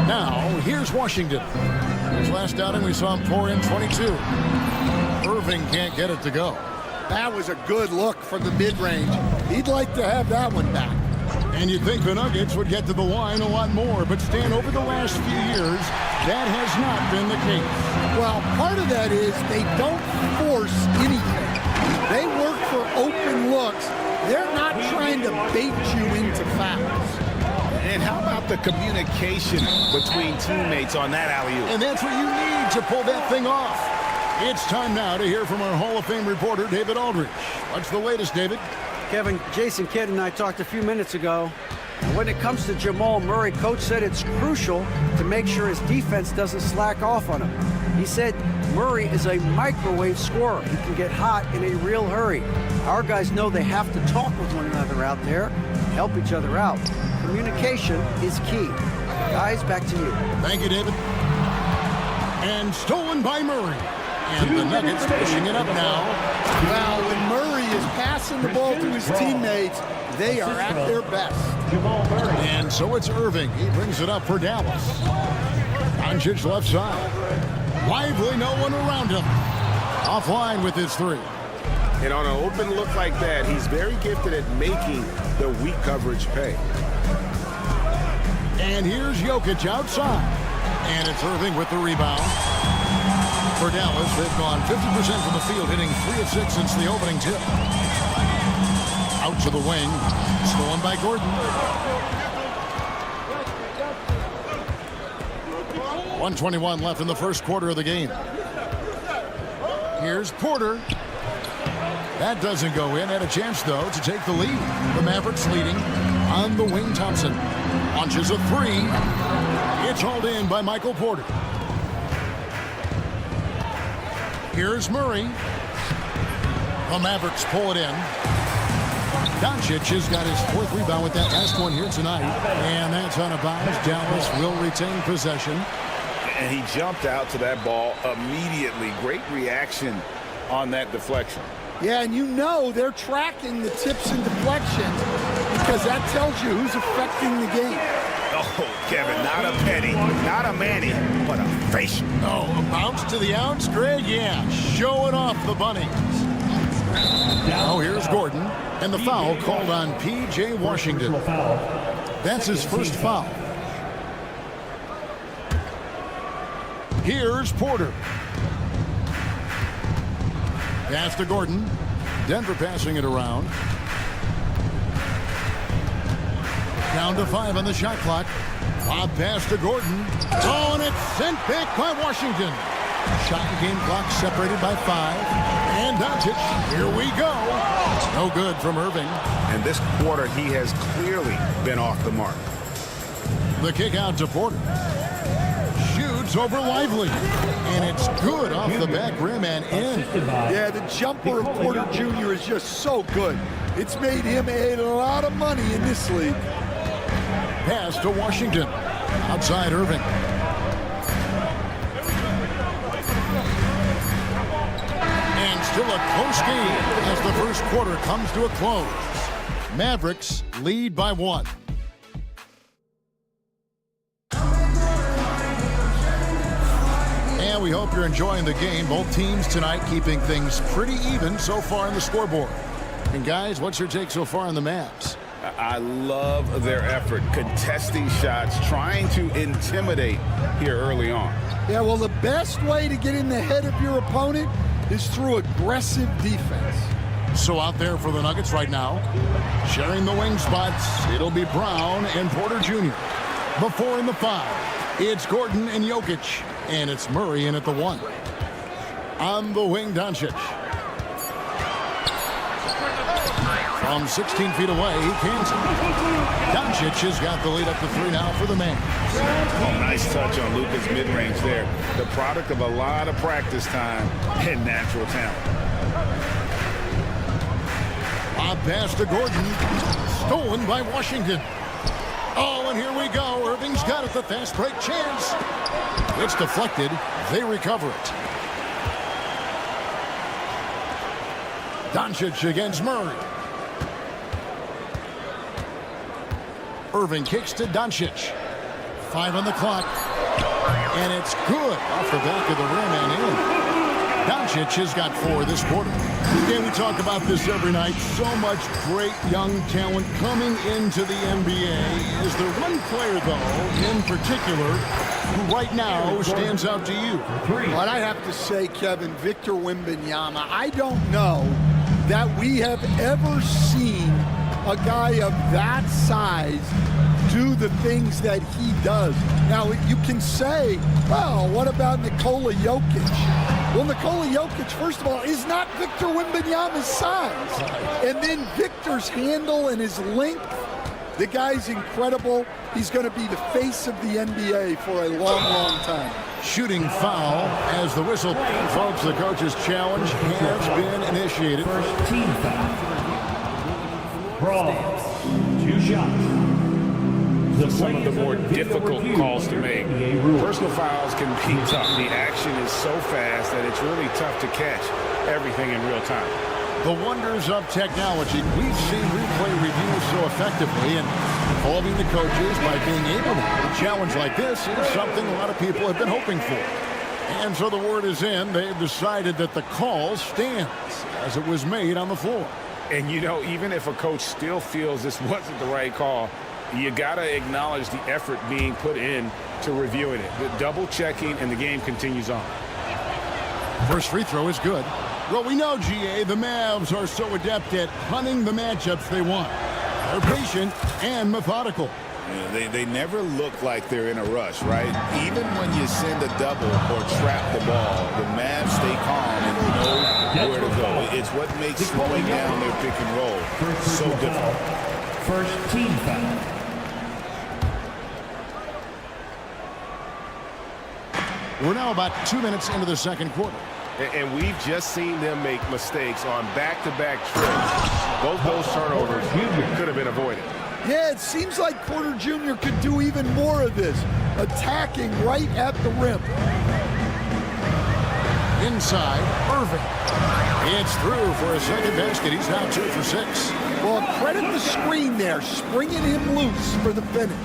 Now, here's Washington. His last outing, we saw him pour in 22. Irving can't get it to go. That was a good look from the mid-range. He'd like to have that one back. And you'd think the Nuggets would get to the line a lot more, but Stan, over the last few years, that has not been the case. Well, part of that is they don't force anything. They work for open looks. They're not trying to bait you into fouls. And how about the communication between teammates on that alley-oop? And that's what you need to pull that thing off. It's time now to hear from our Hall of Fame reporter, David Aldridge. What's the latest, David? Kevin, Jason Kidd and I talked a few minutes ago. And when it comes to Jamal Murray, Coach said it's crucial to make sure his defense doesn't slack off on him. He said Murray is a microwave scorer. He can get hot in a real hurry. Our guys know they have to talk with one another out there, help each other out. Communication is key. Guys, back to you. Thank you, David. And stolen by Murray. And the Nuggets pushing it up now. Well, when Murray is passing the ball to his teammates, they are at their best. And so it's Irving. He brings it up for Dallas. Doncic left side. Lively, no one around him. Offline with his three. And on an open look like that, he's very gifted at making the weak coverage pay. And here's Jokic outside. And it's Irving with the rebound. For Dallas, they've gone 50% from the field, hitting 3 of 6 since the opening tip. Out to the wing. Stolen by Gordon. 1:21 left in the first quarter of the game. Here's Porter. That doesn't go in. Had a chance, though, to take the lead. The Mavericks leading on the wing. Thompson launches a three. It's hauled in by Michael Porter. Here's Murray. The Mavericks pull it in. Doncic has got his 4th rebound with that last one here tonight. And that's on a bounce. Dallas will retain possession. And he jumped out to that ball immediately. Great reaction on that deflection. Yeah, and you know they're tracking the tips and deflections because that tells you who's affecting the game. Oh, Kevin, not a penny, not a Manny, but a facial. Oh, a bounce to the outs, Greg? Yeah, showing off the bunnies. Now here's Gordon, and the foul called on P.J. Washington. That's his first foul. Here's Porter. Pass to Gordon. Denver passing it around. Down to 5 on the shot clock. Lob pass to Gordon. Oh, and it's sent back by Washington. Shot and game clock separated by 5. And Doncic, here we go. No good from Irving. And this quarter, he has clearly been off the mark. The kick out to Porter. Shoots over Lively. And it's good off the back rim and in. Yeah, the jumper of Porter Jr. is just so good. It's made him a lot of money in this league. Pass to Washington. Outside Irving. And still a close game as the first quarter comes to a close. Mavericks lead by 1. And we hope you're enjoying the game. Both teams tonight keeping things pretty even so far on the scoreboard. And guys, what's your take so far on the Mavs? I love their effort, contesting shots, trying to intimidate here early on. Yeah, well, the best way to get in the head of your opponent is through aggressive defense. So out there for the Nuggets right now, sharing the wing spots, it'll be Brown and Porter Jr. The 4 and the 5. It's Gordon and Jokic, and it's Murray in at the 1. On the wing, Doncic. From 16 feet away, he cans it. Doncic has got the lead up to 3 now for the man. Oh, nice touch on Luka's mid-range there. The product of a lot of practice time and natural talent. A pass to Gordon. Stolen by Washington. Oh, and here we go. Irving's got it. The fast break chance. It's deflected. They recover it. Doncic against Murray. Irving kicks to Doncic. 5 on the clock. And it's good off the back of the rim and in. Doncic has got 4 this quarter. And we talk about this every night. So much great young talent coming into the NBA. Is there one player, though, in particular, who right now stands out to you? Well, I have to say, Kevin, Victor Wembanyama. I don't know that we have ever seen a guy of that size do the things that he does. Now, you can say, well, what about Nikola Jokic? Well, Nikola Jokic, first of all, is not Victor Wembanyama's size. And then Victor's handle and his length, the guy's incredible. He's going to be the face of the NBA for a long, long time. Shooting foul as the whistle. Folks, the coach's challenge has been initiated. First team foul. Brawl. 2 shots. Some of the more difficult calls to make. Personal fouls can be tough. The action is so fast that it's really tough to catch everything in real time. The wonders of technology. We've seen replay reviews so effectively, and involving the coaches by being able to do a challenge like this is something a lot of people have been hoping for. And so the word is in. They've decided that the call stands as it was made on the floor. And, you know, even if a coach still feels this wasn't the right call, you got to acknowledge the effort being put in to reviewing it. The double checking, and the game continues on. First free throw is good. Well, we know, GA, the Mavs are so adept at hunting the matchups they want. They're patient and methodical. They never look like they're in a rush, right? Even when you send a double or trap the ball, the Mavs stay calm and know where to go. It's what makes slowing down their pick and roll so difficult. First team foul. We're now about 2 minutes into the second quarter. And we've just seen them make mistakes on back-to-back trips. Both those turnovers could have been avoided. Yeah, it seems like Porter Jr. could do even more of this, attacking right at the rim. Inside, Irving. It's through for a second basket. He's now 2 for 6. Well, credit the screen there, springing him loose for the finish.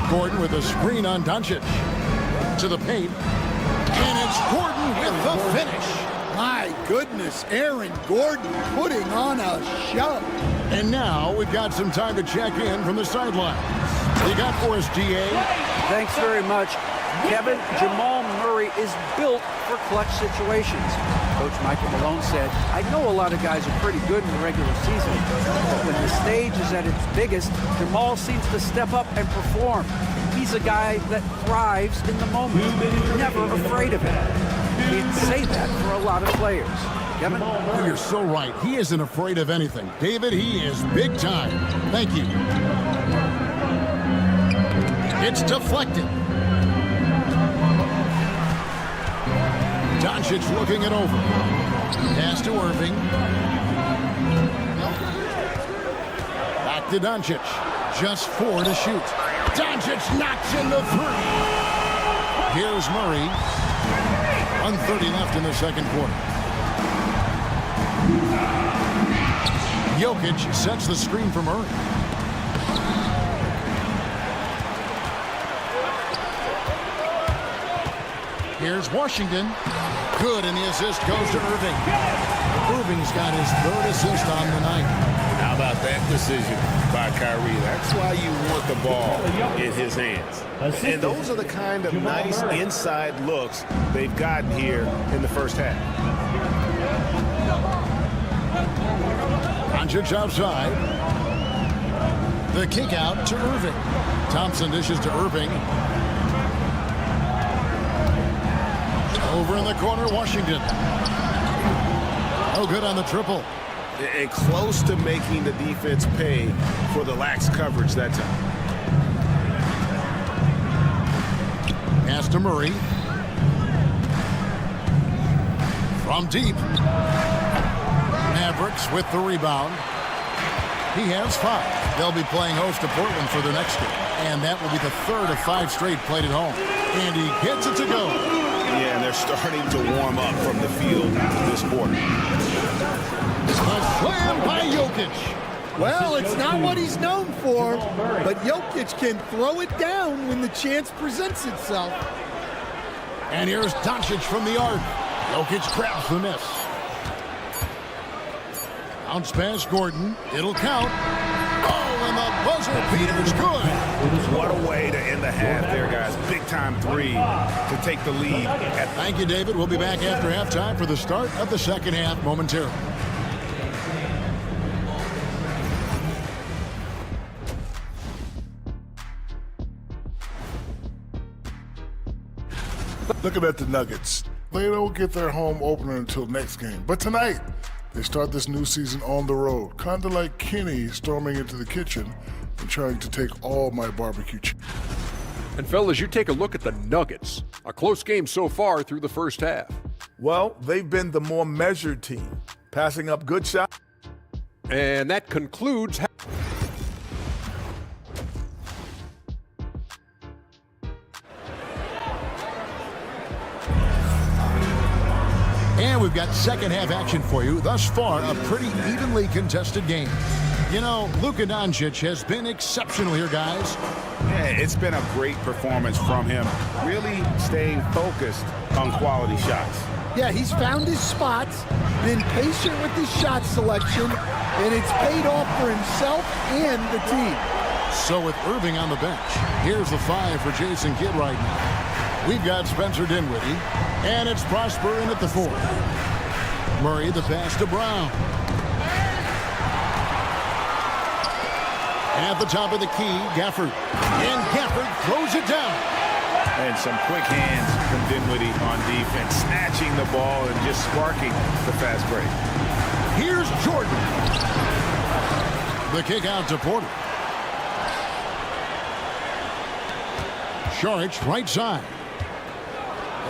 Gordon with a screen on Doncic. To the paint. And it's Gordon with the finish. My goodness, Aaron Gordon putting on a show. And now we've got some time to check in from the sidelines. You got for us, DA. Thanks very much. Kevin, Jamal Murray is built for clutch situations. Coach Michael Malone said, I know a lot of guys are pretty good in the regular season, but when the stage is at its biggest, Jamal seems to step up and perform. He's a guy that thrives in the moment, never afraid of it. He'd say that for a lot of players. Kevin? You're so right. He isn't afraid of anything. David, he is big time. Thank you. It's deflected. Doncic looking it over. Pass to Irving. Back to Doncic. Just 4 to shoot. Doncic knocks in the 3. Here's Murray. 1:30 left in the second quarter. Jokic sets the screen for Murray. Here's Washington. Good, and the assist goes to Irving. Irving's got his 3rd assist on the night. How about that decision by Kyrie? That's why you want the ball in his hands. And those are the kind of nice inside looks they've gotten here in the first half. Doncic outside. The kick out to Irving. Thompson dishes to Irving. Over in the corner, Washington. Oh, good on the triple. And close to making the defense pay for the lax coverage that time. Pass to Murray. From deep. Mavericks with the rebound. He has 5. They'll be playing host to Portland for their next game. And that will be the 3rd of 5 straight played at home. And he gets it to go. Yeah, and they're starting to warm up from the field this quarter. A slam by Jokic. Well, it's not what he's known for, but Jokic can throw it down when the chance presents itself. And here's Doncic from the arc. Jokic grabs the miss. Bounce pass Gordon. It'll count. Oh, and the buzzer beater's good. What a way to end the half there, guys. Big-time 3 to take the lead. Thank you, David. We'll be back after halftime for the start of the second half momentarily. Looking at the Nuggets, they don't get their home opener until next game. But tonight, they start this new season on the road, kind of like Kenny storming into the kitchen and trying to take all my barbecue chicken. And fellas, you take a look at the Nuggets. A close game so far through the first half. Well, they've been the more measured team, passing up good shots. And that concludes. And we've got second half action for you. Thus far, a pretty evenly contested game. You know, Luka Doncic has been exceptional here, guys. Yeah, it's been a great performance from him. Really staying focused on quality shots. Yeah, he's found his spots, been patient with his shot selection, and it's paid off for himself and the team. So with Irving on the bench, here's the 5 for Jason Kidd right now. We've got Spencer Dinwiddie, and it's Prosper in at the 4. Murray the pass to Brown. At the top of the key, Gafford. And Gafford throws it down. And some quick hands from Dinwiddie on defense, snatching the ball and just sparking the fast break. Here's Jordan. The kick out to Porter. Saric, right side.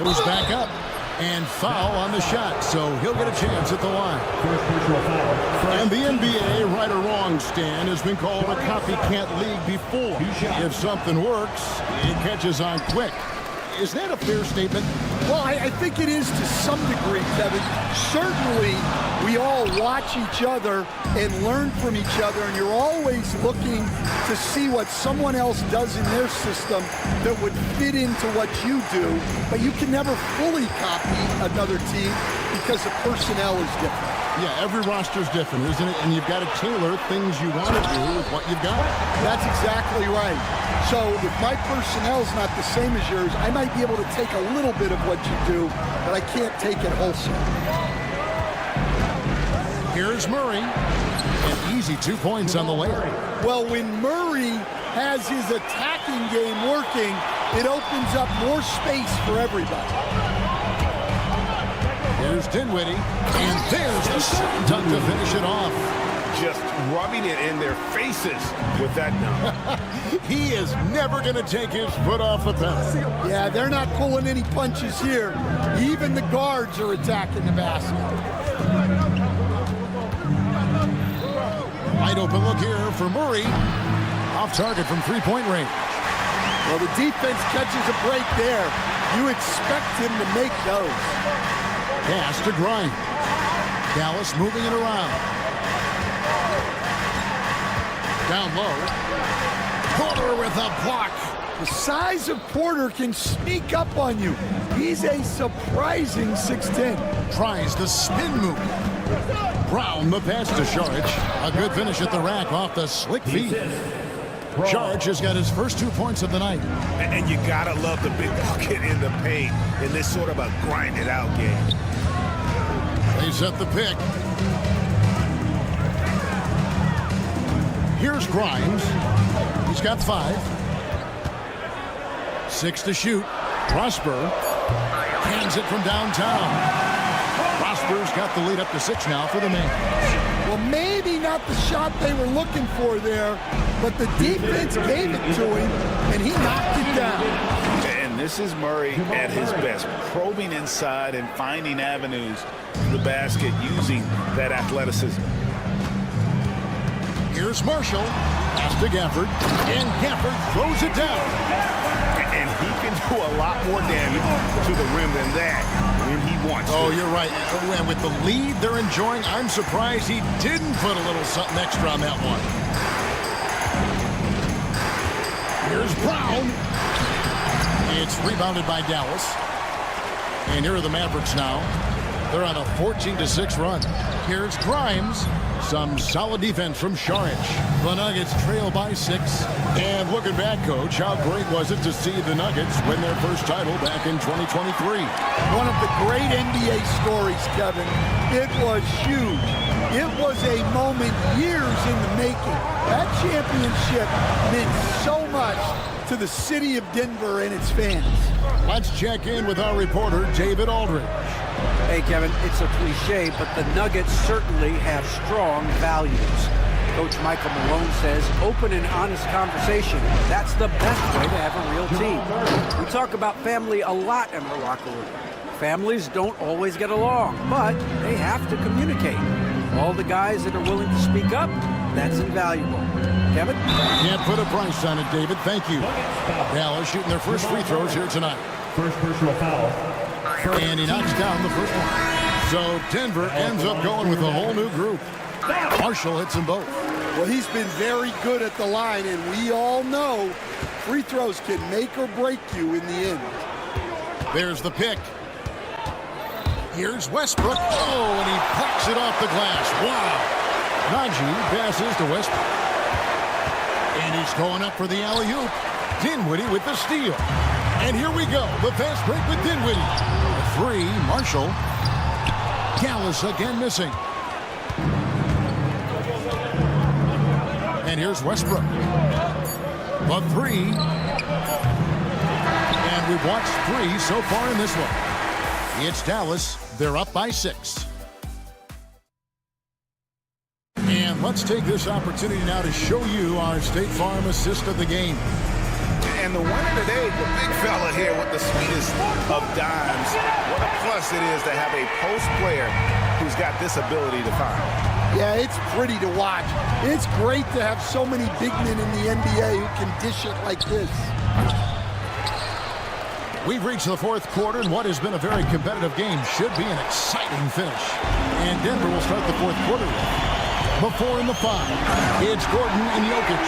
Goes back up. And foul on the shot, so he'll get a chance at the line. And the NBA, right or wrong, Stan, has been called a copycat league before. If something works, it catches on quick. Is that a fair statement? Well, I think it is to some degree, Kevin. Certainly, we all watch each other and learn from each other, and you're always looking to see what someone else does in their system that would fit into what you do, but you can never fully copy another team because the personnel is different. Yeah, every roster's different, isn't it? And you've got to tailor things you want to do with what you've got. That's exactly right. So if my personnel's not the same as yours, I might be able to take a little bit of what you do, but I can't take it wholesale. Here's Murray. An easy 2 points on the layup. Well, when Murray has his attacking game working, it opens up more space for everybody. Here's Dinwiddie, and there's the second dunk to finish it off. Just rubbing it in their faces with that dunk. He is never going to take his foot off the pedal. Yeah, they're not pulling any punches here. Even the guards are attacking the basket. Wide open look here for Murray. Off target from three-point range. Well, the defense catches a break there. You expect him to make those. Pass to Grimes. Dallas moving it around. Down low. Porter with a block. The size of Porter can sneak up on you. He's a surprising 6'10". Tries the spin move. Brown the pass to Saric. A good finish at the rack off the slick feed. Saric has got his first 2 points of the night. And you gotta love the big bucket in the paint in this sort of a grinded out game. They set the pick. Here's Grimes. He's got 5. 6 to shoot. Prosper hands it from downtown. Prosper's got the lead up to 6 now for the man. Well, maybe not the shot they were looking for there, but the defense gave it to him, and he knocked it down. And this is Murray at his best, probing inside and finding avenues to the basket using that athleticism. Here's Marshall. Pass to Gafford. And Gafford throws it down. And he can do a lot more damage to the rim than that when he wants to. Oh, you're right. And with the lead they're enjoying, I'm surprised he didn't put a little something extra on that one. Here's Brown. It's rebounded by Dallas. And here are the Mavericks now. They're on a 14-6 run. Here's Grimes. Some solid defense from Saric. The Nuggets trail by 6. And looking back, Coach, how great was it to see the Nuggets win their first title back in 2023? One of the great NBA stories, Kevin. It was huge. It was a moment years in the making. That championship meant so much to the city of Denver and its fans. Let's check in with our reporter, David Aldridge. Hey, Kevin, it's a cliche, but the Nuggets certainly have strong values. Coach Michael Malone says open and honest conversation. That's the best way to have a real team. We talk about family a lot in the locker room. Families don't always get along, but they have to communicate. All the guys that are willing to speak up, that's invaluable. Kevin? Can't put a price on it, David. Thank you. Dallas shooting their first free throws here tonight. First personal foul. And he knocks down the first one. So Denver ends up going with a whole new group. Marshall hits them both. Well, he's been very good at the line, and we all know free throws can make or break you in the end. There's the pick. Here's Westbrook. Oh, and he pucks it off the glass. Wow. Najee passes to Westbrook. And he's going up for the alley-oop. Dinwiddie with the steal. And here we go. The fast break with Dinwiddie. A 3, Marshall. Dallas again missing. And here's Westbrook. The three. And we've watched 3 so far in this one. It's Dallas. They're up by 6. And let's take this opportunity now to show you our State Farm assist of the game. And the winner today, the big fella here with the sweetest of dimes. What a plus it is to have a post player who's got this ability to find. Yeah, it's pretty to watch. It's great to have so many big men in the NBA who can dish it like this. We've reached the 4th quarter, and what has been a very competitive game should be an exciting finish. And Denver will start the 4th quarter with the 4 and the 5. It's Gordon and Jokic.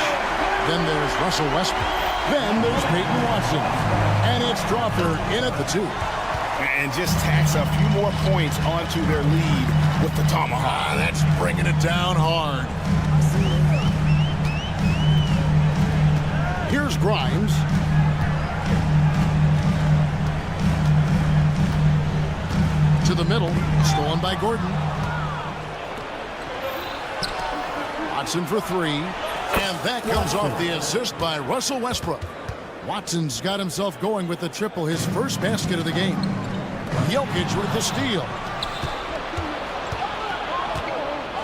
Then there's Russell Westbrook. Then there's Peyton Watson. And it's Strawther in at the 2. And just tacks a few more points onto their lead with the tomahawk. That's bringing it down hard. Here's Grimes. To the middle, stolen by Gordon. Watson for 3, and that comes off the assist by Russell Westbrook. Watson's got himself going with the triple, his first basket of the game. Jokic with the steal.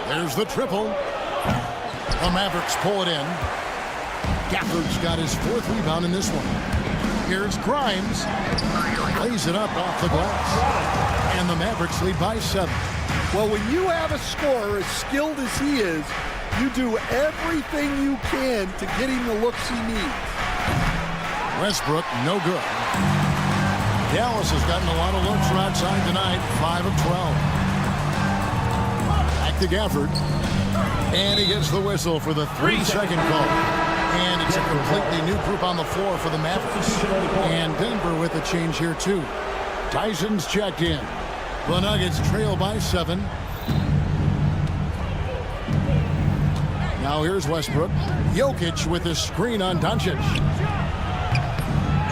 There's the triple. The Mavericks pull it in. Gafford's got his 4th rebound in this one. Here's Grimes. Lays it up off the glass. And the Mavericks lead by 7. Well, when you have a scorer as skilled as he is, you do everything you can to get him the looks he needs. Westbrook, no good. Dallas has gotten a lot of looks from outside tonight, 5 of 12. Back to Gafford. And he gets the whistle for the 3-second call. And it's a completely new group on the floor for the Mavericks. And Denver with a change here, too. Tyson's checked in. The Nuggets trail by 7. Now here's Westbrook. Jokic with a screen on Doncic.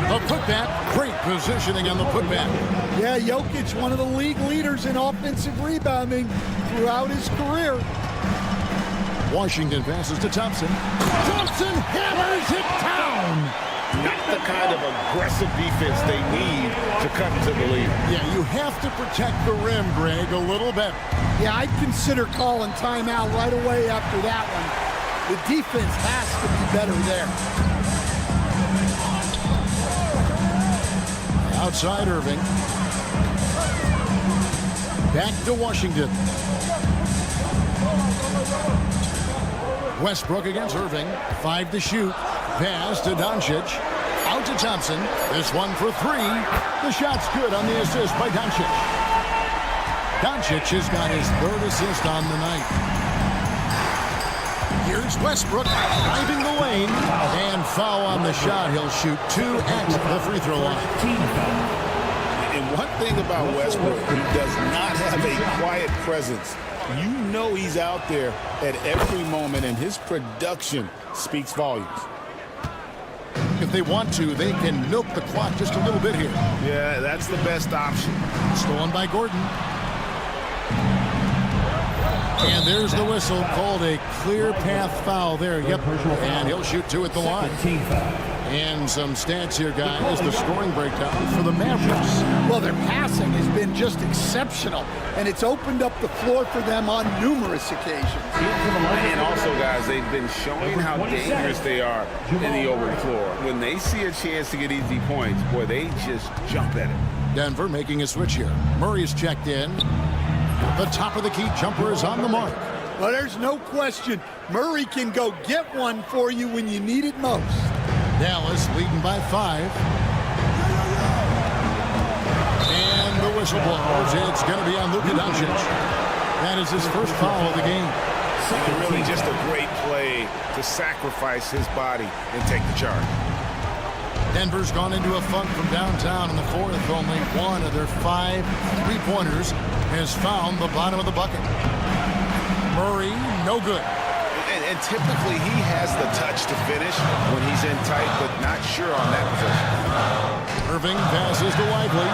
The putback. Great positioning on the putback. Yeah, Jokic, one of the league leaders in offensive rebounding throughout his career. Washington passes to Thompson. Thompson hammers it down. Not the kind of aggressive defense they need to cut into the lead. Yeah, you have to protect the rim, Greg, a little bit. Yeah, I'd consider calling timeout right away after that one. The defense has to be better there. Outside Irving. Back to Washington. Westbrook against Irving. 5 to shoot. Pass to Doncic. Out to Thompson. This one for 3. The shot's good on the assist by Doncic. Doncic has got his 3rd assist on the night. Here's Westbrook driving the lane. And foul on the shot. He'll shoot 2 at the free throw line. And one thing about Westbrook, he does not have a quiet presence. You know he's out there at every moment, and his production speaks volumes. If they want to, they can milk the clock just a little bit here. Yeah, that's the best option. Stolen by Gordon. And there's the whistle, called a clear path foul there. Yep, and he'll shoot 2 at the line. And some stats here, guys. The scoring breakdown for the Mavericks. Well, their passing has been just exceptional, and it's opened up the floor for them on numerous occasions. And also, guys, they've been showing how dangerous they are in the open floor. When they see a chance to get easy points, boy, they just jump at it. Denver making a switch here. Murray's checked in. The top of the key jumper is on the mark. Well, there's no question. Murray can go get one for you when you need it most. Dallas leading by 5. And the whistle blows. It's going to be on Luka Doncic. That is his first foul of the game. Really just a great play to sacrifice his body and take the charge. Denver's gone into a funk from downtown in the 4th. Only one of their 5 3-pointers has found the bottom of the bucket. Murray, no good. And typically he has the touch to finish when he's in tight, but not sure on that position. Irving passes to Lively.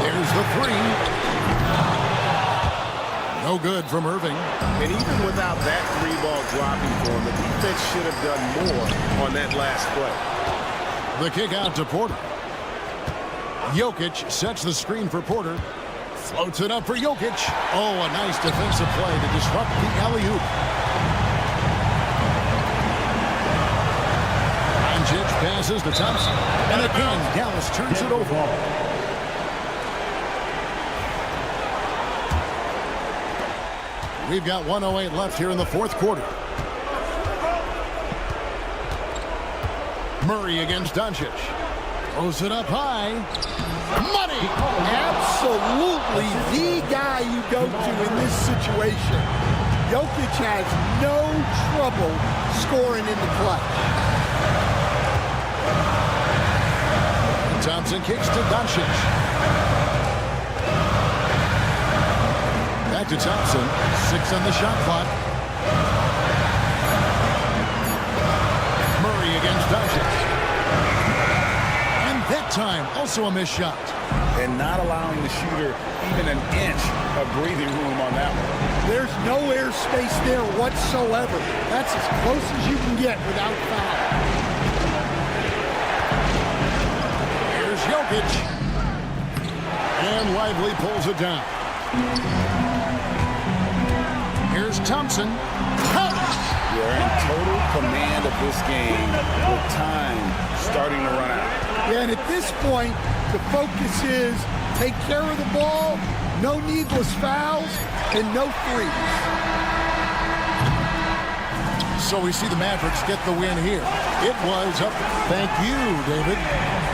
There's the 3. No good from Irving. And even without that 3-ball dropping for him, the defense should have done more on that last play. The kick out to Porter. Jokic sets the screen for Porter. Floats it up for Jokic. Oh, a nice defensive play to disrupt the alley-oop. Doncic passes to Thompson. And again, Dallas turns it over. We've got 1:08 left here in the fourth quarter. Murray against Doncic. Throws it up high. Money! Absolutely the guy you go to in this situation. Jokic has no trouble scoring in the clutch. Thompson kicks to Doncic. Back to Thompson. 6 on the shot clock. Murray against Doncic. And that time, also a missed shot. And not allowing the shooter even an inch of breathing room on that one. There's no air space there whatsoever. That's as close as you can get without foul. Here's Jokic. And Lively pulls it down. Here's Thompson. You're in total command of this game with time starting to run out. Yeah, and at this point, the focus is take care of the ball, no needless fouls, and no threes. So we see the Mavericks get the win here. It was up. Thank you, David.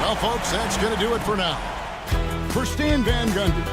Well, folks, that's going to do it for now. For Stan Van Gundy.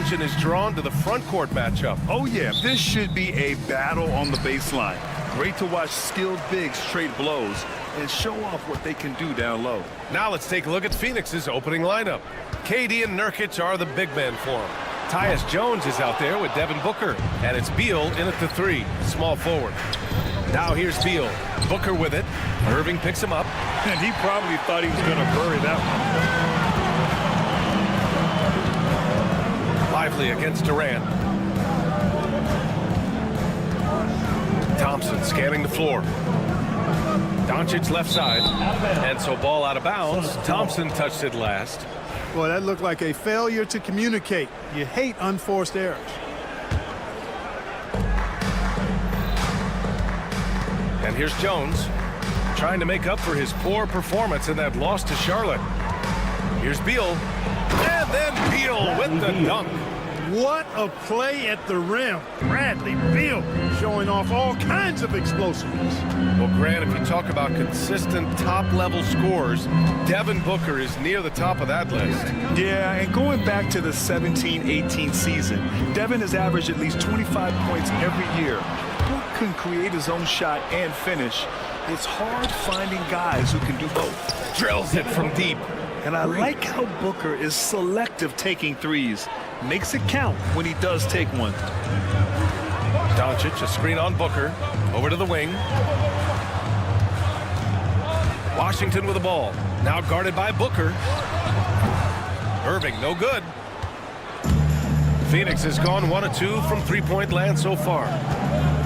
attention is drawn to the front court matchup. Oh, yeah, this should be a battle on the baseline. Great to watch skilled bigs trade blows and show off what they can do down low. Now let's take a look at Phoenix's opening lineup. KD and Nurkic are the big men for him. Tyus Jones is out there with Devin Booker, and it's Beal in at the 3, small forward. Now here's Beal. Booker with it. Irving picks him up. And he probably thought he was going to bury that one. Lively against Durant. Thompson scanning the floor. Doncic left side. And so ball out of bounds. Thompson touched it last. Boy, that looked like a failure to communicate. You hate unforced errors. And here's Jones trying to make up for his poor performance in that loss to Charlotte. Here's Beal. And then Beal with the dunk. What a play at the rim. Bradley Beal showing off all kinds of explosiveness. Well, Grant, if you talk about consistent top-level scores, Devin Booker is near the top of that list. Yeah, and going back to the 17-18 season, Devin has averaged at least 25 points every year. Book can create his own shot and finish. It's hard finding guys who can do both. Drills it from deep. And I like how Booker is selective taking threes. Makes it count when he does take one. Doncic, a screen on Booker. Over to the wing. Washington with the ball. Now guarded by Booker. Irving, no good. Phoenix has gone 1 of 2 from three-point land so far.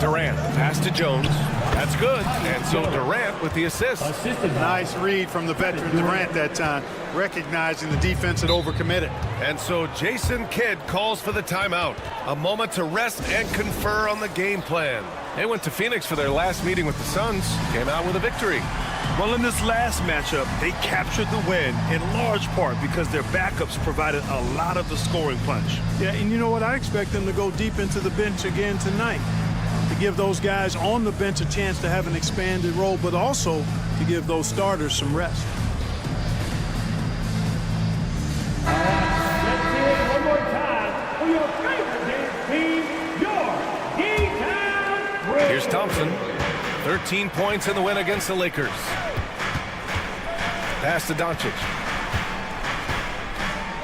Durant, pass to Jones. That's good. And so Durant with the assist. Nice read from the veteran Durant that time, recognizing the defense had overcommitted. And so Jason Kidd calls for the timeout. A moment to rest and confer on the game plan. They went to Phoenix for their last meeting with the Suns. Came out with a victory. Well, in this last matchup, they captured the win in large part because their backups provided a lot of the scoring punch. Yeah, and you know what? I expect them to go deep into the bench again tonight, to give those guys on the bench a chance to have an expanded role, but also to give those starters some rest. Let's hear it one more time for your favorite team, your D-Town. Here's Thompson. 13 points in the win against the Lakers. Pass to Doncic.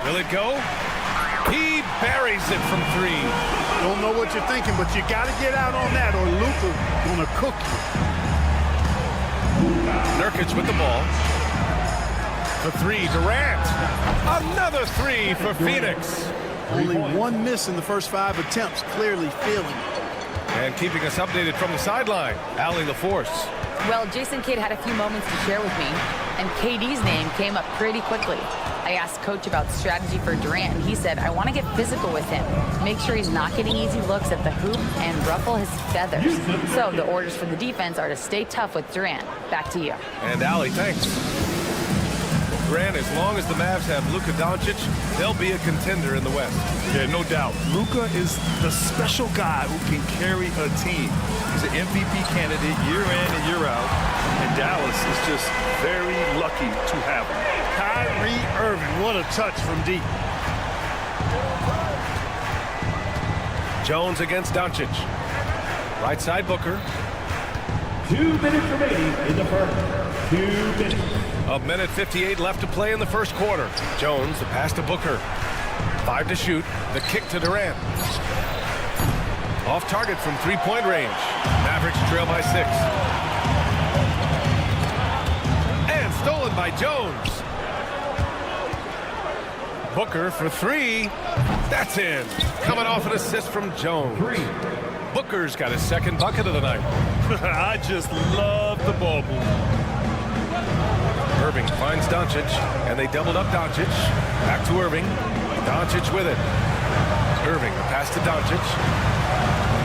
Will it go? He buries it from 3. Don't know what you're thinking, but you got to get out on that or Luka gonna cook you. Nurkic with the ball. The 3, Durant. Another 3 for Phoenix. Only 1 miss in the first 5 attempts, clearly feeling it. And keeping us updated from the sideline, Allie LaForce. Well, Jason Kidd had a few moments to share with me, and KD's name came up pretty quickly. I asked Coach about strategy for Durant, and he said, I want to get physical with him, make sure he's not getting easy looks at the hoop and ruffle his feathers. So the orders for the defense are to stay tough with Durant. Back to you. And Allie, thanks. Grant, as long as the Mavs have Luka Doncic, they'll be a contender in the West. Yeah, no doubt. Luka is the special guy who can carry a team. He's an MVP candidate year in and year out, and Dallas is just very lucky to have him. Kyrie Irving, what a touch from deep. Jones against Doncic. Right side Booker. 2 minutes remaining in the first. 2 minutes. A minute 58 left to play in the first quarter. Jones, the pass to Booker. 5 to shoot. The kick to Durant. Off target from three-point range. Mavericks trail by 6. And stolen by Jones. Booker for 3. That's in. Coming off an assist from Jones. Booker's got his second bucket of the night. I just love the ball move. Irving finds Doncic, and they doubled up Doncic. Back to Irving. Doncic with it. Irving, the pass to Doncic.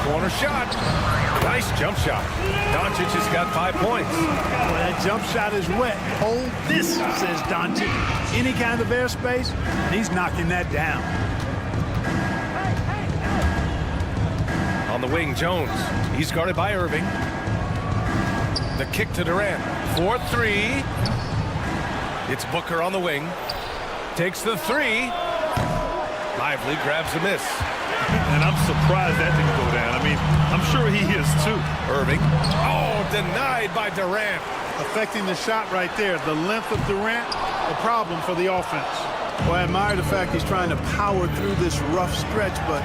Corner shot. Nice jump shot. Doncic has got 5 points. Well, that jump shot is wet. Hold this, says Doncic. Any kind of airspace, and he's knocking that down. On the wing, Jones. He's guarded by Irving. The kick to Durant. 4-3. It's Booker on the wing. Takes the 3. Lively grabs a miss. And I'm surprised that didn't go down. I mean, I'm sure he is too. Irving. Oh, denied by Durant. Affecting the shot right there. The length of Durant, a problem for the offense. Well, I admire the fact he's trying to power through this rough stretch, but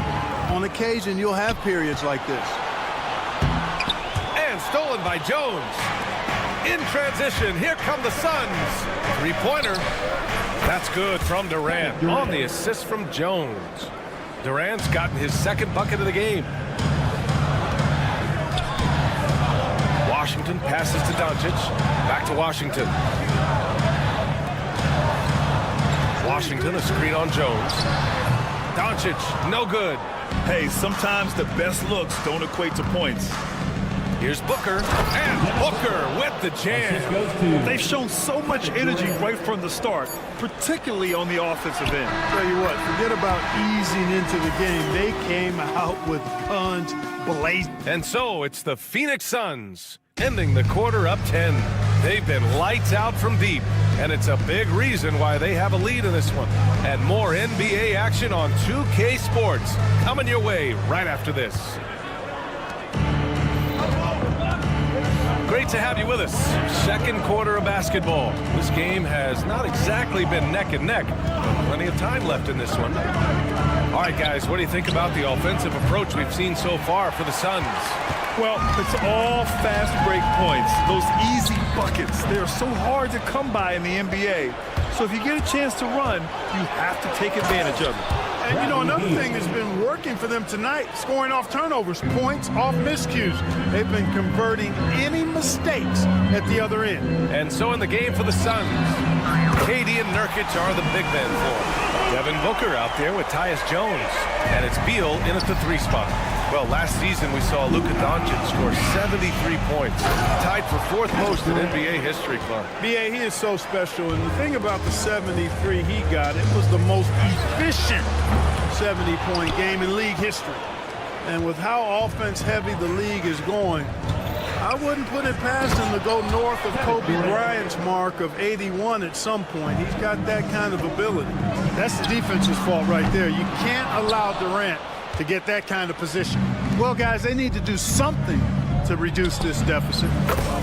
on occasion you'll have periods like this. And stolen by Jones. In transition, here come the Suns. Three-pointer. That's good from Durant on the assist from Jones. Durant's gotten his second bucket of the game. Washington passes to Doncic. Back to Washington. Washington, a screen on Jones. Doncic, no good. Hey, sometimes the best looks don't equate to points. Here's Booker, and Booker with the jam. They've shown so much energy right from the start, particularly on the offensive end. Tell you what, forget about easing into the game. They came out with guns blazing. And so it's the Phoenix Suns ending the quarter up 10. They've been lights out from deep, and it's a big reason why they have a lead in this one. And more NBA action on 2K Sports coming your way right after this. Great to have you with us. Second quarter of basketball. This game has not exactly been neck and neck, but plenty of time left in this one. All right, guys, what do you think about the offensive approach we've seen so far for the Suns? Well, it's all fast break points. Those easy buckets, they're so hard to come by in the NBA. So if you get a chance to run, you have to take advantage of it. And, you know, another thing that's been working for them tonight, scoring off turnovers, points off miscues. They've been converting any mistakes at the other end. And so in the game for the Suns, KD and Nurkic are the big men for them. Devin Booker out there with Tyus Jones. And it's Beal in at the 3 spot. Well, last season we saw Luka Doncic score 73 points, tied for 4th most in NBA history, Clark. B.A., he is so special, and the thing about the 73 he got, it was the most efficient 70-point game in league history. And with how offense-heavy the league is going, I wouldn't put it past him to go north of Kobe Bryant's mark of 81 at some point. He's got that kind of ability. That's the defense's fault right there. You can't allow Durant to get that kind of position. Well, guys, they need to do something to reduce this deficit.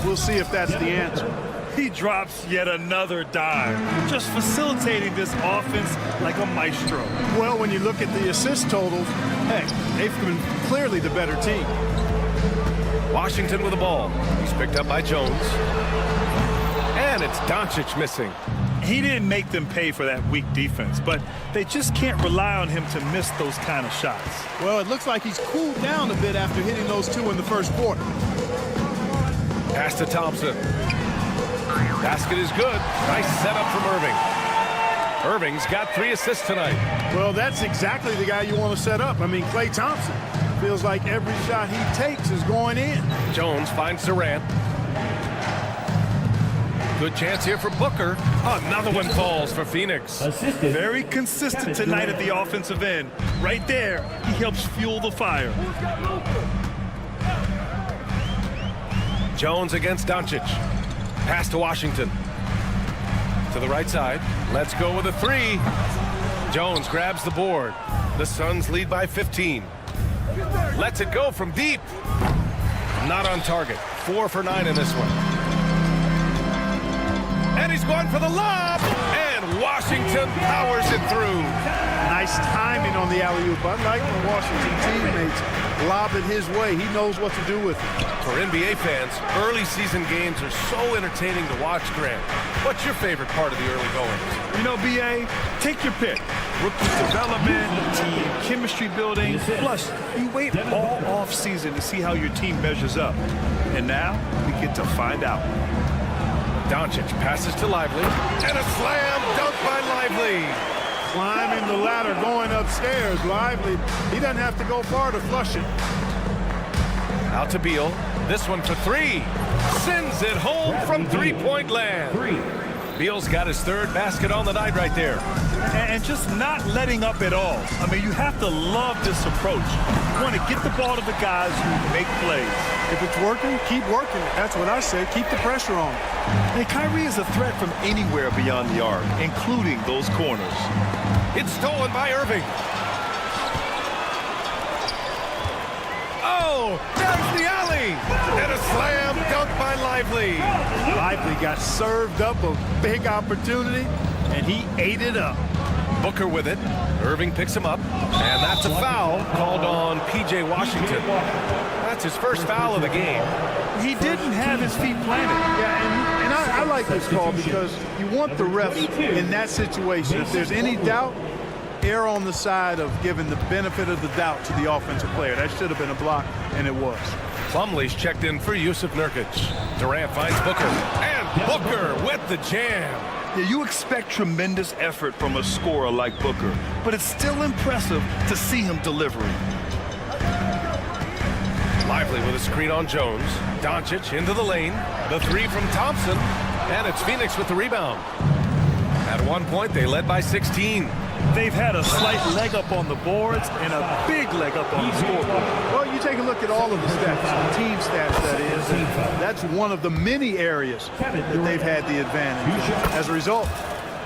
We'll see if that's the answer. He drops yet another dime, just facilitating this offense like a maestro. Well, when you look at the assist totals, hey, they've been clearly the better team. Washington with the ball. He's picked up by Jones. And it's Doncic missing. He didn't make them pay for that weak defense, but they just can't rely on him to miss those kind of shots. Well, it looks like he's cooled down a bit after hitting those 2 in the first quarter. Pass to Thompson. Basket is good. Nice setup from Irving. Irving's got 3 assists tonight. Well, that's exactly the guy you want to set up. I mean, Klay Thompson feels like every shot he takes is going in. Jones finds Durant. Good chance here for Booker. Another one falls for Phoenix. Very consistent tonight at the offensive end. Right there, he helps fuel the fire. Jones against Doncic. Pass to Washington. To the right side. Let's go with a 3. Jones grabs the board. The Suns lead by 15. Lets it go from deep. Not on target. 4 for 9 in this one. And he's going for the lob. And Washington powers it through. Nice timing on the alley-oop. Unlike when Washington teammates lob it his way, he knows what to do with it. For NBA fans, early season games are so entertaining to watch, Grant. What's your favorite part of the early goings? You know, B.A., take your pick. Rookie development, team chemistry building. Plus, you wait all off-season to see how your team measures up. And now, we get to find out. Doncic passes to Lively. And a slam dunk by Lively. Climbing the ladder, going upstairs. Lively, he doesn't have to go far to flush it. Out to Beal. This one for 3. Sends it home from 3-point land. Beal's got his 3rd basket on the night right there. And just not letting up at all. I mean, you have to love this approach. You want to get the ball to the guys who make plays. If it's working, keep working. That's what I say. Keep the pressure on. And Kyrie is a threat from anywhere beyond the arc, including those corners. It's stolen by Irving. Oh, there's the alley. And a slam dunk by Lively. Lively got served up a big opportunity, and he ate it up. Booker with it. Irving picks him up. And that's a foul called on P.J. Washington. That's his first foul of the game. He didn't have his feet planted. Yeah, and I like this call because you want the refs in that situation. If there's any doubt, err on the side of giving the benefit of the doubt to the offensive player. That should have been a block, and it was. Plumlee's checked in for Yusuf Nurkic. Durant finds Booker. And Booker with the jam. Yeah, you expect tremendous effort from a scorer like Booker, but it's still impressive to see him delivering. Lively with a screen on Jones. Doncic into the lane. The three from Thompson. And it's Phoenix with the rebound. At one point, they led by 16. They've had a slight leg up on the boards and a big leg up on the scoreboard. Well, you take a look at all of the stats, the team stats, that is. That's one of the many areas that they've had the advantage. As a result,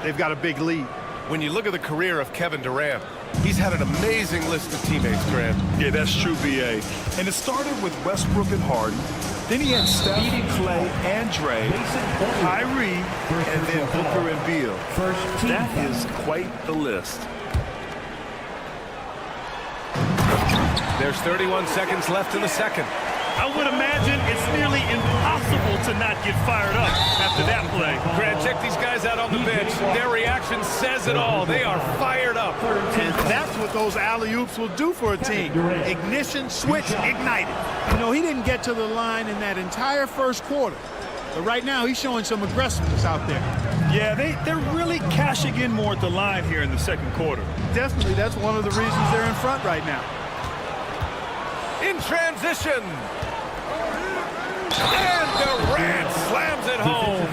they've got a big lead. When you look at the career of Kevin Durant, he's had an amazing list of teammates, Grant. Yeah, that's true, B.A. And it started with Westbrook and Harden. Then he had Steph, Clay, and Dre, Kyrie, and then Booker and Beal. That is quite the list. There's 31 seconds left in the second. I would imagine it's nearly impossible to not get fired up after that play. Grant, check these guys out on the bench. Their reaction says it all. They are fired up. And that's what those alley-oops will do for a team. Ignition, switch, ignited. You know, he didn't get to the line in that entire first quarter. But right now, he's showing some aggressiveness out there. Yeah, they're really cashing in more at the line here in the second quarter. Definitely, that's one of the reasons they're in front right now. In transition. And Durant slams it home.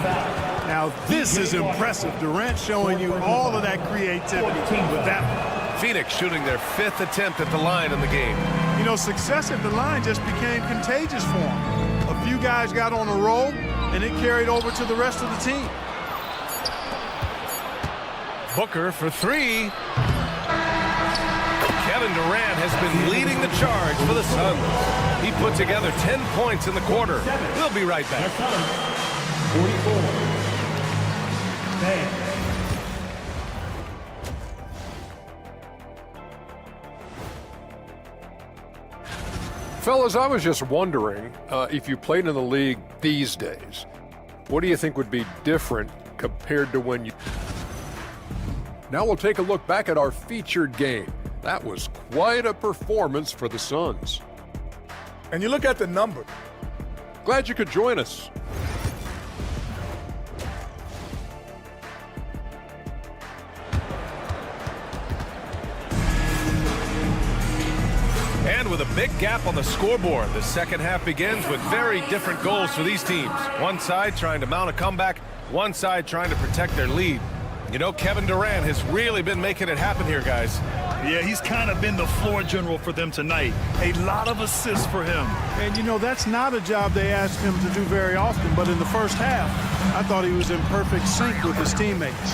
Now, this is impressive. Durant showing you all of that creativity with that one. Phoenix shooting their 5th attempt at the line in the game. You know, success at the line just became contagious for him. A few guys got on a roll, and it carried over to the rest of the team. Booker for three. Kevin Durant has been leading the charge for the Suns. He put together 10 points in the quarter. We'll be right back. 44. Fellas, I was just wondering if you played in the league these days, what do you think would be different compared to when you... Now we'll take a look back at our featured game. That was quite a performance for the Suns. And you look at the number. Glad you could join us. And with a big gap on the scoreboard, the second half begins with very different goals for these teams. One side trying to mount a comeback, one side trying to protect their lead. You know, Kevin Durant has really been making it happen here, guys. Yeah, he's kind of been the floor general for them tonight. A lot of assists for him. And, you know, that's not a job they ask him to do very often, but in the first half, I thought he was in perfect sync with his teammates.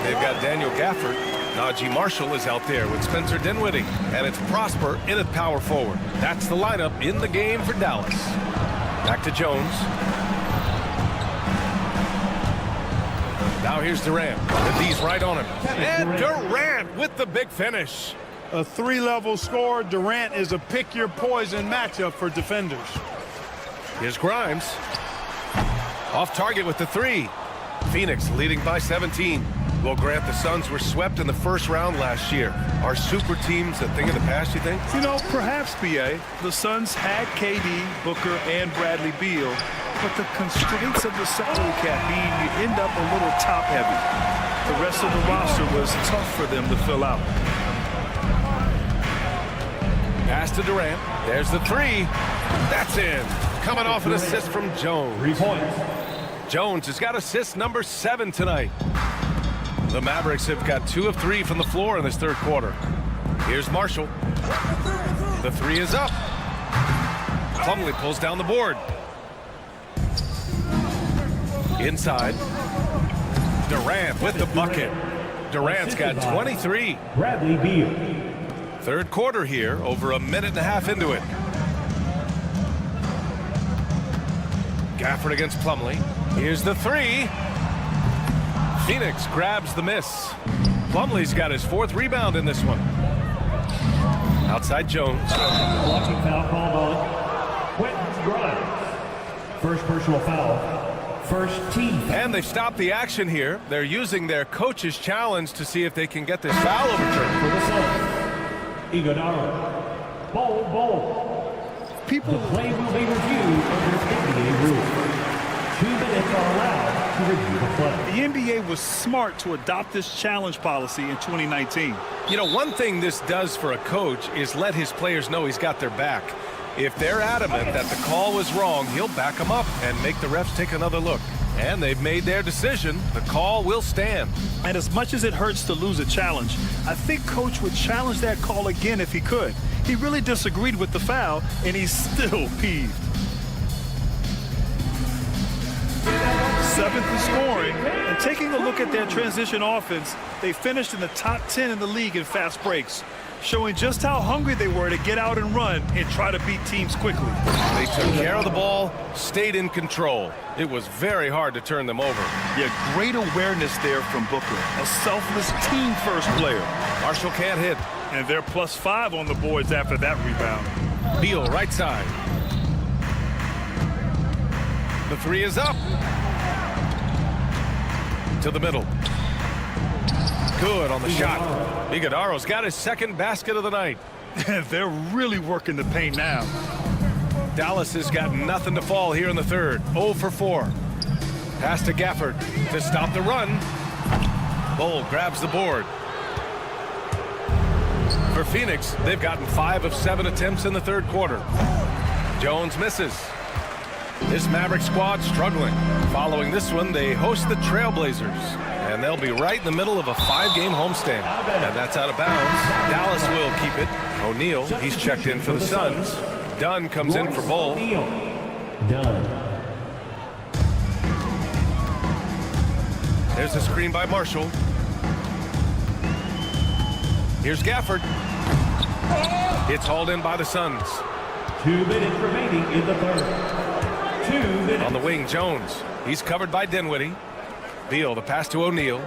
They've got Daniel Gafford. Najee Marshall is out there with Spencer Dinwiddie, and it's Prosper in at power forward. That's the lineup in the game for Dallas. Back to Jones. Now here's Durant. The D's right on him. And Durant with the big finish. A three-level score. Durant is a pick-your-poison matchup for defenders. Here's Grimes. Off target with the three. Phoenix leading by 17. Well, Grant, the Suns were swept in the first round last year. Are super teams a thing of the past, you think? You know, perhaps, B.A. The Suns had KD, Booker, and Bradley Beal, but the constraints of the salary cap mean you end up a little top-heavy. The rest of the roster was tough for them to fill out. Pass to Durant. There's the three. That's in. Coming off an assist from Jones. 3 points. Jones has got assist number 7 tonight. The Mavericks have got 2 of 3 from the floor in this third quarter. Here's Marshall. The three is up. Plumlee pulls down the board. Inside. Durant with the bucket. Durant's got 23. Bradley Beal. Third quarter here, over a minute and a half into it. Gafford against Plumlee. Here's the three. Phoenix grabs the miss. Plumlee's got his 4th rebound in this one. Outside Jones. Blocking foul called on Quentin Grimes. First personal foul. First team foul. And they stopped the action here. They're using their coach's challenge to see if they can get this foul overturned. For the Suns, Iguodala. Ball. People. The play will be reviewed under NBA rules. 2 minutes are allowed to review the play. The NBA was smart to adopt this challenge policy in 2019. You know, one thing this does for a coach is let his players know he's got their back. If they're adamant that the call was wrong, he'll back them up and make the refs take another look. And they've made their decision. The call will stand. And as much as it hurts to lose a challenge, I think Coach would challenge that call again if he could. He really disagreed with the foul, and he's still peeved. 7th in scoring, and taking a look at their transition offense, they finished in the top 10 in the league in fast breaks, showing just how hungry they were to get out and run and try to beat teams quickly. They took care of the ball, stayed in control. It was very hard to turn them over. Yeah, great awareness there from Booker, a selfless team-first player. Marshall can't hit. And they're +5 on the boards after that rebound. Beal, right side. The three is up. To the middle. Good on the shot. Iguodala's got his 2nd basket of the night. They're really working the paint now. Dallas has got nothing to fall here in the 3rd. 0 for 4. Pass to Gafford to stop the run. Bull grabs the board. For Phoenix, they've gotten 5 of 7 attempts in the 3rd quarter. Jones misses. This Maverick squad struggling. Following this one, they host the Trailblazers. And they'll be right in the middle of a 5-game homestand. And that's out of bounds. Dallas will keep it. O'Neal, he's checked in for the Suns. Dunn comes in for Bull. Dunn. There's a screen by Marshall. Here's Gafford. It's hauled in by the Suns. 2 minutes remaining in the 3rd. 2 minutes. On the wing, Jones. He's covered by Dinwiddie. Beal, the pass to O'Neal.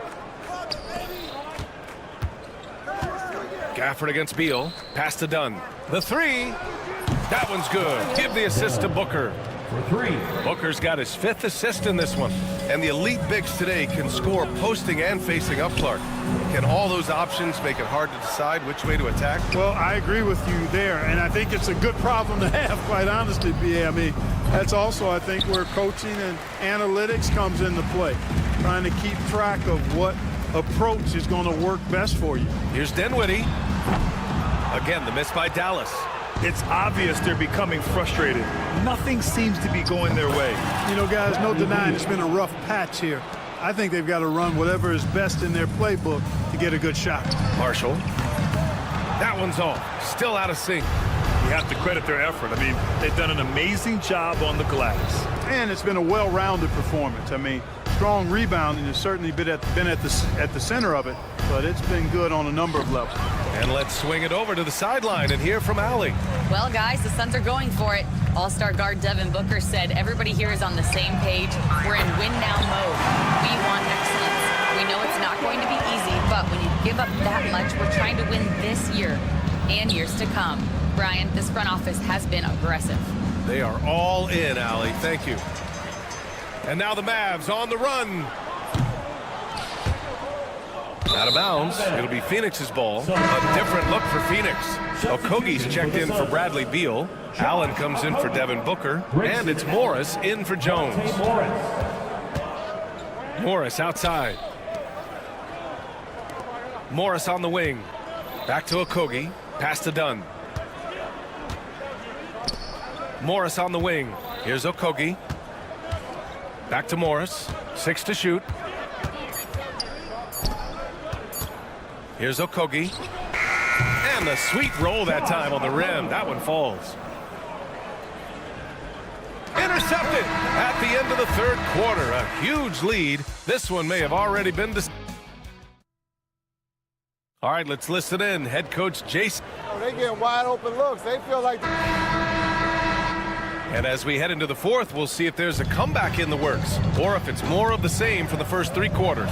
Gafford against Beal. Pass to Dunn. The three. That one's good. Give the assist to Booker. For 3. Booker's got his 5th assist in this one. And the elite bigs today can score posting and facing up, Clark. Can all those options make it hard to decide which way to attack? Well, I agree with you there, and I think it's a good problem to have, quite honestly, B.A. I mean, that's also, I think, where coaching and analytics comes into play, trying to keep track of what approach is going to work best for you. Here's Dinwiddie. Again, the miss by Dallas. It's obvious they're becoming frustrated. Nothing seems to be going their way. You know, guys, no denying it's been a rough patch here. I think they've got to run whatever is best in their playbook to get a good shot. Marshall. That one's off. Still out of sync. You have to credit their effort. I mean, they've done an amazing job on the glass. And it's been a well-rounded performance. I mean, strong rebounding has certainly been at the center of it, but it's been good on a number of levels. And let's swing it over to the sideline and hear from Allie. Well, guys, the Suns are going for it. All-star guard Devin Booker said everybody here is on the same page. We're in win-now mode. We want excellence. We know it's not going to be easy, but when you give up that much, we're trying to win this year and years to come. Brian, this front office has been aggressive. They are all in, Allie. Thank you. And now the Mavs on the run. Out of bounds. It'll be Phoenix's ball. A different look for Phoenix. Okogie's checked in for Bradley Beal. Allen comes in for Devin Booker. And it's Morris in for Jones. Morris outside. Morris on the wing. Back to Okogie. Pass to Dunn. Morris on the wing. Here's Okogie. Back to Morris. 6 to shoot. Here's Okogie. And the sweet roll that time on the rim. That one falls. Intercepted at the end of the 3rd quarter. A huge lead. This one may have already been decided. All right, let's listen in. Head coach Jason. They getting wide open looks. They feel like And as we head into the fourth, we'll see if there's a comeback in the works or if it's more of the same for the first 3 quarters.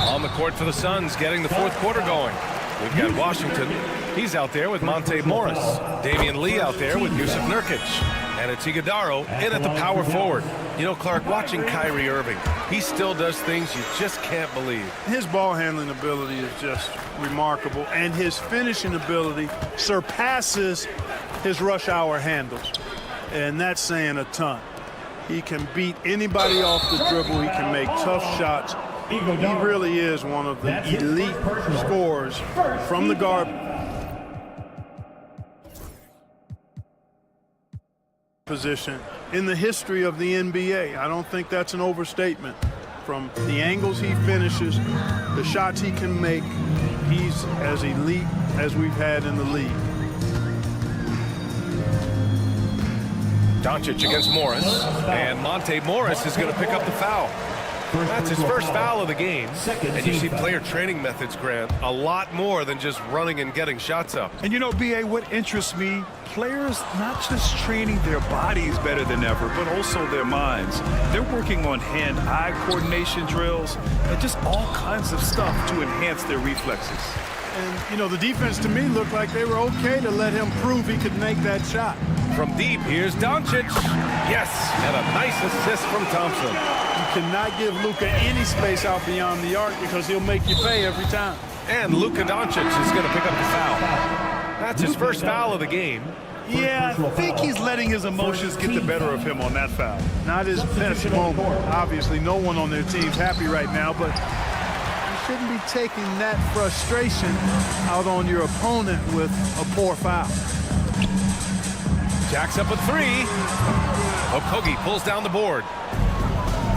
On the court for the Suns, getting the fourth quarter going. We've got Washington. He's out there with Monte Morris. Damian Lee out there with Yusuf Nurkic. And it's Iguodaro in at the power forward. You know, Clark, watching Kyrie Irving, he still does things you just can't believe. His ball handling ability is just remarkable, and his finishing ability surpasses his rush hour handles. And that's saying a ton. He can beat anybody off the dribble. He can make tough shots. He really is one of the elite scorers from the guard position in the history of the NBA. I don't think that's an overstatement. From the angles he finishes, the shots he can make, he's as elite as we've had in the league. Doncic against Morris, and Monte Morris is going to pick up the foul. That's his first foul of the game. And you see player training methods, Grant, a lot more than just running and getting shots up. And you know, B.A., what interests me, players not just training their bodies better than ever, but also their minds. They're working on hand-eye coordination drills and just all kinds of stuff to enhance their reflexes. And, you know, the defense to me looked like they were okay to let him prove he could make that shot. From deep, here's Doncic. Yes, and a nice assist from Thompson. You cannot give Luka any space out beyond the arc because he'll make you pay every time. And Luka Doncic is going to pick up the foul. That's his first foul of the game. Yeah, I think he's letting his emotions get the better of him on that foul. Not his best moment. Obviously, no one on their team's happy right now, but you shouldn't be taking that frustration out on your opponent with a poor foul. Jacks up a 3. Okogie pulls down the board.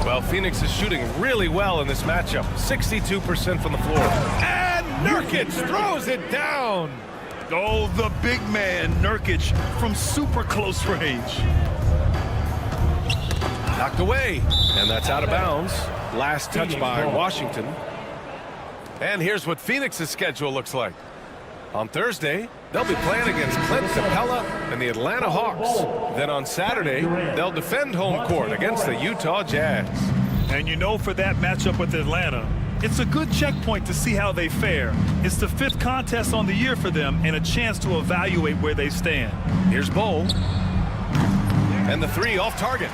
Well, Phoenix is shooting really well in this matchup. 62% from the floor. And Nurkic throws it down. Oh, the big man, Nurkic, from super close range. Knocked away, and that's out of bounds. Last touch by Washington. And here's what Phoenix's schedule looks like. On Thursday, they'll be playing against Clint Capella and the Atlanta Hawks. Then on Saturday, they'll defend home court against the Utah Jazz. And you know, for that matchup with Atlanta, it's a good checkpoint to see how they fare. It's the 5th contest on the year for them and a chance to evaluate where they stand. Here's Bol. And the 3 off target.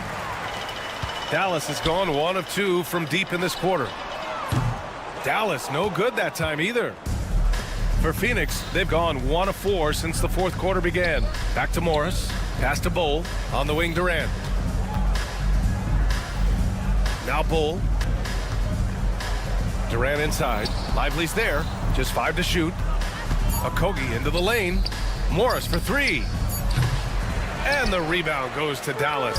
Dallas has gone 1 of 2 from deep in this quarter. Dallas no good that time either. For Phoenix, they've gone 1 of 4 since the fourth quarter began. Back to Morris. Pass to Bol. On the wing, Durant. Now Bol. Durant inside. Lively's there. Just 5 to shoot. Okogie into the lane. Morris for 3. And the rebound goes to Dallas.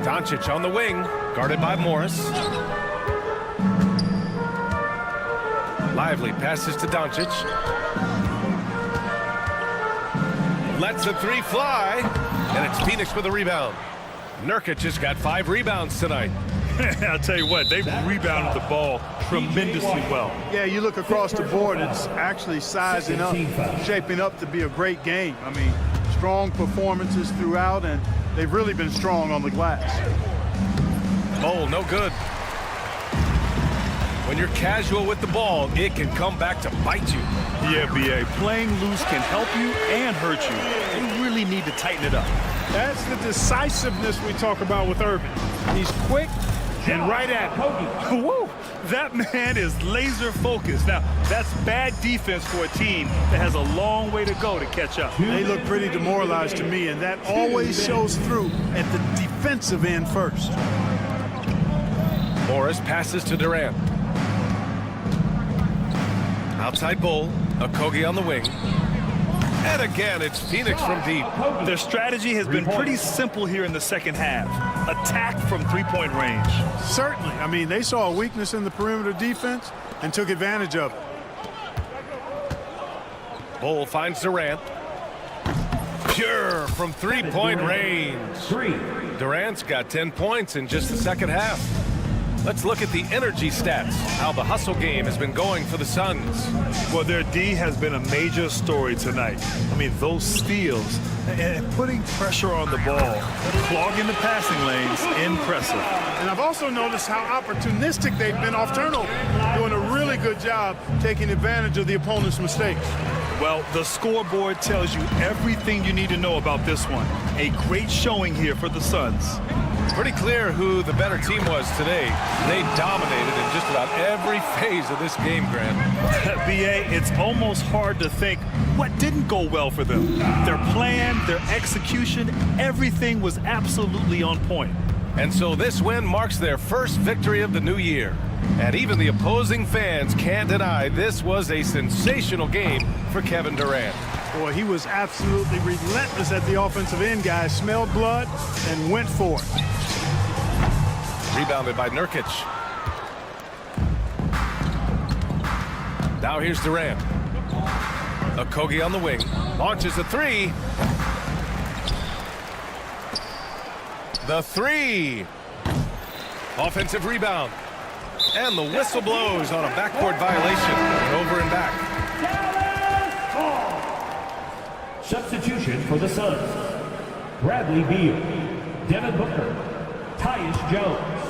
Doncic on the wing. Guarded by Morris. Lively passes to Doncic. Lets the 3 fly. And it's Phoenix with a rebound. Nurkic has got 5 rebounds tonight. I'll tell you what, they've rebounded the ball tremendously well. Yeah, you look across the board, it's actually sizing up, shaping up to be a great game. I mean, strong performances throughout, and they've really been strong on the glass. Bol, no good. When you're casual with the ball, it can come back to bite you. Yeah, B.A., playing loose can help you and hurt you. They really need to tighten it up. That's the decisiveness we talk about with Irving. He's quick and right at it. Woo! That man is laser focused. Now, that's bad defense for a team that has a long way to go to catch up. They look pretty demoralized to me, and that always shows through at the defensive end first. Morris passes to Durant. Outside Bol. Okogie on the wing. And again, it's Phoenix from deep. Their strategy has been pretty simple here in the second half. Attack from 3-point range. Certainly. I mean, they saw a weakness in the perimeter defense and took advantage of it. Bol finds Durant. Pure from 3-point range. Durant's got 10 points in just the second half. Let's look at the energy stats, how the hustle game has been going for the Suns. Well, their D has been a major story tonight. I mean, those steals and putting pressure on the ball, clogging the passing lanes, impressive. And I've also noticed how opportunistic they've been off turnover, doing a really good job taking advantage of the opponent's mistakes. Well, the scoreboard tells you everything you need to know about this one. A great showing here for the Suns. Pretty clear who the better team was today. They dominated in just about every phase of this game, Grant. BA, it's almost hard to think what didn't go well for them. Their plan, their execution, everything was absolutely on point. And so this win marks their first victory of the new year. And even the opposing fans can't deny this was a sensational game for Kevin Durant. Boy, he was absolutely relentless at the offensive end, guys. Smelled blood and went for it. Rebounded by Nurkic. Now here's Durant. Okogie on the wing. Launches a three. The three. Offensive rebound. And the whistle blows on a backboard violation. Over and back. Substitution for the Suns. Bradley Beal, Devin Booker, Tyus Jones.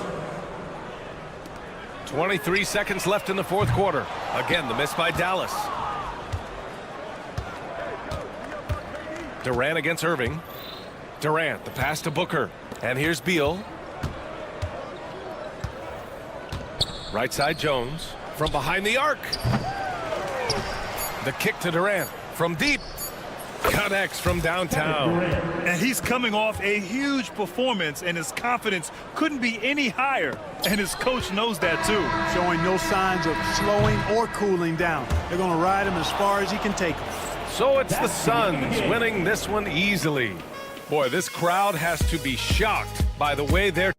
23 seconds left in the fourth quarter. Again, the miss by Dallas. Durant against Irving. Durant, the pass to Booker. And here's Beal. Right side Jones. From behind the arc. The kick to Durant. From deep. Connects from downtown. And he's coming off a huge performance, and his confidence couldn't be any higher. And his coach knows that, too. Showing no signs of slowing or cooling down. They're going to ride him as far as he can take him. So it's the Suns winning this one easily. Boy, this crowd has to be shocked by the way they're